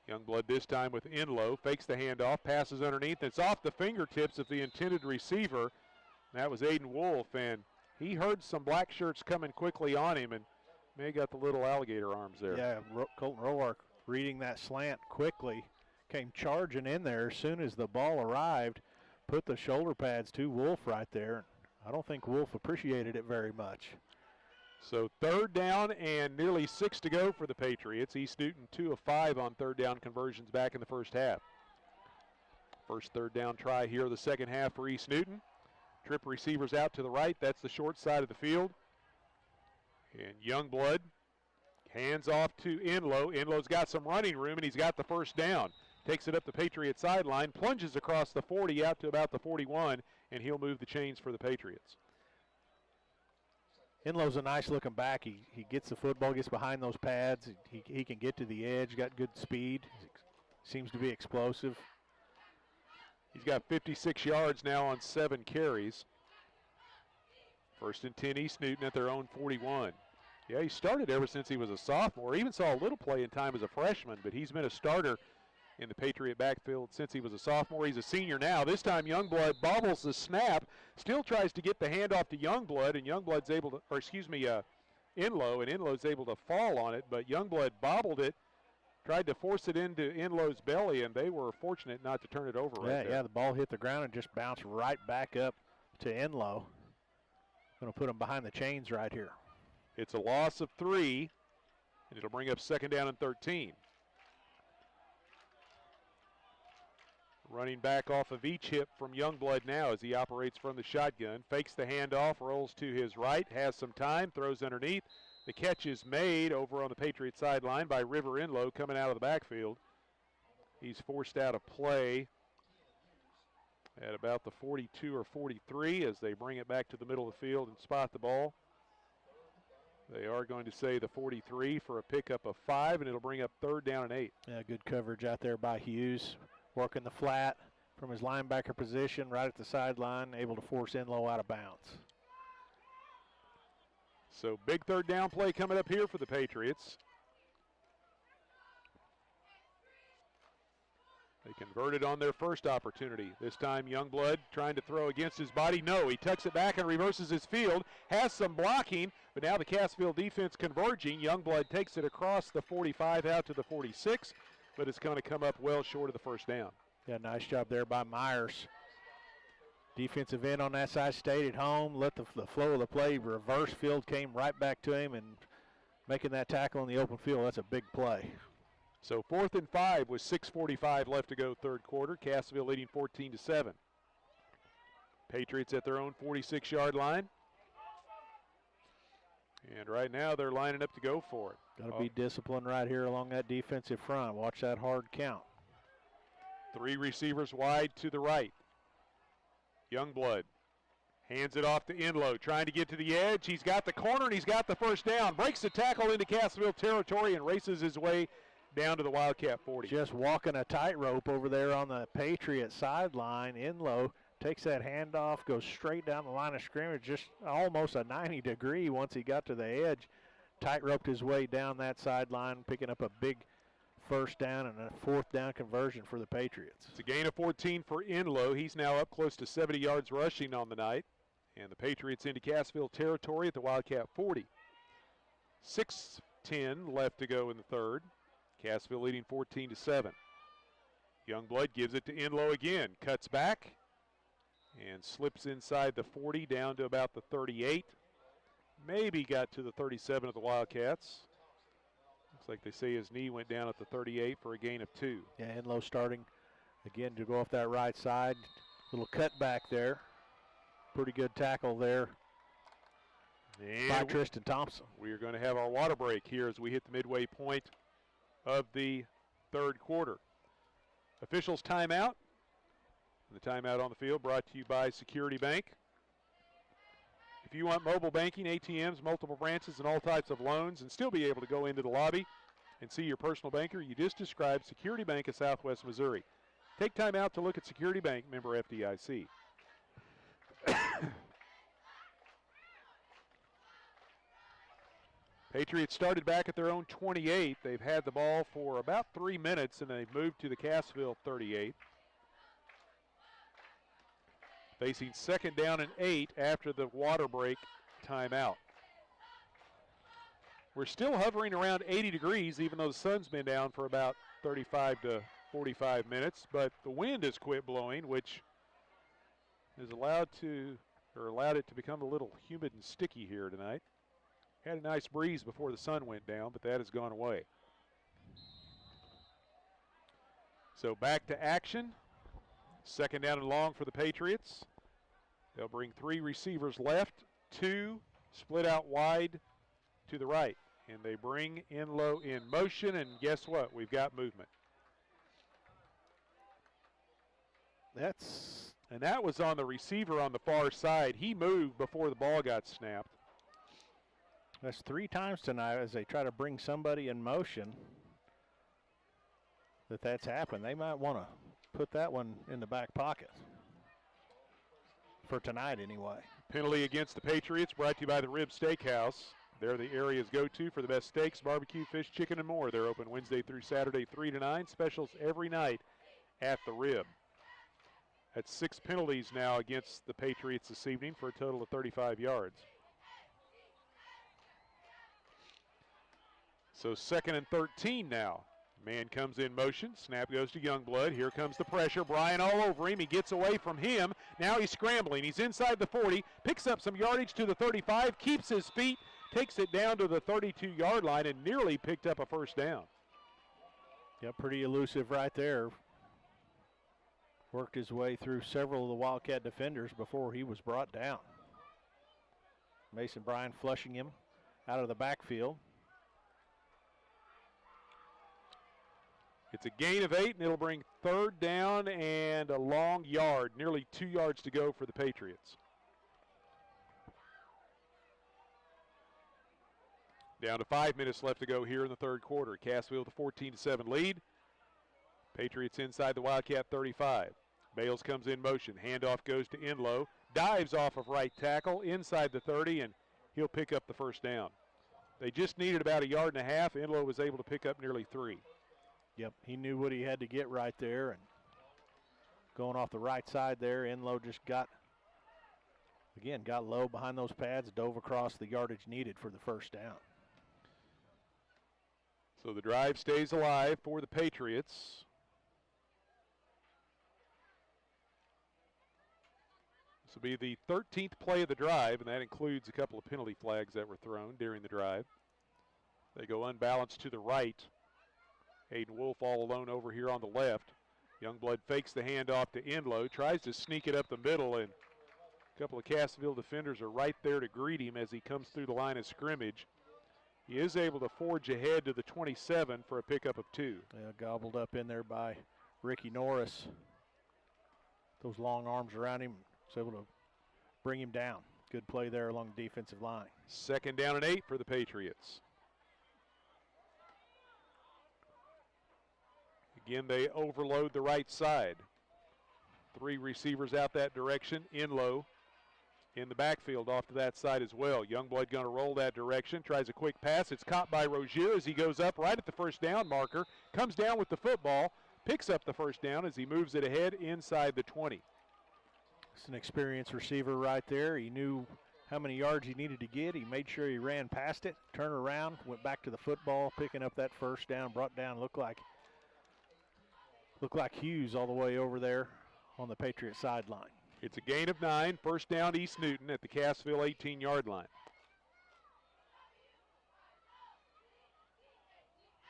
Youngblood this time with Enlow, fakes the handoff, passes underneath. It's off the fingertips of the intended receiver. That was Aiden Wolf, and he heard some black shirts coming quickly on him, and may have got the little alligator arms there. Yeah, Colton Roark reading that slant quickly, came charging in there as soon as the ball arrived, put the shoulder pads to Wolf right there. I don't think Wolf appreciated it very much. So third down and nearly 6 to go for the Patriots. East Newton 2 of 5 on third down conversions back in the first half. First third down try here of the second half for East Newton. Trip receivers out to the right. That's the short side of the field. And Youngblood hands off to Enlow. Enlow's got some running room, and he's got the first down. Takes it up the Patriot sideline, plunges across the 40 out to about the 41, and he'll move the chains for the Patriots. Enlow's a nice-looking back. He gets the football, gets behind those pads. He can get to the edge, got good speed. Seems to be explosive. He's got 56 yards now on 7 carries. First and 10 East Newton at their own 41. Yeah, he started ever since he was a sophomore. Even saw a little play in time as a freshman, but he's been a starter in the Patriot backfield since he was a sophomore. He's a senior now. This time Youngblood bobbles the snap, still tries to get the handoff to Youngblood, and Youngblood's able to, Enlow, and Enlow's able to fall on it, but Youngblood bobbled it, tried to force it into Enlow's belly, and they were fortunate not to turn it over right there. Yeah, the ball hit the ground and just bounced right back up to Enlow. Going to put him behind the chains right here. It's a loss of 3, and it'll bring up second down and 13. Running back off of each hip from Youngblood now as he operates from the shotgun. Fakes the handoff, rolls to his right, has some time, throws underneath. The catch is made over on the Patriot sideline by River Enlow coming out of the backfield. He's forced out of play at about the 42 or 43 as they bring it back to the middle of the field and spot the ball. They are going to say the 43 for a pickup of 5, and it'll bring up third down and 8. Yeah, good coverage out there by Hughes. Working the flat from his linebacker position right at the sideline, able to force Enlow out of bounds. So big third down play coming up here for the Patriots. They converted on their first opportunity. This time Youngblood trying to throw against his body. No, he tucks it back and reverses his field. Has some blocking, but now the Cassville defense converging. Youngblood takes it across the 45 out to the 46, but it's going to come up well short of the first down. Yeah, nice job there by Myers. Defensive end on that side stayed at home, let the flow of the play reverse. Field came right back to him and making that tackle in the open field. That's a big play. So 4th and 5 with 6:45 left to go third quarter. Cassville leading 14-7. Patriots at their own 46-yard line. And right now they're lining up to go for it. Got to be disciplined right here along that defensive front. Watch that hard count. 3 receivers wide to the right. Youngblood hands it off to Enlow, trying to get to the edge. He's got the corner and he's got the first down. Breaks the tackle into Cassville territory and races his way down to the Wildcat 40. Just walking a tightrope over there on the Patriot sideline. Enlow takes that handoff, goes straight down the line of scrimmage, just almost a 90-degree once he got to the edge. Tightroped his way down that sideline, picking up a big first down and a 4th down conversion for the Patriots. It's a gain of 14 for Enlow. He's now up close to 70 yards rushing on the night. And the Patriots into Cassville territory at the Wildcat 40. 6:10 left to go in the third. Cassville leading 14-7. Youngblood gives it to Enlow again. Cuts back and slips inside the 40 down to about the 38. Maybe got to the 37 of the Wildcats. Looks like they say his knee went down at the 38 for a gain of 2. Yeah, Enlow starting again to go off that right side. Little cutback there. Pretty good tackle there by And Tristan Thompson. we are going to have our water break here as we hit the midway point of the third quarter. Officials timeout. The timeout on the field brought to you by Security Bank. If you want mobile banking, ATMs, multiple branches, and all types of loans, and still be able to go into the lobby and see your personal banker, you just described Security Bank of Southwest Missouri. Take time out to look at Security Bank, member FDIC. Patriots started back at their own 28. They've had the ball for about 3 minutes, and they've moved to the Cassville 38. Facing 2nd down and 8 after the water break timeout. We're still hovering around 80 degrees, even though the sun's been down for about 35 to 45 minutes, but the wind has quit blowing, which has allowed it to become a little humid and sticky here tonight. Had a nice breeze before the sun went down, but that has gone away. So back to action. 2nd down and long for the Patriots. They'll bring 3 receivers left, 2 split out wide to the right. And they bring Enlow in motion, and guess what? We've got movement. And that was on the receiver on the far side. He moved before the ball got snapped. That's 3 times tonight as they try to bring somebody in motion that's happened. They might want to put that one in the back pocket for tonight anyway. Penalty against the Patriots brought to you by the Rib Steakhouse. They're the area's go-to for the best steaks, barbecue, fish, chicken, and more. They're open Wednesday through Saturday, 3 to 9. Specials every night at the Rib. That's 6 penalties now against the Patriots this evening for a total of 35 yards. So 2nd and 13 now. Man comes in motion. Snap goes to Youngblood. Here comes the pressure. Bryan all over him. He gets away from him. Now he's scrambling. He's inside the 40. Picks up some yardage to the 35. Keeps his feet. Takes it down to the 32-yard line and nearly picked up a 1st down. Yeah, pretty elusive right there. Worked his way through several of the Wildcat defenders before he was brought down. Mason Bryan flushing him out of the backfield. It's a gain of 8, and it'll bring 3rd down and a long yard, nearly 2 yards to go for the Patriots. Down to 5 minutes left to go here in the third quarter. Cassville with a 14-7 lead. Patriots inside the Wildcat 35. Bales comes in motion. Handoff goes to Enlow. Dives off of right tackle inside the 30, and he'll pick up the 1st down. They just needed about a yard and a half. Enlow was able to pick up nearly 3. Yep, he knew what he had to get right there, and going off the right side there, Enlow just got low behind those pads, dove across the yardage needed for the 1st down. So the drive stays alive for the Patriots. This will be the 13th play of the drive, and that includes a couple of penalty flags that were thrown during the drive. They go unbalanced to the right. Hayden Wolf all alone over here on the left. Youngblood fakes the handoff to Enlow, tries to sneak it up the middle, and a couple of Cassville defenders are right there to greet him as he comes through the line of scrimmage. He is able to forge ahead to the 27 for a pickup of 2. Yeah, gobbled up in there by Ricky Norris. Those long arms around him, was able to bring him down. Good play there along the defensive line. 2nd down and 8 for the Patriots. Again, they overload the right side. 3 receivers out that direction. Enlow in the backfield off to that side as well. Youngblood going to roll that direction. Tries a quick pass. It's caught by Rozier as he goes up right at the 1st down marker. Comes down with the football. Picks up the 1st down as he moves it ahead inside the 20. It's an experienced receiver right there. He knew how many yards he needed to get. He made sure he ran past it, turned around, went back to the football, picking up that 1st down, brought down, looked like Hughes all the way over there on the Patriot sideline. It's a gain of 9, 1st down East Newton at the Cassville 18-yard line.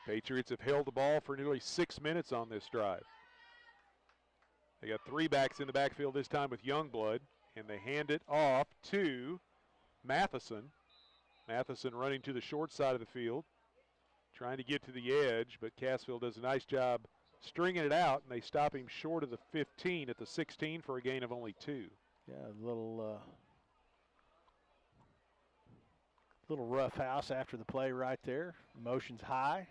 Patriots have held the ball for nearly 6 minutes on this drive. They got 3 backs in the backfield this time with Youngblood, and they hand it off to Matheson. Matheson running to the short side of the field, trying to get to the edge, but Cassville does a nice job stringing it out, and they stop him short of the 15 at the 16 for a gain of only 2. Yeah, a little rough house after the play right there. Emotions high.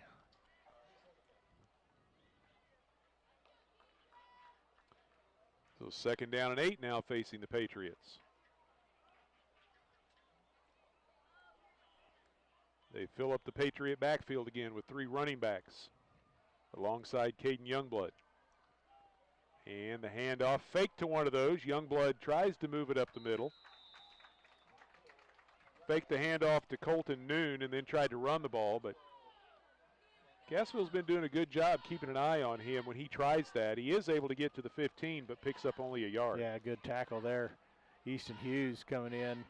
So 2nd down and 8 now facing the Patriots. They fill up the Patriot backfield again with 3 running backs alongside Caden Youngblood. And the handoff fake to one of those. Youngblood tries to move it up the middle. Faked the handoff to Colton Noon and then tried to run the ball, but Cassville's been doing a good job keeping an eye on him when he tries that. He is able to get to the 15, but picks up only a yard. Yeah, good tackle there. Easton Hughes coming in,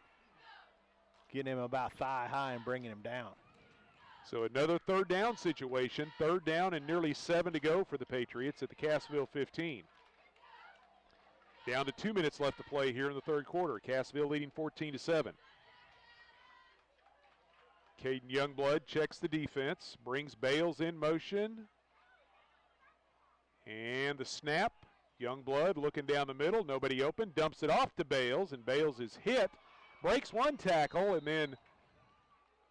getting him about thigh high and bringing him down. So another 3rd down situation. 3rd down and nearly 7 to go for the Patriots at the Cassville 15. Down to 2 minutes left to play here in the 3rd quarter. Cassville leading 14-7. Caden Youngblood checks the defense, brings Bales in motion. And the snap. Youngblood looking down the middle, nobody open, dumps it off to Bales, and Bales is hit, breaks 1 tackle, and then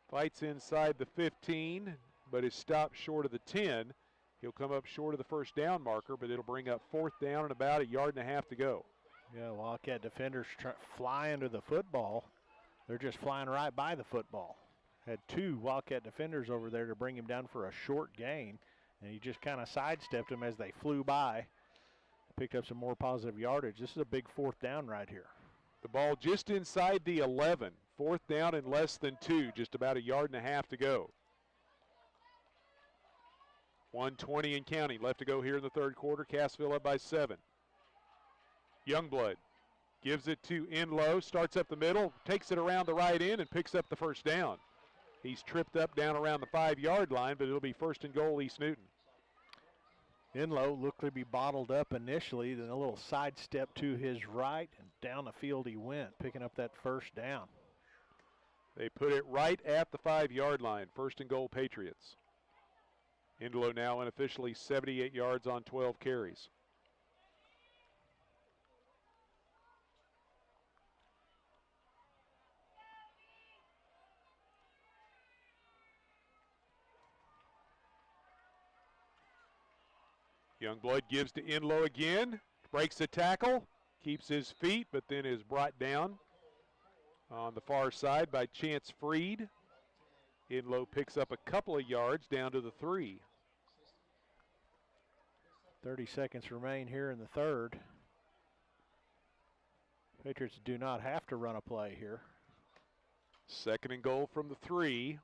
fights inside the 15, but is stopped short of the 10. He'll come up short of the 1st down marker, but it'll bring up 4th down and about a yard and a half to go. Yeah, Wildcat defenders flying to the football. They're just flying right by the football. Had 2 Wildcat defenders over there to bring him down for a short gain, and he just kind of sidestepped them as they flew by. Picked up some more positive yardage. This is a big 4th down right here. The ball just inside the 11. 4th down and less than 2, just about a yard and a half to go. 1:20 and counting left to go here in the 3rd quarter. Cassville up by 7. Youngblood gives it to Enlow, starts up the middle, takes it around the right end, and picks up the 1st down. He's tripped up down around the 5-yard line, but it'll be 1st and goal, East Newton. Enlow looked to be bottled up initially, then a little sidestep to his right, and down the field he went, picking up that 1st down. They put it right at the 5-yard line, 1st and goal Patriots. Enlow now unofficially 78 yards on 12 carries. Youngblood gives to Enlow again, breaks the tackle, keeps his feet, but then is brought down on the far side by Chance Freed. Enlow picks up a couple of yards down to the 3. 30 seconds remain here in the 3rd. Patriots do not have to run a play here. 2nd and goal from the 3.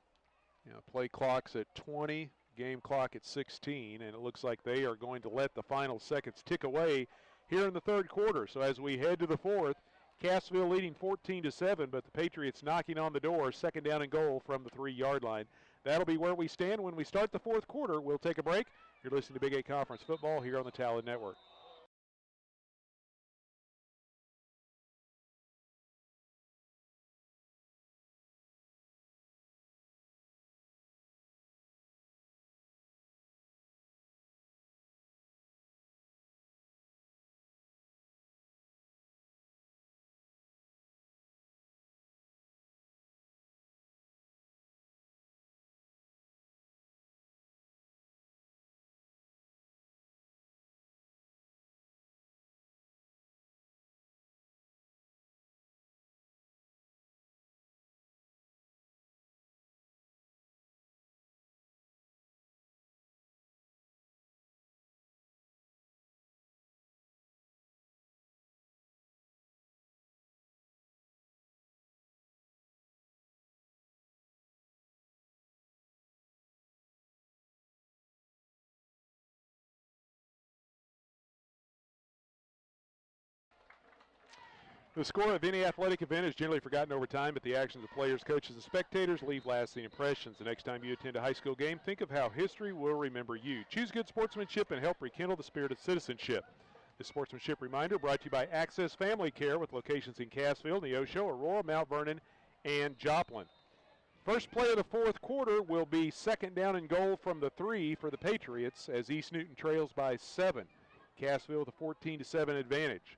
Play clock's at 20. Game clock at 16, and it looks like they are going to let the final seconds tick away here in the 3rd quarter. So as we head to the 4th, Cassville leading 14-7, but the Patriots knocking on the door, 2nd down and goal from the 3-yard line. That'll be where we stand when we start the 4th quarter. We'll take a break. You're listening to Big 8 Conference Football here on the Talon Network. The score of any athletic event is generally forgotten over time, but the actions of players, coaches, and spectators leave lasting impressions. The next time you attend a high school game, think of how history will remember you. Choose good sportsmanship and help rekindle the spirit of citizenship. This sportsmanship reminder brought to you by Access Family Care with locations in Cassville, Neosho, Aurora, Mount Vernon, and Joplin. First play of the fourth quarter will be second down and goal from the 3 for the Patriots as East Newton trails by 7. Cassville with a 14-7 advantage.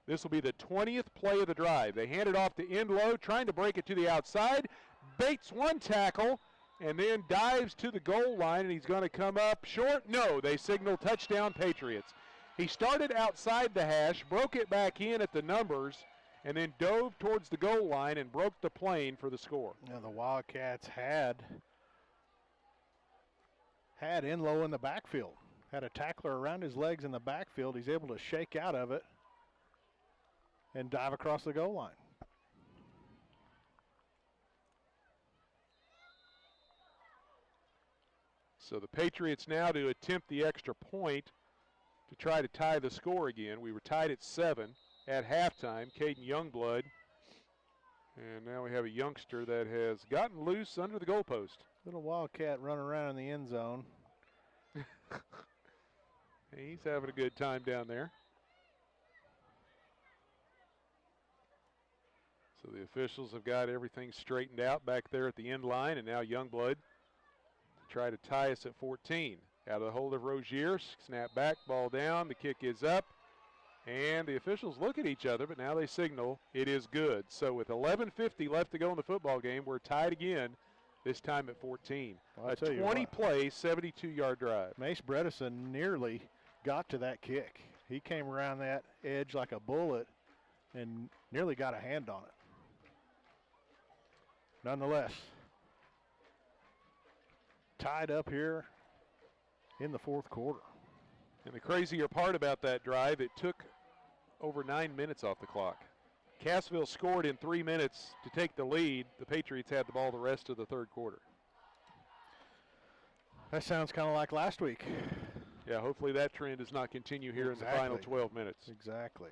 This will be the 20th play of the drive. They hand it off to Enlow, trying to break it to the outside. Bates one tackle and then dives to the goal line, and he's going to come up short. No, they signal touchdown Patriots. He started outside the hash, broke it back in at the numbers, and then dove towards the goal line and broke the plane for the score. Now the Wildcats had Enlow in the backfield. Had a tackler around his legs in the backfield. He's able to shake out of it and dive across the goal line. So the Patriots now to attempt the extra point to try to tie the score again. We were tied at 7 at halftime. Caden Youngblood. And now we have a youngster that has gotten loose under the goalpost. Little Wildcat running around in the end zone. He's having a good time down there. So the officials have got everything straightened out back there at the end line, and now Youngblood to try to tie us at 14. Out of the hold of Rozier, snap back, ball down, the kick is up, and the officials look at each other, but now they signal it is good. So with 11:50 left to go in the football game, we're tied again, this time at 14. Well, a 20-play, 72-yard drive. Mace Bredesen nearly got to that kick. He came around that edge like a bullet and nearly got a hand on it. Nonetheless, tied up here in the fourth quarter. And the crazier part about that drive, it took over 9 minutes off the clock. Cassville scored in 3 minutes to take the lead. The Patriots had the ball the rest of the third quarter. That sounds kind of like last week. Yeah, hopefully that trend does not continue here in the final 12 minutes. Exactly.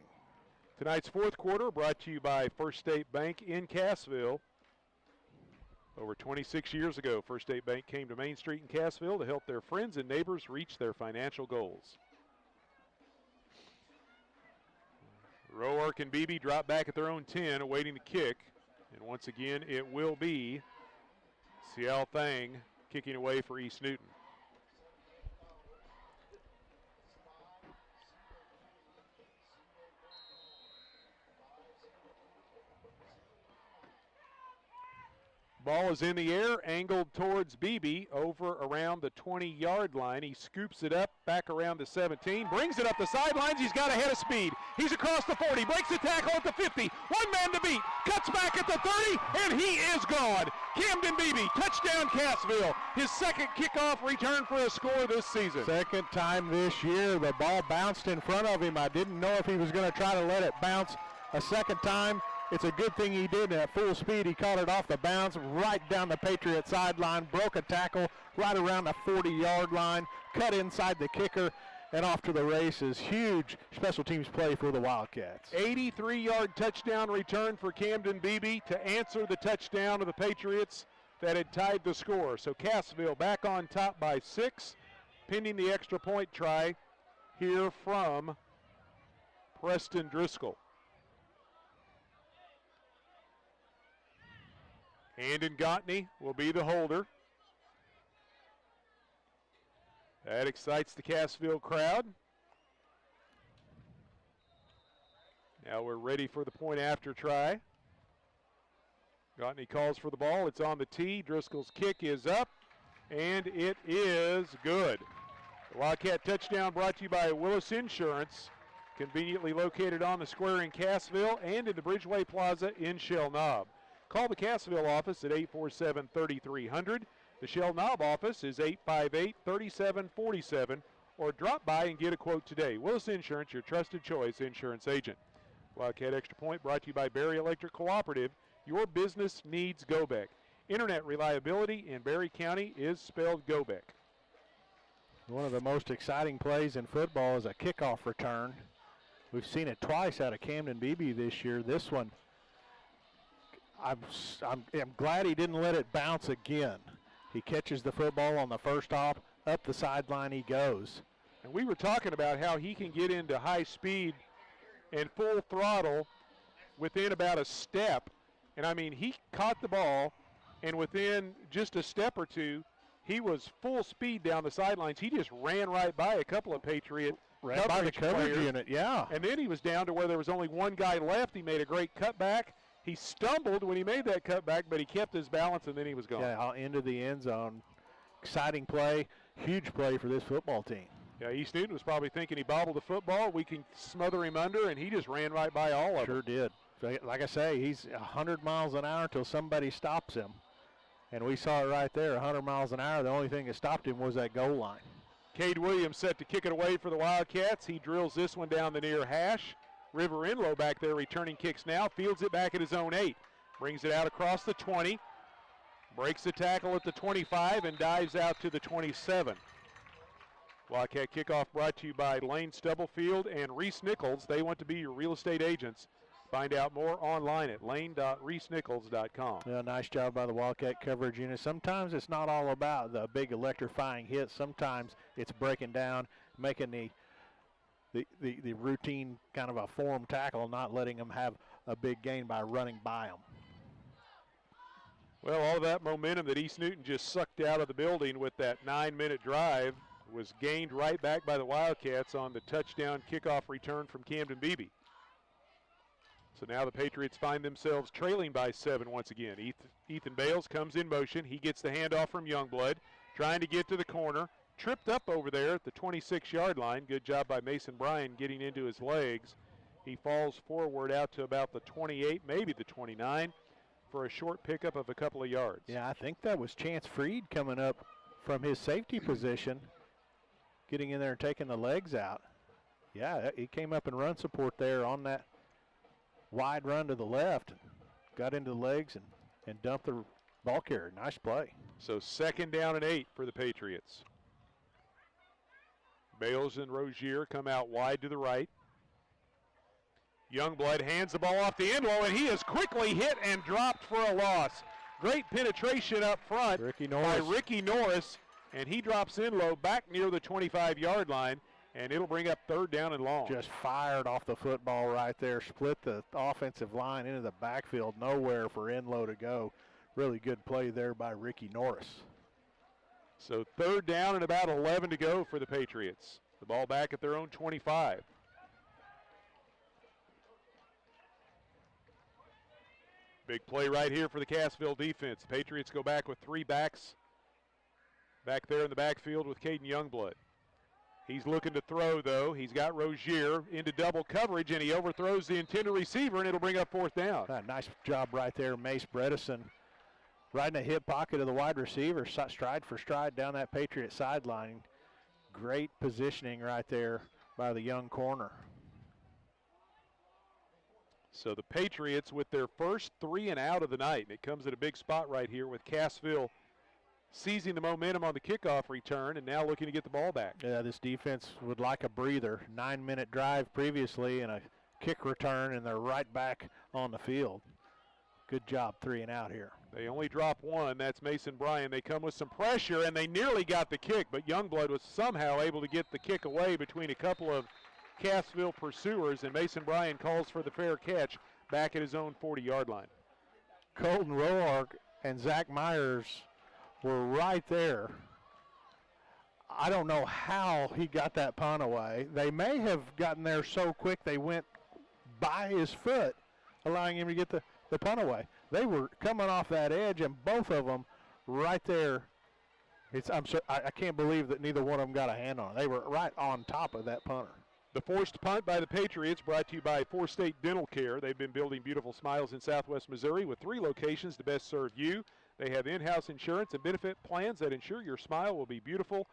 Tonight's fourth quarter brought to you by First State Bank in Cassville. Over 26 years ago, First State Bank came to Main Street in Cassville to help their friends and neighbors reach their financial goals. Roark and Beebe drop back at their own 10, awaiting the kick. And once again, it will be Ciel Thang kicking away for East Newton. Ball is in the air, angled towards Beebe, over around the 20-yard line. He scoops it up, back around the 17, brings it up the sidelines. He's got a head of speed. He's across the 40, breaks the tackle at the 50. One man to beat, cuts back at the 30, and he is gone. Camden Beebe, touchdown Cassville. His second kickoff return for a score this season. Second time this year, the ball bounced in front of him. I didn't know if he was going to try to let it bounce a second time. It's a good thing he did. At full speed, he caught it off the bounce right down the Patriot sideline, broke a tackle right around the 40-yard line, cut inside the kicker, and off to the races. Huge special teams play for the Wildcats. 83-yard touchdown return for Camden Beebe to answer the touchdown of the Patriots that had tied the score. So Cassville back on top by 6, pending the extra point try here from Preston Driscoll. Andon Gottney will be the holder. That excites the Cassville crowd. Now we're ready for the point after try. Gottney calls for the ball. It's on the tee. Driscoll's kick is up, and it is good. The Wildcat touchdown brought to you by Willis Insurance, conveniently located on the square in Cassville and in the Bridgeway Plaza in Shell Knob. Call the Cassville office at 847-3300. The Shell Knob office is 858-3747, or drop by and get a quote today. Willis Insurance, your trusted choice insurance agent. Wildcat Extra Point brought to you by Berry Electric Cooperative. Your business needs Gobeck. Internet reliability in Berry County is spelled Gobeck. One of the most exciting plays in football is a kickoff return. We've seen it twice out of Camden Beebe this year. This one, I'm glad he didn't let it bounce again. He catches the football on the first hop, up the sideline he goes. And we were talking about how he can get into high speed and full throttle within about a step. And I mean, he caught the ball, and within just a step or two, he was full speed down the sidelines. He just ran right by a couple of Patriot by the coverage players. Unit, yeah. And then he was down to where there was only one guy left. He made a great cutback. He stumbled when he made that cutback, but he kept his balance, and then he was gone. Yeah, into the end zone. Exciting play, huge play for this football team. Yeah, East Newton was probably thinking he bobbled the football. We can smother him under, and he just ran right by all of them. Sure did. Like I say, he's 100 miles an hour until somebody stops him. And we saw it right there, 100 miles an hour. The only thing that stopped him was that goal line. Cade Williams set to kick it away for the Wildcats. He drills this one down the near hash. River Enlow back there returning kicks now. Fields it back at his own 8. Brings it out across the 20. Breaks the tackle at the 25 and dives out to the 27. Wildcat kickoff brought to you by Lane Stubblefield and Reese Nichols. They want to be your real estate agents. Find out more online at lane.reesenichols.com. Yeah, nice job by the Wildcat coverage unit. Sometimes it's not all about the big electrifying hit. Sometimes it's breaking down, making the routine kind of a form tackle, not letting them have a big gain by running by them. Well, all that momentum that East Newton just sucked out of the building with that 9-minute drive was gained right back by the Wildcats on the touchdown kickoff return from Camden Beebe. So now the Patriots find themselves trailing by 7 once again. Ethan Bales comes in motion. He gets the handoff from Youngblood, trying to get to the corner. Tripped up over there at the 26-yard line. Good job by Mason Bryan getting into his legs. He falls forward out to about the 28, maybe the 29, for a short pickup of a couple of yards. Yeah, I think that was Chance Freed coming up from his safety position, getting in there and taking the legs out. Yeah, he came up and run support there on that wide run to the left, got into the legs and dumped the ball carrier. Nice play. So 2nd down and 8 for the Patriots. Bales and Rozier come out wide to the right. Youngblood hands the ball off the end low, and he is quickly hit and dropped for a loss. Great penetration up front by Ricky Norris, and he drops in low back near the 25-yard line, and it'll bring up 3rd down and long. Just fired off the football right there, split the offensive line into the backfield, nowhere for Enlow to go. Really good play there by Ricky Norris. So 3rd down and about 11 to go for the Patriots. The ball back at their own 25. Big play right here for the Cassville defense. The Patriots go back with 3 backs back there in the backfield with Caden Youngblood. He's looking to throw, though. He's got Rozier into double coverage, and he overthrows the intended receiver, and it'll bring up 4th down. Nice job right there, Mace Bredesen. Right in the hip pocket of the wide receiver, stride for stride down that Patriot sideline. Great positioning right there by the young corner. So the Patriots with their first 3 and out of the night. And it comes at a big spot right here with Cassville seizing the momentum on the kickoff return and now looking to get the ball back. Yeah, this defense would like a breather. 9-minute drive previously and a kick return, and they're right back on the field. Good job, 3 and out here. They only drop 1. That's Mason Bryan. They come with some pressure, and they nearly got the kick, but Youngblood was somehow able to get the kick away between a couple of Cassville pursuers, and Mason Bryan calls for the fair catch back at his own 40-yard line. Colton Roark and Zach Myers were right there. I don't know how he got that punt away. They may have gotten there so quick they went by his foot, allowing him to get the punt away. They were coming off that edge, and both of them right there. I can't believe that neither one of them got a hand on it. They were right on top of that punter. The forced punt by the Patriots brought to you by Four State Dental Care. They've been building beautiful smiles in Southwest Missouri with 3 locations to best serve you. They have in-house insurance and benefit plans that ensure your smile will be beautiful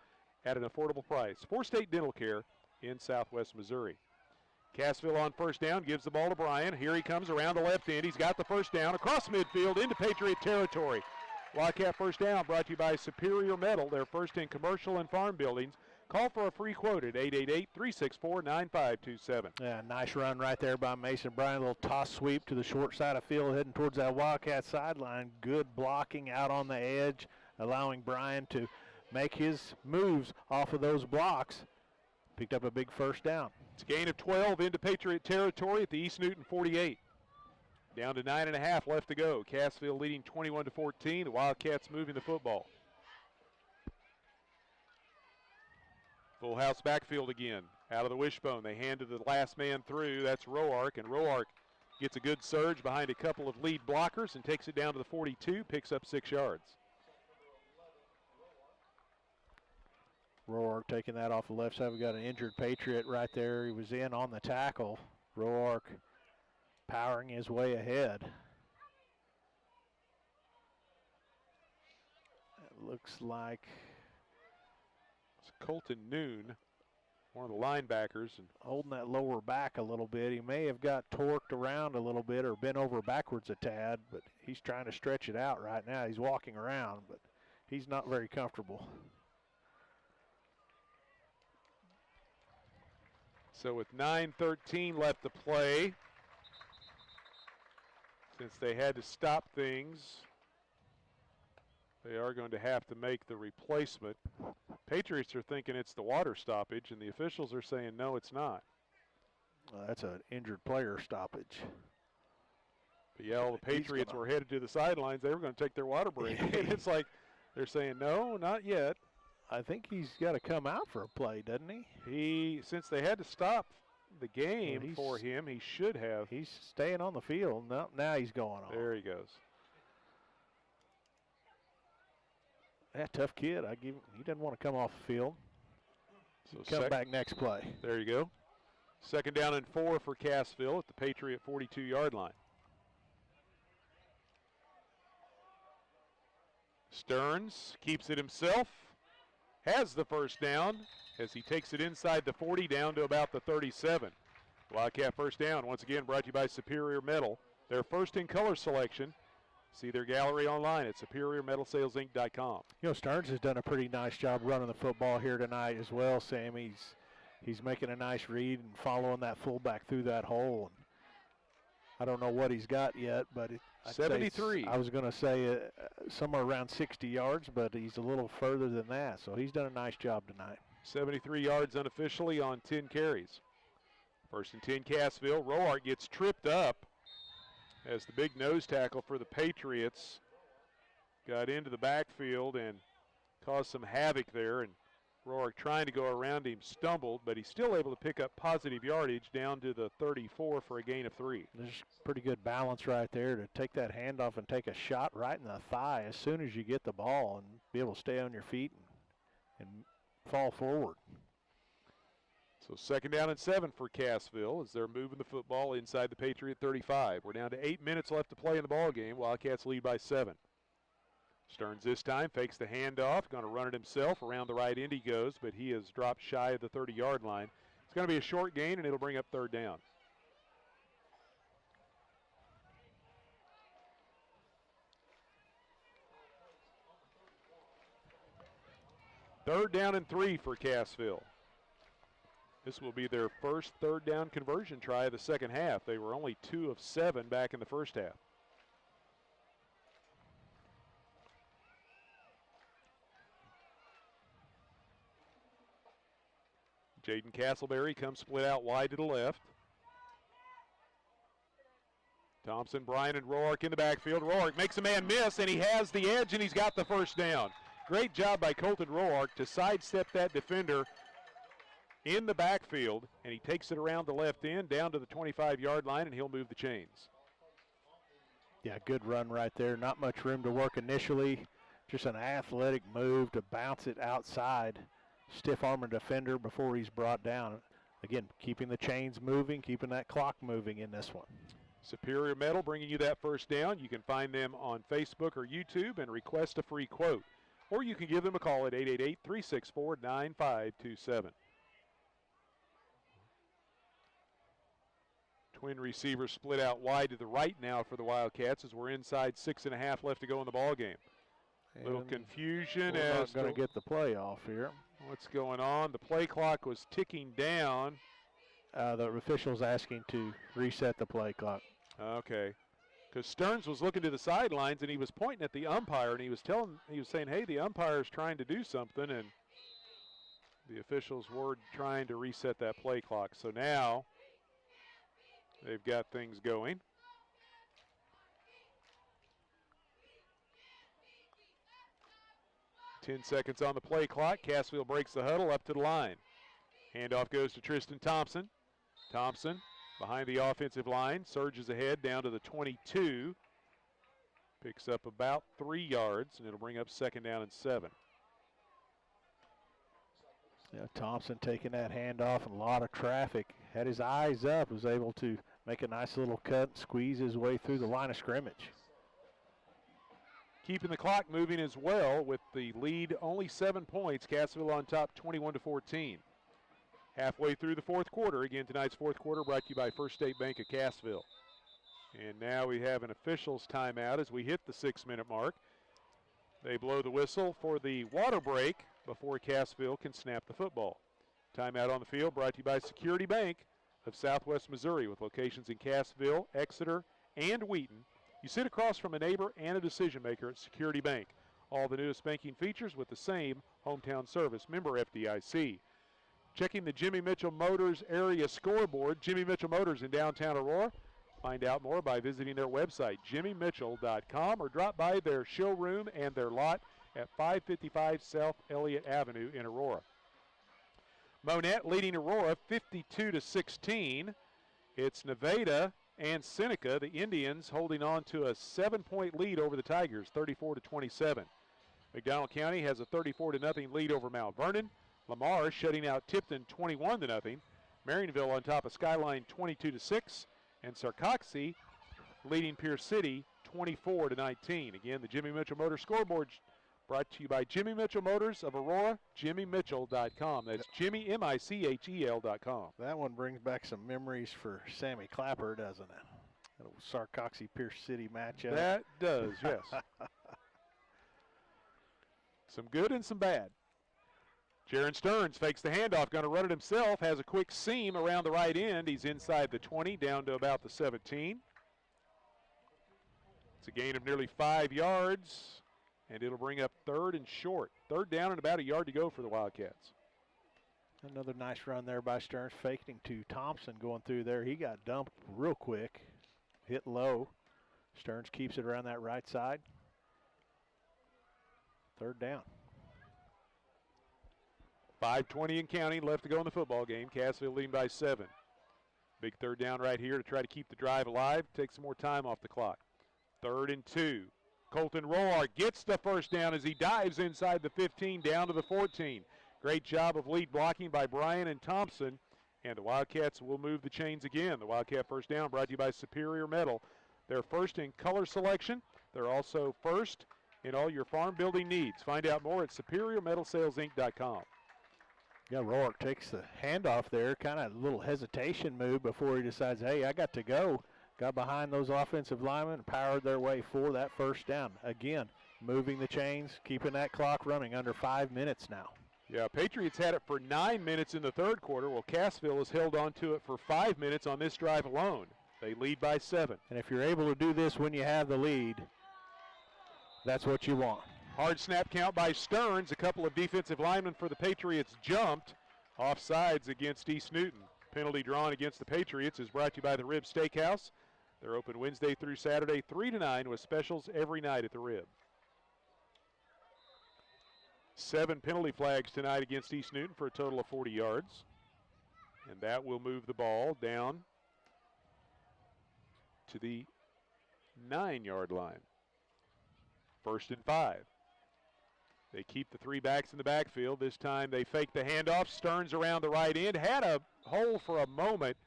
at an affordable price. Four State Dental Care in Southwest Missouri. Cassville on 1st down, gives the ball to Bryan. Here he comes around the left end. He's got the 1st down across midfield into Patriot territory. Wildcat 1st down brought to you by Superior Metal. They're first in commercial and farm buildings. Call for a free quote at 888-364-9527. Yeah, nice run right there by Mason Bryant. A little toss sweep to the short side of field, heading towards that Wildcat sideline. Good blocking out on the edge, allowing Bryant to make his moves off of those blocks. Picked up a big first down. It's a gain of 12 into Patriot territory at the East Newton 48. Down to 9.5 left to go. Cassville leading 21-14. The Wildcats moving the football. Full house backfield again. Out of the wishbone. They hand to the last man through. That's Roark, and Roark gets a good surge behind a couple of lead blockers and takes it down to the 42, picks up 6 yards. Roark taking that off the left side. We got an injured Patriot right there. He was in on the tackle. Roark powering his way ahead. It looks like it's Colton Noon, one of the linebackers, and holding that lower back a little bit. He may have got torqued around a little bit or bent over backwards a tad, but he's trying to stretch it out right now. He's walking around, but he's not very comfortable. So with 9:13 left to play, since they had to stop things, they are going to have to make the replacement. Patriots are thinking it's the water stoppage, and the officials are saying no, it's not. That's an injured player stoppage. But yeah, all the Patriots were headed to the sidelines. They were going to take their water break. And it's like they're saying no, not yet. I think he's got to come out for a play, doesn't he? Since they had to stop the game for him, he should have. He's staying on the field. No, now he's going on. There he goes. That tough kid. He didn't want to come off the field. So come back next play. There you go. 2nd down and 4 for Cassville at the Patriot 42-yard line. Stearns keeps it himself. Has the first down as he takes it inside the 40 down to about the 37. Wildcat first down, once again brought to you by Superior Metal. Their first in color selection. See their gallery online at superiormetalsalesinc.com. You know, Stearns has done a pretty nice job running the football here tonight as well, Sam. He's making a nice read and following that fullback through that hole. And I don't know what he's got yet, but 73. I was going to say somewhere around 60 yards, but he's a little further than that. So he's done a nice job tonight. 73 yards unofficially on 10 carries. 1st and 10 Cassville. Roark gets tripped up as the big nose tackle for the Patriots got into the backfield and caused some havoc there. And Roark, trying to go around him, stumbled, but he's still able to pick up positive yardage down to the 34 for a gain of 3. There's pretty good balance right there to take that handoff and take a shot right in the thigh as soon as you get the ball and be able to stay on your feet and fall forward. So 2nd down and 7 for Cassville as they're moving the football inside the Patriot 35. We're down to 8 minutes left to play in the ball game. Wildcats lead by 7. Stearns this time fakes the handoff, going to run it himself. Around the right end he goes, but he has dropped shy of the 30-yard line. It's going to be a short gain, and it'll bring up 3rd down. Third down and 3 for Cassville. This will be their first 3rd down conversion try of the second half. They were only 2 of 7 back in the first half. Jaden Castleberry comes split out wide to the left. Thompson, Bryan, and Roark in the backfield. Roark makes a man miss, and he has the edge, and he's got the first down. Great job by Colton Roark to sidestep that defender in the backfield, and he takes it around the left end down to the 25-yard line, and he'll move the chains. Yeah, good run right there. Not much room to work initially. Just an athletic move to bounce it outside. Stiff-arming defender before he's brought down. Again, keeping the chains moving, keeping that clock moving in this one. Superior Metal bringing you that first down. You can find them on Facebook or YouTube and request a free quote. Or you can give them a call at 888-364-9527. Twin receivers split out wide to the right now for the Wildcats as we're inside 6.5 left to go in the ball game. Little confusion we're as not going to get the play off here. What's going on? The play clock was ticking down. The official's asking to reset the play clock. Okay. Because Stearns was looking to the sidelines and he was pointing at the umpire and he was saying, hey, the umpire's trying to do something, and the officials were trying to reset that play clock. So now they've got things going. Ten seconds on the play clock. Cassville breaks the huddle up to the line. Handoff goes to Tristan Thompson. Thompson behind the offensive line, surges ahead down to the 22. Picks up about 3 yards, and it'll bring up 2nd down and 7. Yeah, Thompson taking that handoff, and a lot of traffic. Had his eyes up, was able to make a nice little cut, squeeze his way through the line of scrimmage. Keeping the clock moving as well with the lead only 7 points. Cassville on top 21-14. Halfway through the fourth quarter. Again, tonight's fourth quarter brought to you by First State Bank of Cassville. And now we have an official's timeout as we hit the 6-minute mark. They blow the whistle for the water break before Cassville can snap the football. Timeout on the field brought to you by Security Bank of Southwest Missouri with locations in Cassville, Exeter, and Wheaton. You sit across from a neighbor and a decision maker at Security Bank. All the newest banking features with the same hometown service. Member FDIC. Checking the Jimmy Mitchell Motors area scoreboard. Jimmy Mitchell Motors in downtown Aurora. Find out more by visiting their website, jimmymitchell.com, or drop by their showroom and their lot at 555 South Elliott Avenue in Aurora. Monette leading Aurora 52-16. It's Nevada and Seneca, the Indians, holding on to a 7-point lead over the Tigers, 34-27. McDonald County has a 34-0 lead over Mount Vernon. Lamar shutting out Tipton 21-0. Marionville on top of Skyline 22-6. And Sarcoxy leading Pierce City 24-19. Again, the Jimmy Mitchell Motors scoreboard brought to you by Jimmy Mitchell Motors of Aurora, jimmymitchell.com. That's Jimmy, M-I-C-H-E-L.com. That one brings back some memories for Sammy Clapper, doesn't it? That Sarcoxy-Pierce City matchup. That does, yes. Some good and some bad. Jaron Stearns fakes the handoff, going to run it himself, has a quick seam around the right end. He's inside the 20, down to about the 17. It's a gain of nearly 5 yards, and it'll bring up 3rd and short. 3rd down and about a yard to go for the Wildcats. Another nice run there by Stearns, faking to Thompson going through there. He got dumped real quick, hit low. Stearns keeps it around that right side. 3rd down. 5:20 and counting left to go in the football game. Cassville leading by 7. Big 3rd down right here to try to keep the drive alive. Take some more time off the clock. 3rd and 2. Colton Roar gets the 1st down as he dives inside the 15 down to the 14. Great job of lead blocking by Bryan and Thompson. And the Wildcats will move the chains again. The Wildcat 1st down brought to you by Superior Metal. They're first in color selection. They're also first in all your farm building needs. Find out more at SuperiorMetalSalesInc.com. Yeah, Rourke takes the handoff there, kind of a little hesitation move before he decides, hey, I got to go. Got behind those offensive linemen and powered their way for that 1st down. Again, moving the chains, keeping that clock running under 5 minutes now. Yeah, Patriots had it for 9 minutes in the 3rd quarter. Well, Cassville has held on to it for 5 minutes on this drive alone. They lead by 7. And if you're able to do this when you have the lead, that's what you want. Hard snap count by Stearns. A couple of defensive linemen for the Patriots jumped. Offsides against East Newton. Penalty drawn against the Patriots is brought to you by the Rib Steakhouse. They're open Wednesday through Saturday, 3 to 9, with specials every night at the Rib. 7 penalty flags tonight against East Newton for a total of 40 yards. And that will move the ball down to the 9-yard line. 1st and 5. They keep the 3 backs in the backfield. This time they fake the handoff. Stearns around the right end. Had a hole for a moment,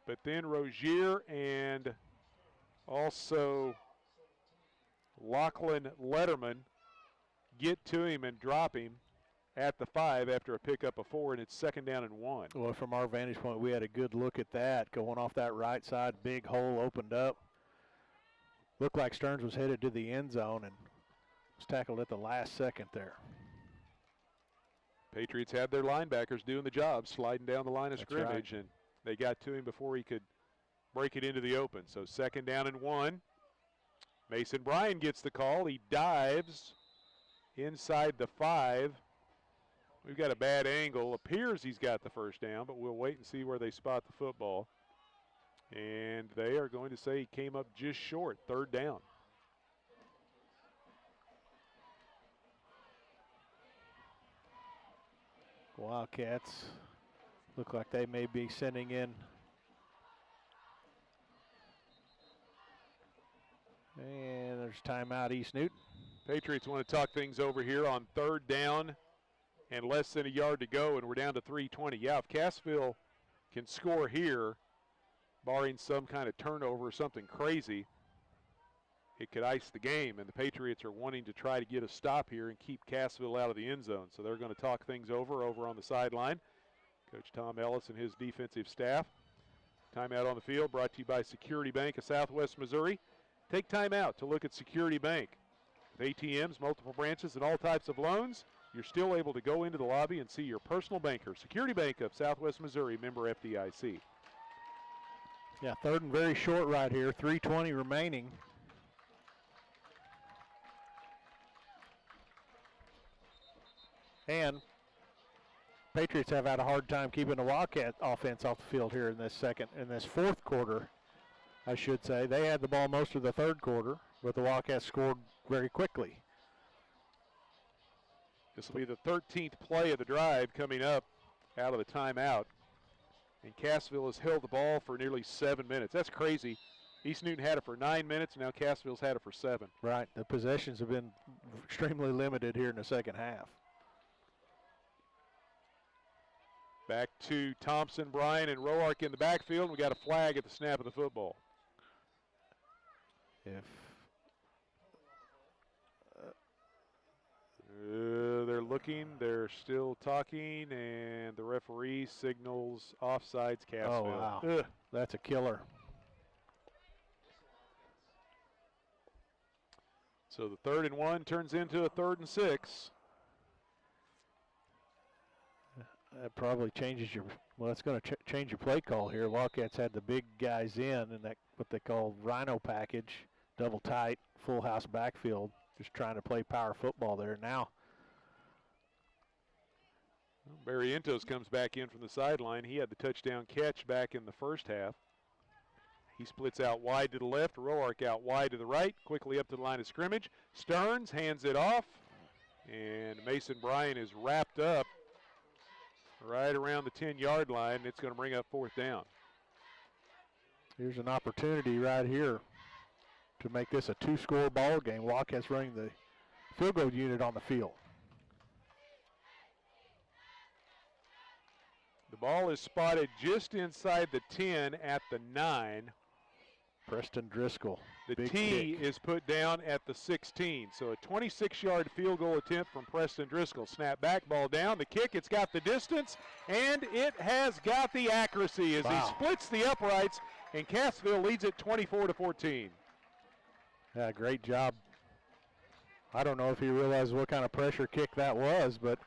but then Rozier and also Lachlan Letterman get to him and drop him at the 5 after a pickup of 4, and it's 2nd down and 1. Well, from our vantage point, we had a good look at that. Going off that right side, big hole opened up. Looked like Stearns was headed to the end zone and was tackled at the last second there. Patriots had their linebackers doing the job, sliding down the line of scrimmage, and they got to him before he could break it into the open. So 2nd down and 1. Mason Bryan gets the call. He dives inside the 5. We've got a bad angle. Appears he's got the first down, but we'll wait and see where they spot the football. And they are going to say he came up just short, 3rd down. Wildcats look like they may be sending in. And there's timeout, East Newton. Patriots want to talk things over here on 3rd down and less than a yard to go, and we're down to 3:20. Yeah, if Cassville can score here, barring some kind of turnover or something crazy, it could ice the game, and the Patriots are wanting to try to get a stop here and keep Cassville out of the end zone. So they're going to talk things over on the sideline. Coach Tom Ellis and his defensive staff. Timeout on the field brought to you by Security Bank of Southwest Missouri. Take time out to look at Security Bank. With ATMs, multiple branches, and all types of loans, you're still able to go into the lobby and see your personal banker. Security Bank of Southwest Missouri, member FDIC. Yeah, 3rd and very short right here, 3:20 remaining. And Patriots have had a hard time keeping the Wildcat offense off the field here in this 4th quarter, I should say. They had the ball most of the 3rd quarter, but the Wildcats scored very quickly. This will be the 13th play of the drive coming up out of the timeout. And Cassville has held the ball for nearly 7 minutes. That's crazy. East Newton had it for 9 minutes, and now Cassville's had it for 7. Right. The possessions have been extremely limited here in the second half. Back to Thompson, Bryan, and Roark in the backfield. We got a flag at the snap of the football. They're looking, they're still talking, and the referee signals offsides Cassville. Oh, wow. Ugh. That's a killer. So the 3rd and 1 turns into a 3rd and 6. That probably changes it's going to change your play call here. Wildcats had the big guys in that what they call rhino package, double tight, full house backfield, just trying to play power football there. Now Barry Entos comes back in from the sideline. He had the touchdown catch back in the first half. He splits out wide to the left, Roark out wide to the right, quickly up to the line of scrimmage. Stearns hands it off, and Mason Bryan is wrapped up right around the 10-yard line. It's going to bring up 4th down. Here's an opportunity right here to make this a 2-score ball game. Wildcats running the field goal unit on the field. The ball is spotted just inside the 10 at the 9. Preston Driscoll. The big tee kick. is put down at the 16. So a 26-yard field goal attempt from Preston Driscoll. Snap back, ball down. The kick, it's got the distance, and it has got the accuracy as he splits the uprights, and Cassville leads it 24-14. Yeah, great job. I don't know if he realized what kind of pressure kick that was, but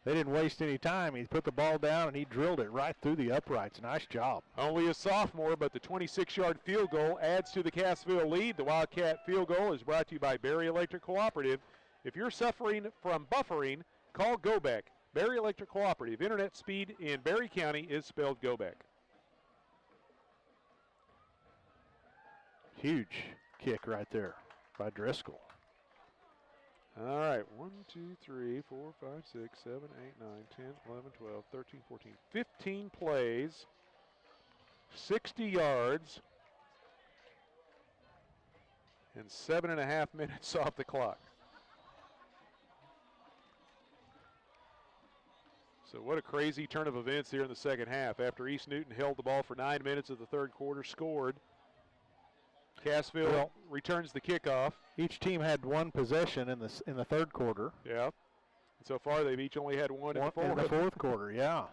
they didn't waste any time. He put the ball down, and he drilled it right through the uprights. Nice job. Only a sophomore, but the 26-yard field goal adds to the Cassville lead. The Wildcat field goal is brought to you by Berry Electric Cooperative. If you're suffering from buffering, call GoBack. Berry Electric Cooperative. Internet speed in Berry County is spelled GoBack. Huge kick right there by Driscoll. All right, 1, 2, 3, 4, 5, 6, 7, 8, 9, 10, 11, 12, 13, 14, 15 plays, 60 yards, and 7.5 minutes off the clock. So what a crazy turn of events here in the second half. After East Newton held the ball for 9 minutes of the third quarter, scored. Cassville returns the kickoff. Each team had one possession in the third quarter. Yeah. And so far, they've each only had one in the fourth quarter, yeah.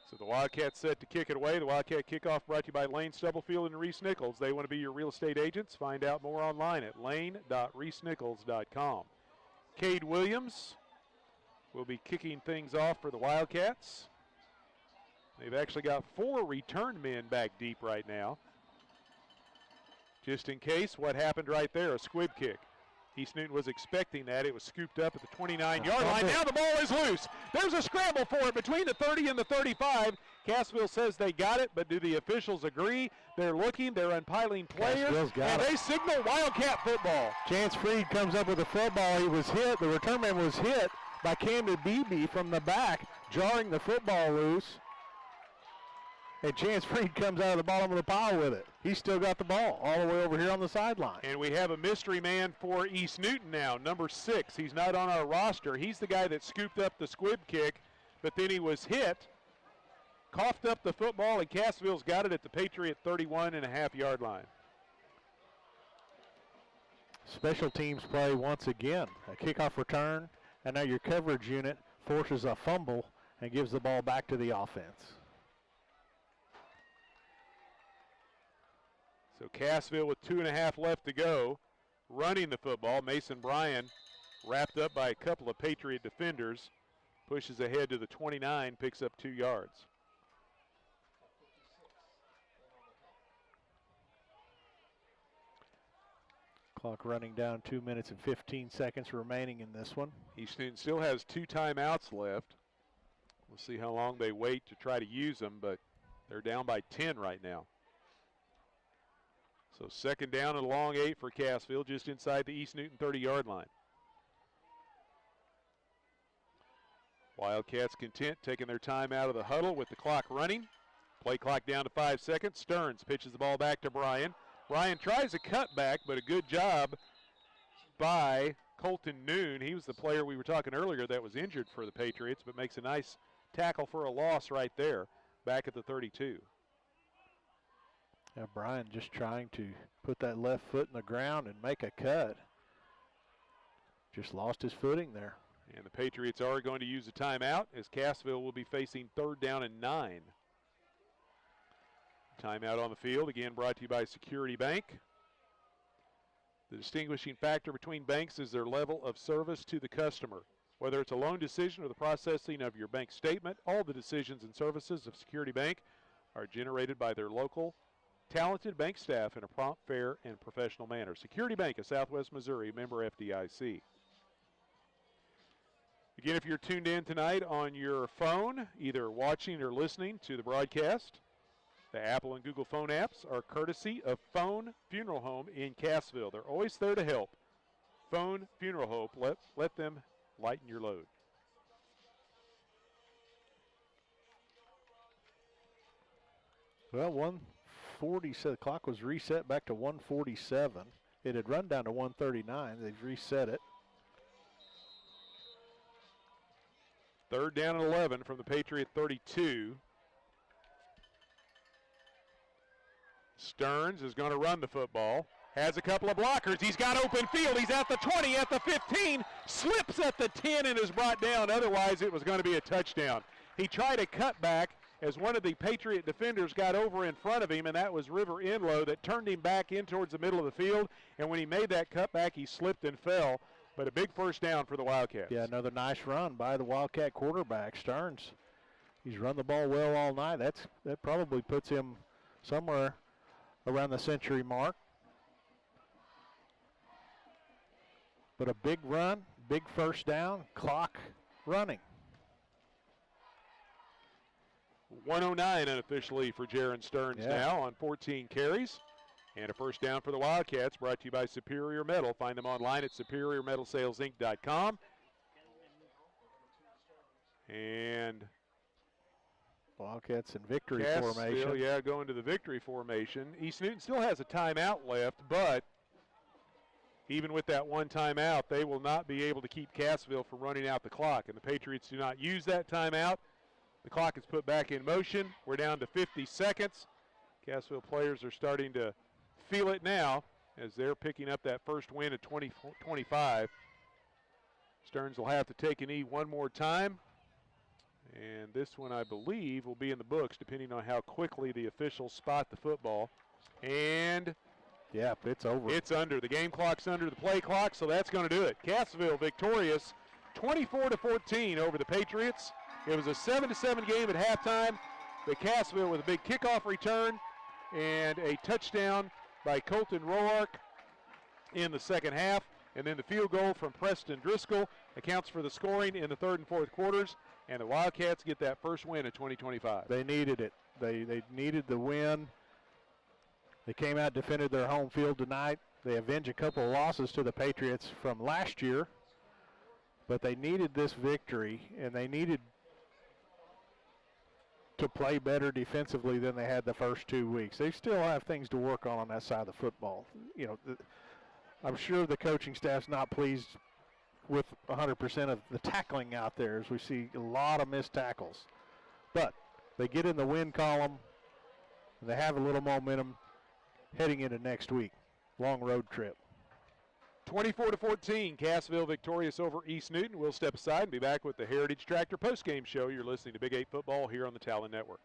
So the Wildcats set to kick it away. The Wildcat kickoff brought to you by Lane Stubblefield and Reese Nichols. They want to be your real estate agents. Find out more online at lane.reesenichols.com. Cade Williams will be kicking things off for the Wildcats. They've actually got 4 return men back deep right now. Just in case, what happened right there, a squib kick. East Newton was expecting that. It was scooped up at the 29-yard line. Now the ball is loose. There's a scramble for it between the 30 and the 35. Cassville says they got it, but do the officials agree? They're looking, they're unpiling players, and they signal Wildcat football. Chance Freed comes up with the football. He was hit. The return man was hit by Camden Beebe from the back, jarring the football loose. And Chance Freed comes out of the bottom of the pile with it. He's still got the ball all the way over here on the sideline. And we have a mystery man for East Newton now, number 6. He's not on our roster. He's the guy that scooped up the squib kick, but then he was hit, coughed up the football, and Cassville's got it at the Patriot 31.5-yard line. Special teams play once again. A kickoff return, and now your coverage unit forces a fumble and gives the ball back to the offense. So Cassville with 2.5 left to go, running the football. Mason Bryan, wrapped up by a couple of Patriot defenders, pushes ahead to the 29, picks up 2 yards. Clock running down, 2 minutes and 15 seconds remaining in this one. East Newton still has 2 timeouts left. We'll see how long they wait to try to use them, but they're down by 10 right now. So second down and a long 8 for Cassville, just inside the East Newton 30-yard line. Wildcats content, taking their time out of the huddle with the clock running. Play clock down to 5 seconds. Stearns pitches the ball back to Bryan. Bryan tries a cutback, but a good job by Colton Noon. He was the player we were talking earlier that was injured for the Patriots, but makes a nice tackle for a loss right there, back at the 32. Now Bryan just trying to put that left foot in the ground and make a cut. Just lost his footing there. And the Patriots are going to use a timeout as Cassville will be facing 3rd down and 9. Timeout on the field, again brought to you by Security Bank. The distinguishing factor between banks is their level of service to the customer. Whether it's a loan decision or the processing of your bank statement, all the decisions and services of Security Bank are generated by their local talented bank staff in a prompt, fair, and professional manner. Security Bank of Southwest Missouri, member FDIC. Again, if you're tuned in tonight on your phone, either watching or listening to the broadcast, the Apple and Google phone apps are courtesy of Phone Funeral Home in Cassville. They're always there to help. Phone Funeral Home, let them lighten your load. Well, 147, the clock was reset back to 147. It had run down to 139. They've reset it. 3rd down and 11 from the Patriot 32. Stearns is going to run the football. Has a couple of blockers. He's got open field. He's at the 20, at the 15, slips at the 10 and is brought down. Otherwise, it was going to be a touchdown. He tried a cutback as one of the Patriot defenders got over in front of him, and that was River Enlow that turned him back in towards the middle of the field. And when he made that cutback, he slipped and fell. But a big first down for the Wildcats. Yeah, another nice run by the Wildcat quarterback, Stearns. He's run the ball well all night. That probably puts him somewhere around the century mark. But a big run, big first down, clock running. 109 unofficially for Jaron Stearns now on 14 carries. And a first down for the Wildcats, brought to you by Superior Metal. Find them online at superiormetalsalesinc.com. And Wildcats in victory Cassville, formation. yeah, going to the victory formation. East Newton still has a timeout left, but even with that one timeout, they will not be able to keep Cassville from running out the clock. And the Patriots do not use that timeout. The clock is put back in motion. We're down to 50 seconds. Cassville players are starting to feel it now as they're picking up that first win at 20-25. Stearns will have to take a knee one more time. And this one, I believe, will be in the books depending on how quickly the officials spot the football. And yeah, it's over. It's under. The game clock's under the play clock, so that's going to do it. Cassville victorious 24-14 over the Patriots. It was a 7-7 game at halftime. The Cassville with a big kickoff return and a touchdown by Colton Roark in the second half. And then the field goal from Preston Driscoll accounts for the scoring in the third and fourth quarters. And the Wildcats get that first win of 2025. They needed it. They needed the win. They came out, defended their home field tonight. They avenged a couple of losses to the Patriots from last year. But they needed this victory, and they needed to play better defensively than they had the first 2 weeks. They still have things to work on that side of the football. You know, I'm sure the coaching staff's not pleased with 100% of the tackling out there, as we see a lot of missed tackles. But they get in the win column, and they have a little momentum heading into next week. Long road trip. 24-14, Cassville victorious over East Newton. We'll step aside and be back with the Heritage Tractor postgame show. You're listening to Big 8 Football here on the Talon Network.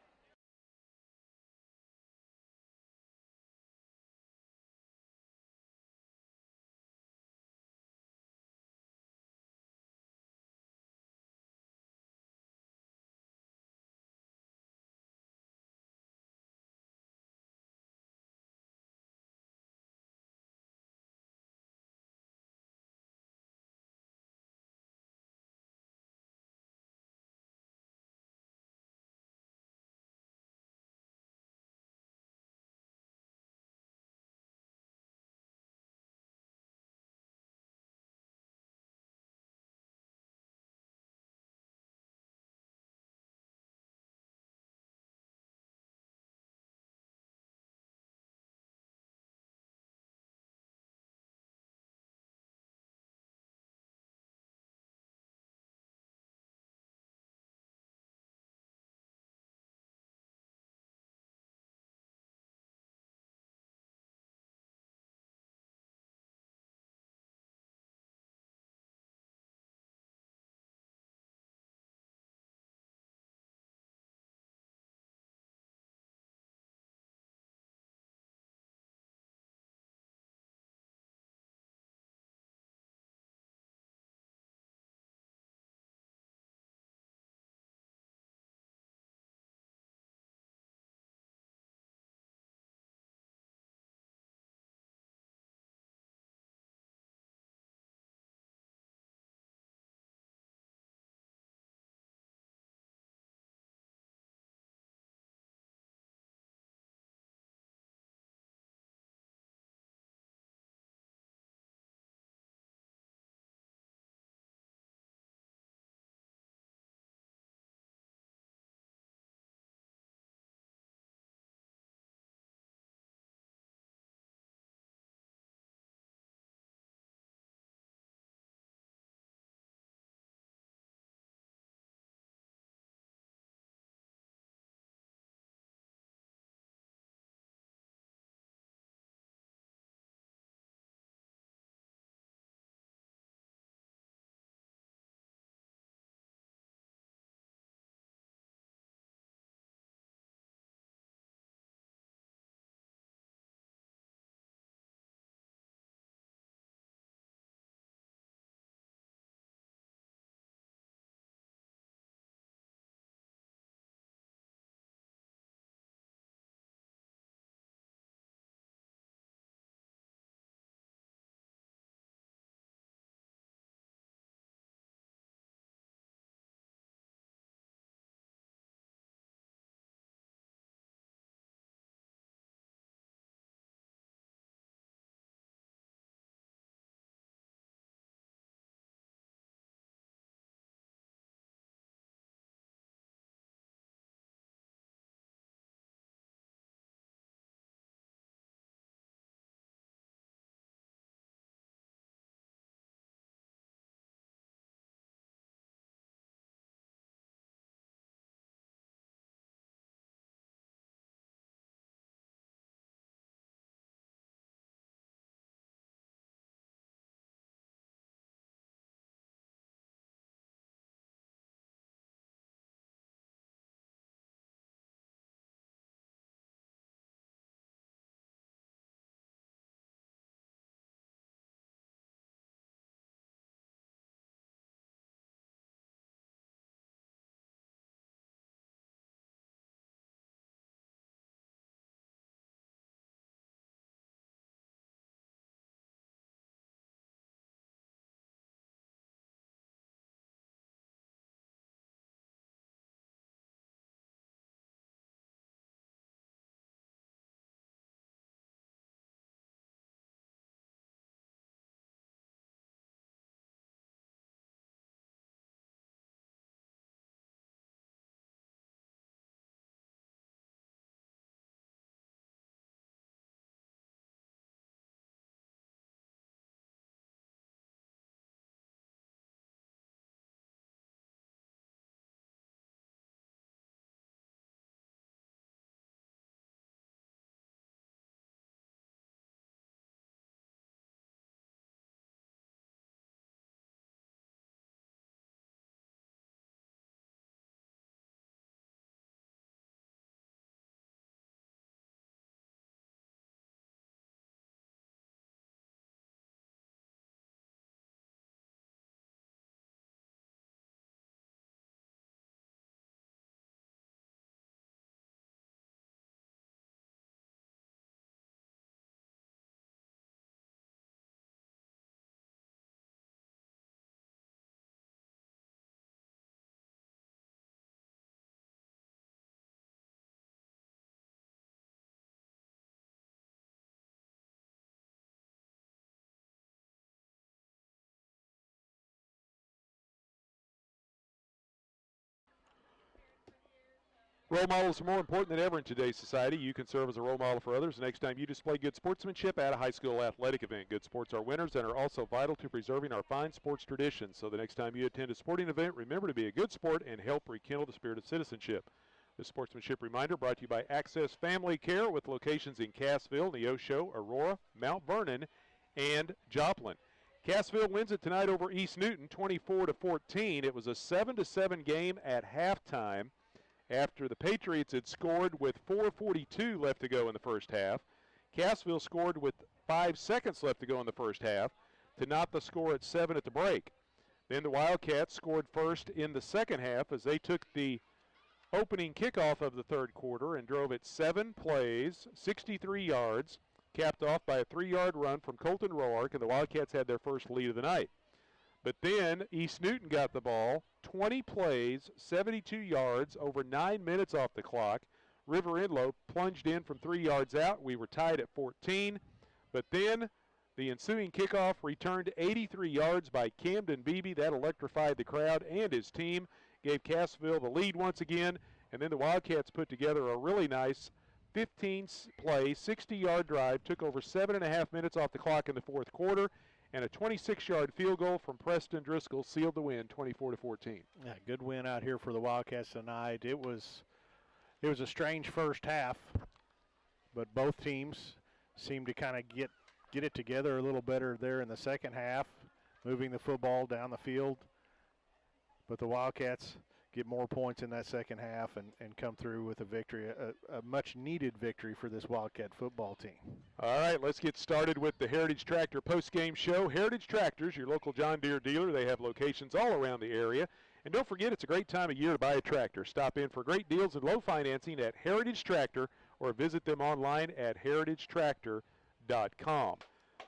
Role models are more important than ever in today's society. You can serve as a role model for others the next time you display good sportsmanship at a high school athletic event. Good sports are winners and are also vital to preserving our fine sports traditions. So the next time you attend a sporting event, remember to be a good sport and help rekindle the spirit of citizenship. This sportsmanship reminder brought to you by Access Family Care with locations in Cassville, Neosho, Aurora, Mount Vernon, and Joplin. Cassville wins it tonight over East Newton, 24-14. It was a 7-7 game at halftime after the Patriots had scored with 4:42 left to go in the first half. Cassville scored with 5 seconds left to go in the first half to knot the score at 7 at the break. Then the Wildcats scored first in the second half as they took the opening kickoff of the third quarter and drove it 7 plays, 63 yards, capped off by a 3-yard run from Colton Roark, and the Wildcats had their first lead of the night. But then East Newton got the ball, 20 plays, 72 yards, over 9 minutes off the clock. River Enlow plunged in from 3 yards out. We were tied at 14. But then the ensuing kickoff returned 83 yards by Camden Beebe. That electrified the crowd and his team, gave Cassville the lead once again. And then the Wildcats put together a really nice 15-play, 60-yard drive, took over 7.5 minutes off the clock in the fourth quarter, and a 26-yard field goal from Preston Driscoll sealed the win, 24-14. Yeah, good win out here for the Wildcats tonight. It was a strange first half, but both teams seemed to kind of get it together a little better there in the second half, moving the football down the field. But the Wildcats get more points in that second half and come through with a victory, a much-needed victory for this Wildcat football team. All right, let's get started with the Heritage Tractor post-game show. Heritage Tractors, your local John Deere dealer. They have locations all around the area. And don't forget, it's a great time of year to buy a tractor. Stop in for great deals and low financing at Heritage Tractor or visit them online at heritagetractor.com.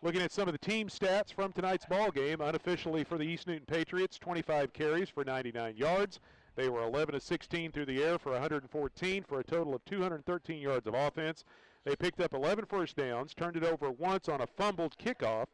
Looking at some of the team stats from tonight's ball game, unofficially for the East Newton Patriots, 25 carries for 99 yards. They were 11 of 16 through the air for 114 for a total of 213 yards of offense. They picked up 11 first downs, turned it over once on a fumbled kickoff.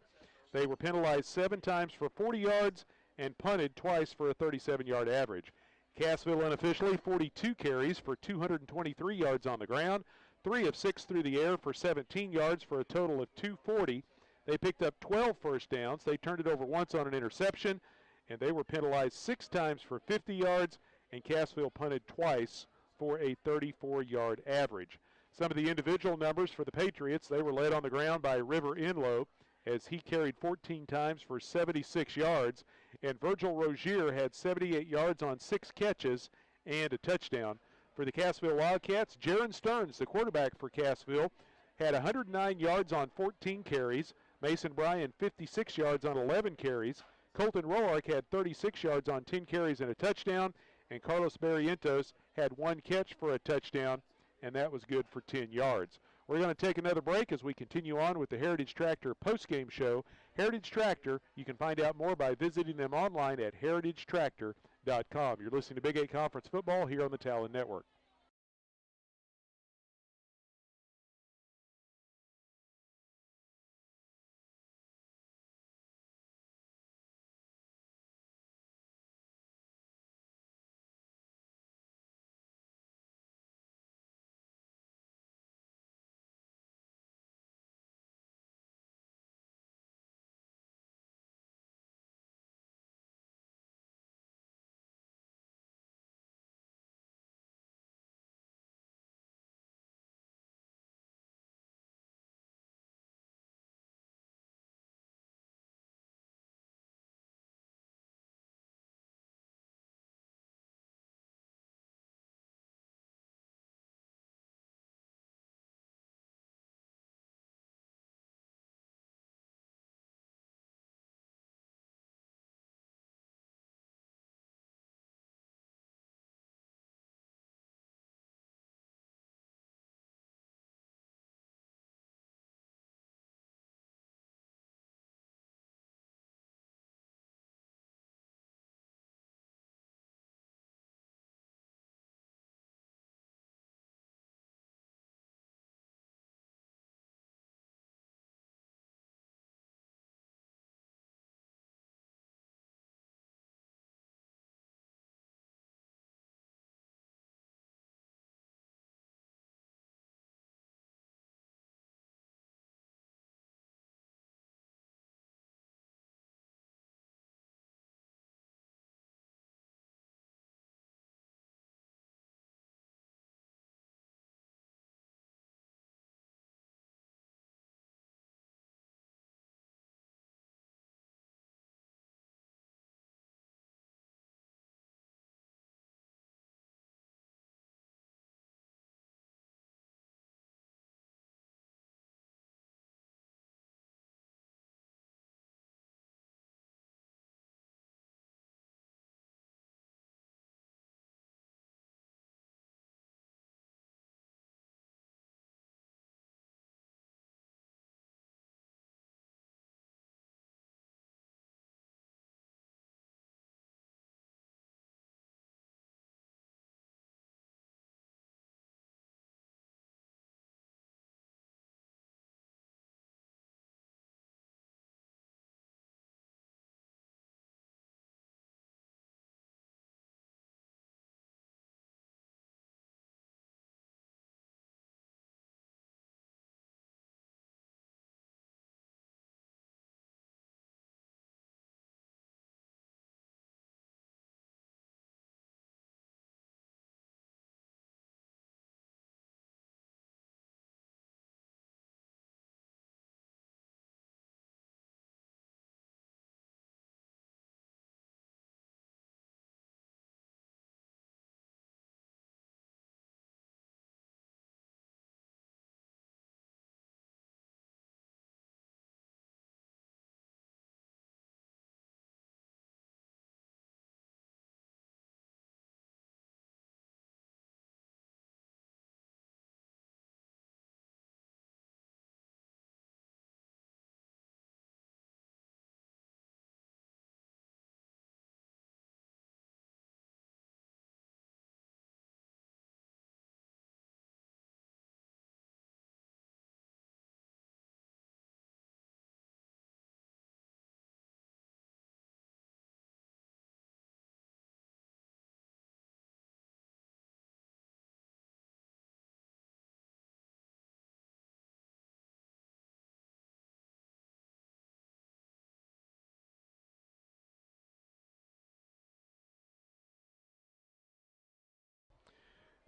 They were penalized 7 times for 40 yards and punted twice for a 37-yard average. Cassville unofficially 42 carries for 223 yards on the ground, 3 of 6 through the air for 17 yards for a total of 240. They picked up 12 first downs. They turned it over once on an interception, and they were penalized 6 times for 50 yards, and Cassville punted twice for a 34-yard average. Some of the individual numbers for the Patriots, they were led on the ground by River Enlow as he carried 14 times for 76 yards, and Virgil Rozier had 78 yards on 6 catches and a touchdown. For the Cassville Wildcats, Jaron Stearns, the quarterback for Cassville, had 109 yards on 14 carries. Mason Bryan, 56 yards on 11 carries. Colton Roark had 36 yards on 10 carries and a touchdown. And Carlos Barrientos had 1 catch for a touchdown, and that was good for 10 yards. We're going to take another break as we continue on with the Heritage Tractor postgame show. Heritage Tractor, you can find out more by visiting them online at heritagetractor.com. You're listening to Big 8 Conference Football here on the Talon Network.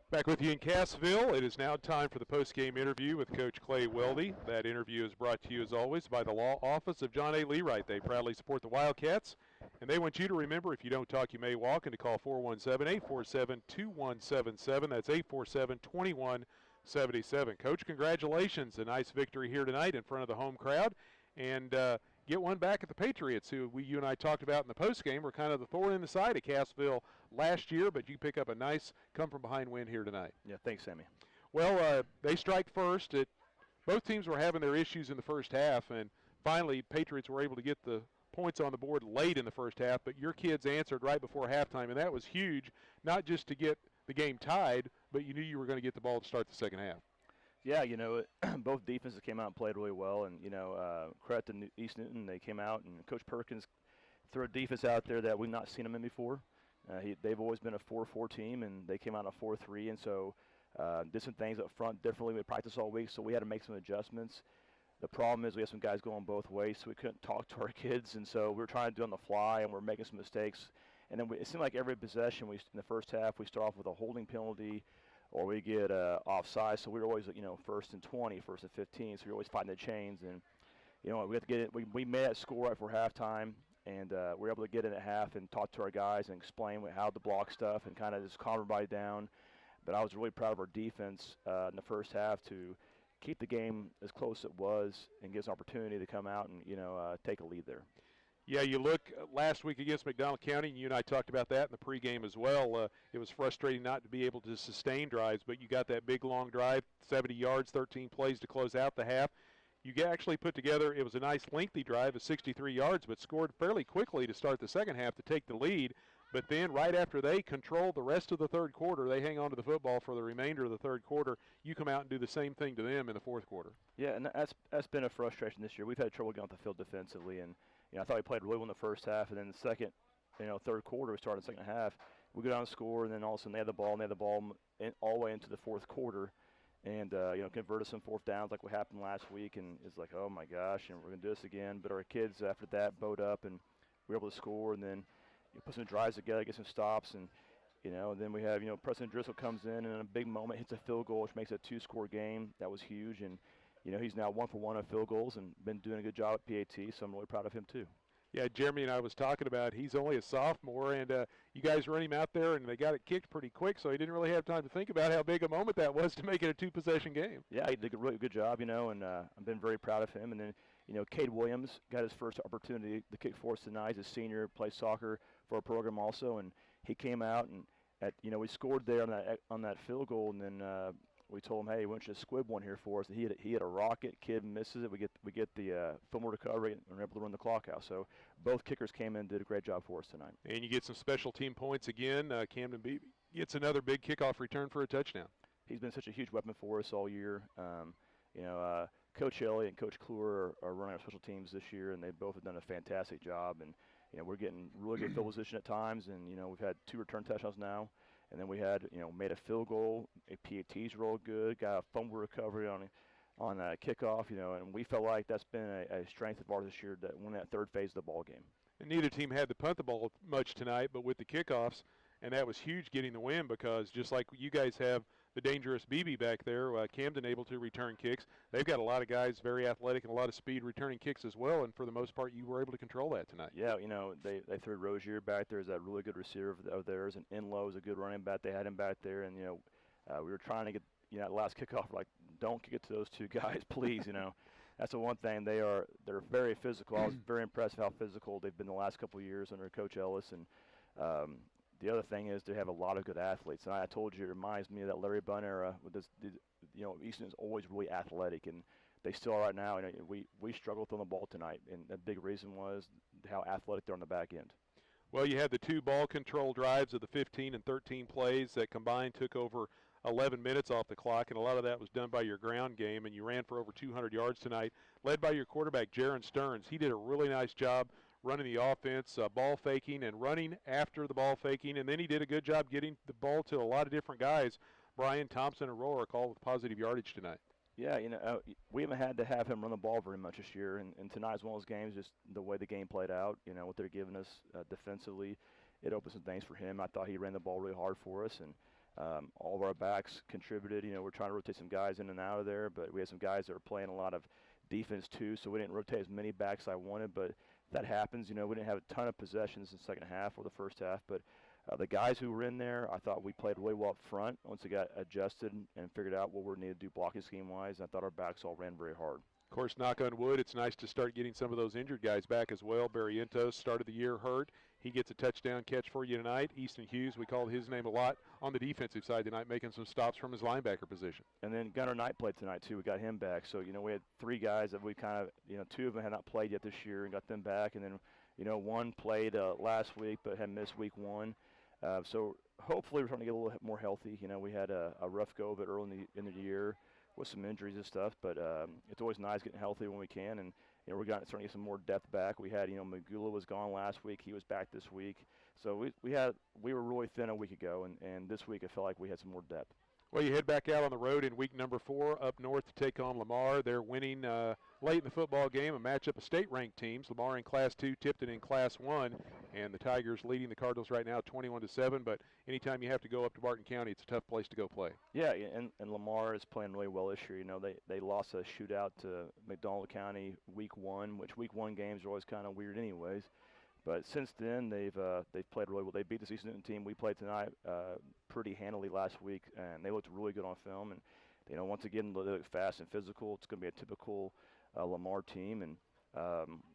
Back with you in Cassville. It is now time for the post-game interview with Coach Clay Weldy. That interview is brought to you, as always, by the Law Office of John A. Leewright. They proudly support the Wildcats, and they want you to remember, if you don't talk, you may walk, and to call 417-847-2177. That's 847-2177. Coach, congratulations. A nice victory here tonight in front of the home crowd, and get one back at the Patriots, who you and I talked about in the postgame were kind of the thorn in the side of Cassville last year, but you pick up a nice come-from-behind win here tonight. Yeah, thanks, Sammy. Well, they strike first. Both teams were having their issues in the first half, and finally Patriots were able to get the points on the board late in the first half, but your kids answered right before halftime, and that was huge, not just to get the game tied, but you knew you were going to get the ball to start the second half. Yeah, both defenses came out and played really well, and, credit to East Newton. They came out, and Coach Perkins threw a defense out there that we've not seen them in before. They've always been a 4-4 team, and they came out a 4-3, and so did some things up front differently. We practiced all week, so we had to make some adjustments. The problem is we have some guys going both ways, so we couldn't talk to our kids, and so we were trying to do it on the fly, and we're making some mistakes. And then it seemed like every possession in the first half, we start off with a holding penalty, or we get offside. So we were always, first and 20, first and 15. So we were always fighting the chains. And, we had to get it. We made that score right before halftime, and we were able to get in at half and talk to our guys and explain how to block stuff and kind of just calm everybody down. But I was really proud of our defense in the first half to keep the game as close as it was and give us an opportunity to come out and, take a lead there. Yeah, you look last week against McDonald County, and you and I talked about that in the pregame as well. It was frustrating not to be able to sustain drives, but you got that big, long drive, 70 yards, 13 plays to close out the half. You actually put together, it was a nice lengthy drive of 63 yards, but scored fairly quickly to start the second half to take the lead. But then right after they control the rest of the third quarter, they hang on to the football for the remainder of the third quarter. You come out and do the same thing to them in the fourth quarter. Yeah, and that's been a frustration this year. We've had trouble getting off the field defensively, and I thought we played really well in the first half, and then the second, third quarter, we started the second half. We go down and score, and then all of a sudden they had the ball all the way into the fourth quarter, and converted some fourth downs like what happened last week, and it's like, oh my gosh, and we're gonna do this again. But our kids after that bowed up, and we were able to score, and then put some drives together, get some stops, and then we have Preston Driscoll comes in and in a big moment hits a field goal, which makes it a 2-score game. That was huge, and he's now 1 for 1 on field goals and been doing a good job at PAT, so I'm really proud of him too. Yeah, Jeremy and I was talking about he's only a sophomore, and you guys run him out there, and they got it kicked pretty quick, so he didn't really have time to think about how big a moment that was to make it a 2-possession game. Yeah, he did a really good job, and I've been very proud of him. And then, Cade Williams got his first opportunity to kick for us tonight. He's a senior, plays soccer for our program also, and he came out and we scored there on that field goal, and then we told him, hey, why don't you squib one here for us? And he had a rocket. Kid misses it. We get the full more recovery, and we're able to run the clock out. So both kickers came in and did a great job for us tonight. And you get some special team points again. Camden Beebe gets another big kickoff return for a touchdown. He's been such a huge weapon for us all year. Coach Elliott and Coach Kluwer are running our special teams this year, and they both have done a fantastic job. And we're getting really good field position at times, and we've had 2 return touchdowns now. And then we had, made a field goal. PAT's real good. Got a fumble recovery on a kickoff, and we felt like that's been a strength of ours this year that won that third phase of the ball game. And neither team had to punt the ball much tonight, but with the kickoffs, and that was huge getting the win because just like you guys have the dangerous BB back there, Camden able to return kicks. They've got a lot of guys very athletic and a lot of speed returning kicks as well, and for the most part you were able to control that tonight. Yeah, they threw Rozier back there as that really good receiver of theirs, and Inlow is a good running back. They had him back there, and we were trying to get that last kickoff, like, don't kick it to those two guys, please. That's the one thing. They're very physical. I was very impressed with how physical they've been the last couple of years under Coach Ellis, and the other thing is they have a lot of good athletes. And I told you, it reminds me of that Larry Bunn era. With this, Easton is always really athletic, and they still are right now. And we struggled on the ball tonight, and the big reason was how athletic they're on the back end. Well, you had the 2 ball control drives of the 15 and 13 plays that combined took over 11 minutes off the clock, and a lot of that was done by your ground game, and you ran for over 200 yards tonight, led by your quarterback, Jaron Stearns. He did a really nice job running the offense, ball faking and running after the ball faking, and then he did a good job getting the ball to a lot of different guys. Brian Thompson and Rohrer all with positive yardage tonight. Yeah, we haven't had to have him run the ball very much this year, and tonight's one of those games, just the way the game played out, what they're giving us defensively, it opened some things for him. I thought he ran the ball really hard for us, and All of our backs contributed. You know, we're trying to rotate some guys in and out of there, but we had some guys that were playing a lot of defense too, so we didn't rotate as many backs as I wanted, but that happens. You know, we didn't have a ton of possessions in the second half or the first half, but the guys who were in there, I thought we played really well up front once we got adjusted and figured out what we needed to do blocking scheme-wise. I thought our backs all ran very hard. Of course, knock on wood, it's nice to start getting some of those injured guys back as well. Barrientos started the year hurt. He gets a touchdown catch for you tonight. Easton Hughes, we called his name a lot on the defensive side tonight, making some stops from his linebacker position. And then Gunnar Knight played tonight, too. We got him back. So, you know, we had 3 guys that we kind of, you know, 2 of them had not played yet this year and got them back. And then, you know, 1 played last week but had missed week 1. So hopefully we're starting to get a little more healthy. You know, we had a rough go of it early in the year with some injuries and stuff, but it's always nice getting healthy when we can. And, you know, we're starting to get some more depth back. We had, you know, Magula was gone last week. He was back this week. So we were really thin a week ago, and this week I felt like we had some more depth. Well, you head back out on the road in week number 4 up north to take on Lamar. They're winning late in the football game, a matchup of state-ranked teams. Lamar in Class 2, Tipton in Class 1, and the Tigers leading the Cardinals right now 21-7. But anytime you have to go up to Barton County, it's a tough place to go play. Yeah, and Lamar is playing really well this year. You know, they lost a shootout to McDonald County week 1, which week 1 games are always kind of weird anyways. But since then, they've played really well. They beat the East Newton team we played tonight pretty handily last week, and they looked really good on film. And, you know, once again, they look fast and physical. It's going to be a typical Lamar team, and,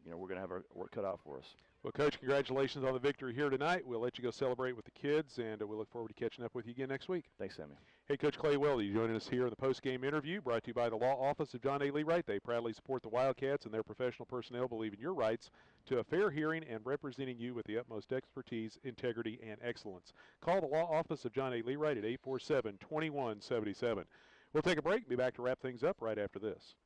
you know, we're going to have our work cut out for us. Well, Coach, congratulations on the victory here tonight. We'll let you go celebrate with the kids, and we'll look forward to catching up with you again next week. Thanks, Sammy. Hey, Coach Clay Welly, joining us here in the post-game interview, brought to you by the Law Office of John A. Lee Wright. They proudly support the Wildcats, and their professional personnel believe in your rights to a fair hearing and representing you with the utmost expertise, integrity, and excellence. Call the Law Office of John A. Lee Wright at 847-2177. We'll take a break and be back to wrap things up right after this.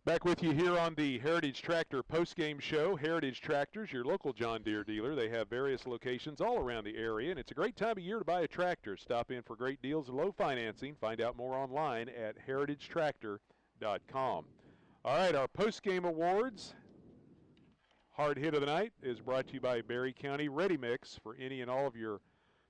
Back with you here on the Heritage Tractor postgame show. Heritage Tractors, your local John Deere dealer. They have various locations all around the area, and it's a great time of year to buy a tractor. Stop in for great deals and low financing. Find out more online at heritagetractor.com. All right, our postgame awards. Hard hit of the night is brought to you by Berry County Ready Mix. For any and all of your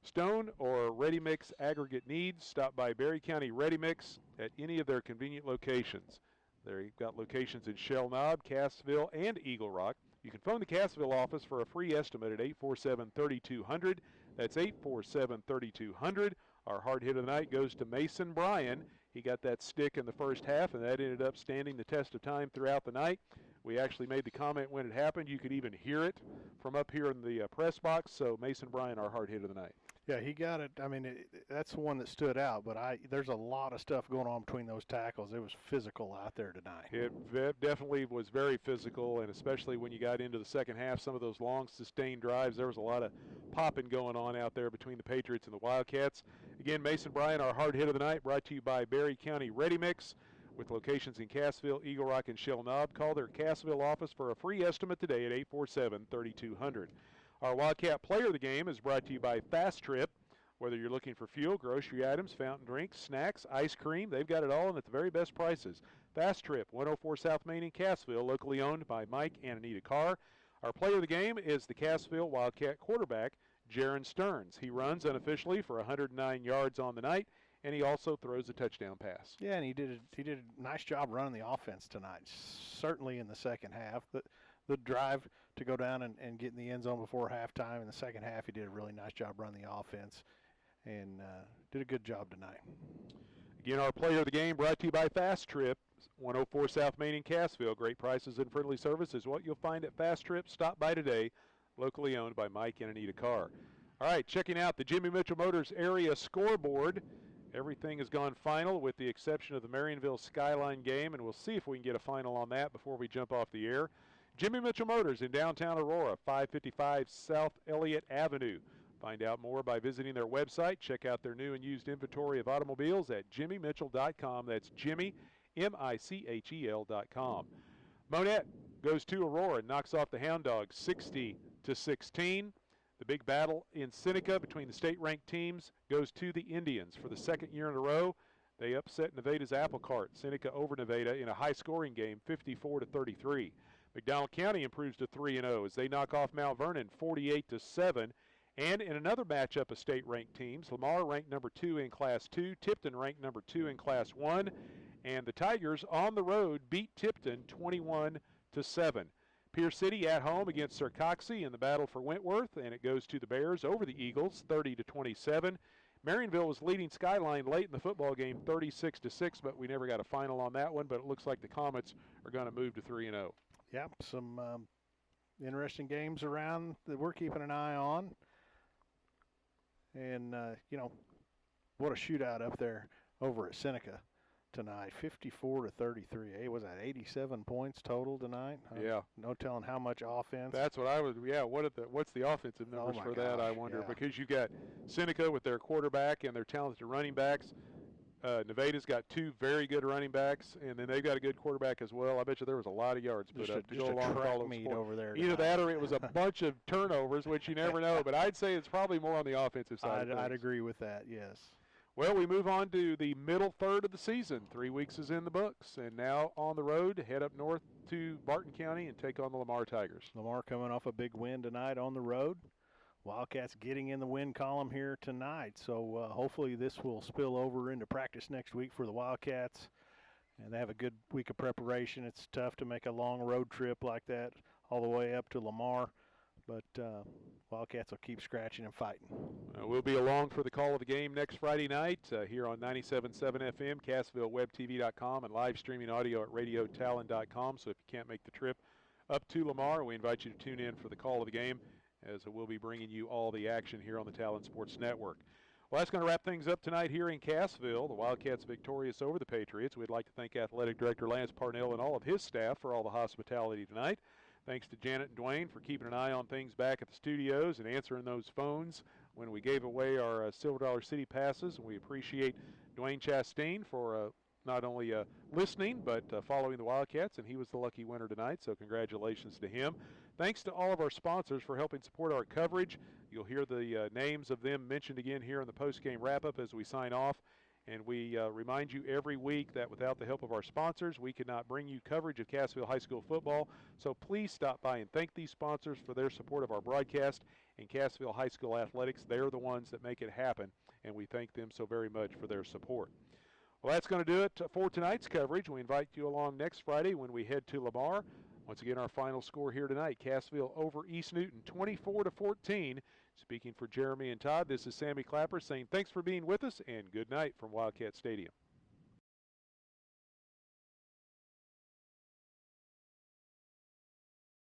stone or ready mix aggregate needs, stop by Berry County Ready Mix at any of their convenient locations. They've got locations in Shell Knob, Cassville, and Eagle Rock. You can phone the Cassville office for a free estimate at 847-3200. That's 847-3200. Our hard hit of the night goes to Mason Bryan. He got that stick in the first half, and that ended up standing the test of time throughout the night. We actually made the comment when it happened. You could even hear it from up here in the press box. So Mason Bryan, our hard hit of the night. Yeah, he got it. I mean, that's the one that stood out, but there's a lot of stuff going on between those tackles. It was physical out there tonight. It definitely was very physical, and especially when you got into the second half, some of those long, sustained drives, there was a lot of popping going on out there between the Patriots and the Wildcats. Again, Mason Bryan, our hard hit of the night, brought to you by Berry County Ready Mix, with locations in Cassville, Eagle Rock, and Shell Knob. Call their Cassville office for a free estimate today at 847-3200. Our Wildcat Player of the Game is brought to you by Fast Trip. Whether you're looking for fuel, grocery items, fountain drinks, snacks, ice cream, they've got it all and at the very best prices. Fast Trip, 104 South Main in Cassville, locally owned by Mike and Anita Carr. Our player of the game is the Cassville Wildcat quarterback, Jaron Stearns. He runs unofficially for 109 yards on the night, and he also throws a touchdown pass. Yeah, and he did a nice job running the offense tonight, certainly in the second half. The drive to go down and get in the end zone before halftime in the second half, he did a really nice job running the offense and did a good job tonight. Again, our player of the game brought to you by Fast Trip, 104 South Main in Cassville. Great prices and friendly service is what you'll find at Fast Trip. Stop by today, locally owned by Mike and Anita Carr. All right, checking out the Jimmy Mitchell Motors area scoreboard. Everything has gone final with the exception of the Marionville Skyline game, and we'll see if we can get a final on that before we jump off the air. Jimmy Mitchell Motors in downtown Aurora, 555 South Elliott Avenue. Find out more by visiting their website. Check out their new and used inventory of automobiles at jimmymitchell.com. That's Jimmy, MICHEL.com. Monette goes to Aurora and knocks off the Hound Dogs 60-16. The big battle in Seneca between the state-ranked teams goes to the Indians. For the second year in a row, they upset Nevada's Apple Cart. Seneca over Nevada in a high-scoring game, 54-33. McDonald County improves to 3-0 as they knock off Mount Vernon 48-7. And in another matchup of state-ranked teams, Lamar ranked number 2 in Class 2, Tipton ranked number 2 in Class 1, and the Tigers on the road beat Tipton 21-7. Pierce City at home against Sarcoxy in the battle for Wentworth, and it goes to the Bears over the Eagles 30-27. Marionville was leading Skyline late in the football game 36-6, but we never got a final on that one, but it looks like the Comets are going to move to 3-0. Yeah, some interesting games around that we're keeping an eye on. And, what a shootout up there over at Seneca tonight, 54-33. Hey, was that 87 points total tonight? Yeah. No telling how much offense. That's what I was, what's the offensive numbers for that, I wonder? Yeah. Because you've got Seneca with their quarterback and their talented running backs. Nevada's got 2 very good running backs, and then they've got a good quarterback as well. I bet you there was a lot of yards put up to go along with all those sports. Over there Either that or it was a bunch of turnovers, which you never know. But I'd say it's probably more on the offensive side. I'd agree with that, yes. Well, we move on to the middle third of the season. 3 weeks is in the books, and now on the road, head up north to Barton County and take on the Lamar Tigers. Lamar coming off a big win tonight on the road. Wildcats getting in the win column here tonight, so hopefully this will spill over into practice next week for the Wildcats, and they have a good week of preparation. It's tough to make a long road trip like that all the way up to Lamar, but Wildcats will keep scratching and fighting. We'll be along for the call of the game next Friday night here on 97.7 FM, CassvilleWebTV.com, and live streaming audio at RadioTalon.com. So if you can't make the trip up to Lamar, we invite you to tune in for the call of the game, as we'll be bringing you all the action here on the Talon Sports Network. Well, that's going to wrap things up tonight here in Cassville. The Wildcats victorious over the Patriots. We'd like to thank Athletic Director Lance Parnell and all of his staff for all the hospitality tonight. Thanks to Janet and Dwayne for keeping an eye on things back at the studios and answering those phones when we gave away our Silver Dollar City passes. And we appreciate Dwayne Chastain for not only listening but following the Wildcats, and he was the lucky winner tonight, so congratulations to him. Thanks to all of our sponsors for helping support our coverage. You'll hear the names of them mentioned again here in the post-game wrap-up as we sign off. And we remind you every week that without the help of our sponsors, we could not bring you coverage of Cassville High School football. So please stop by and thank these sponsors for their support of our broadcast. And Cassville High School athletics, they're the ones that make it happen, and we thank them so very much for their support. Well, that's going to do it for tonight's coverage. We invite you along next Friday when we head to Lamar. Once again, our final score here tonight, Cassville over East Newton, 24-14. Speaking for Jeremy and Todd, this is Sammy Clapper saying thanks for being with us and good night from Wildcat Stadium.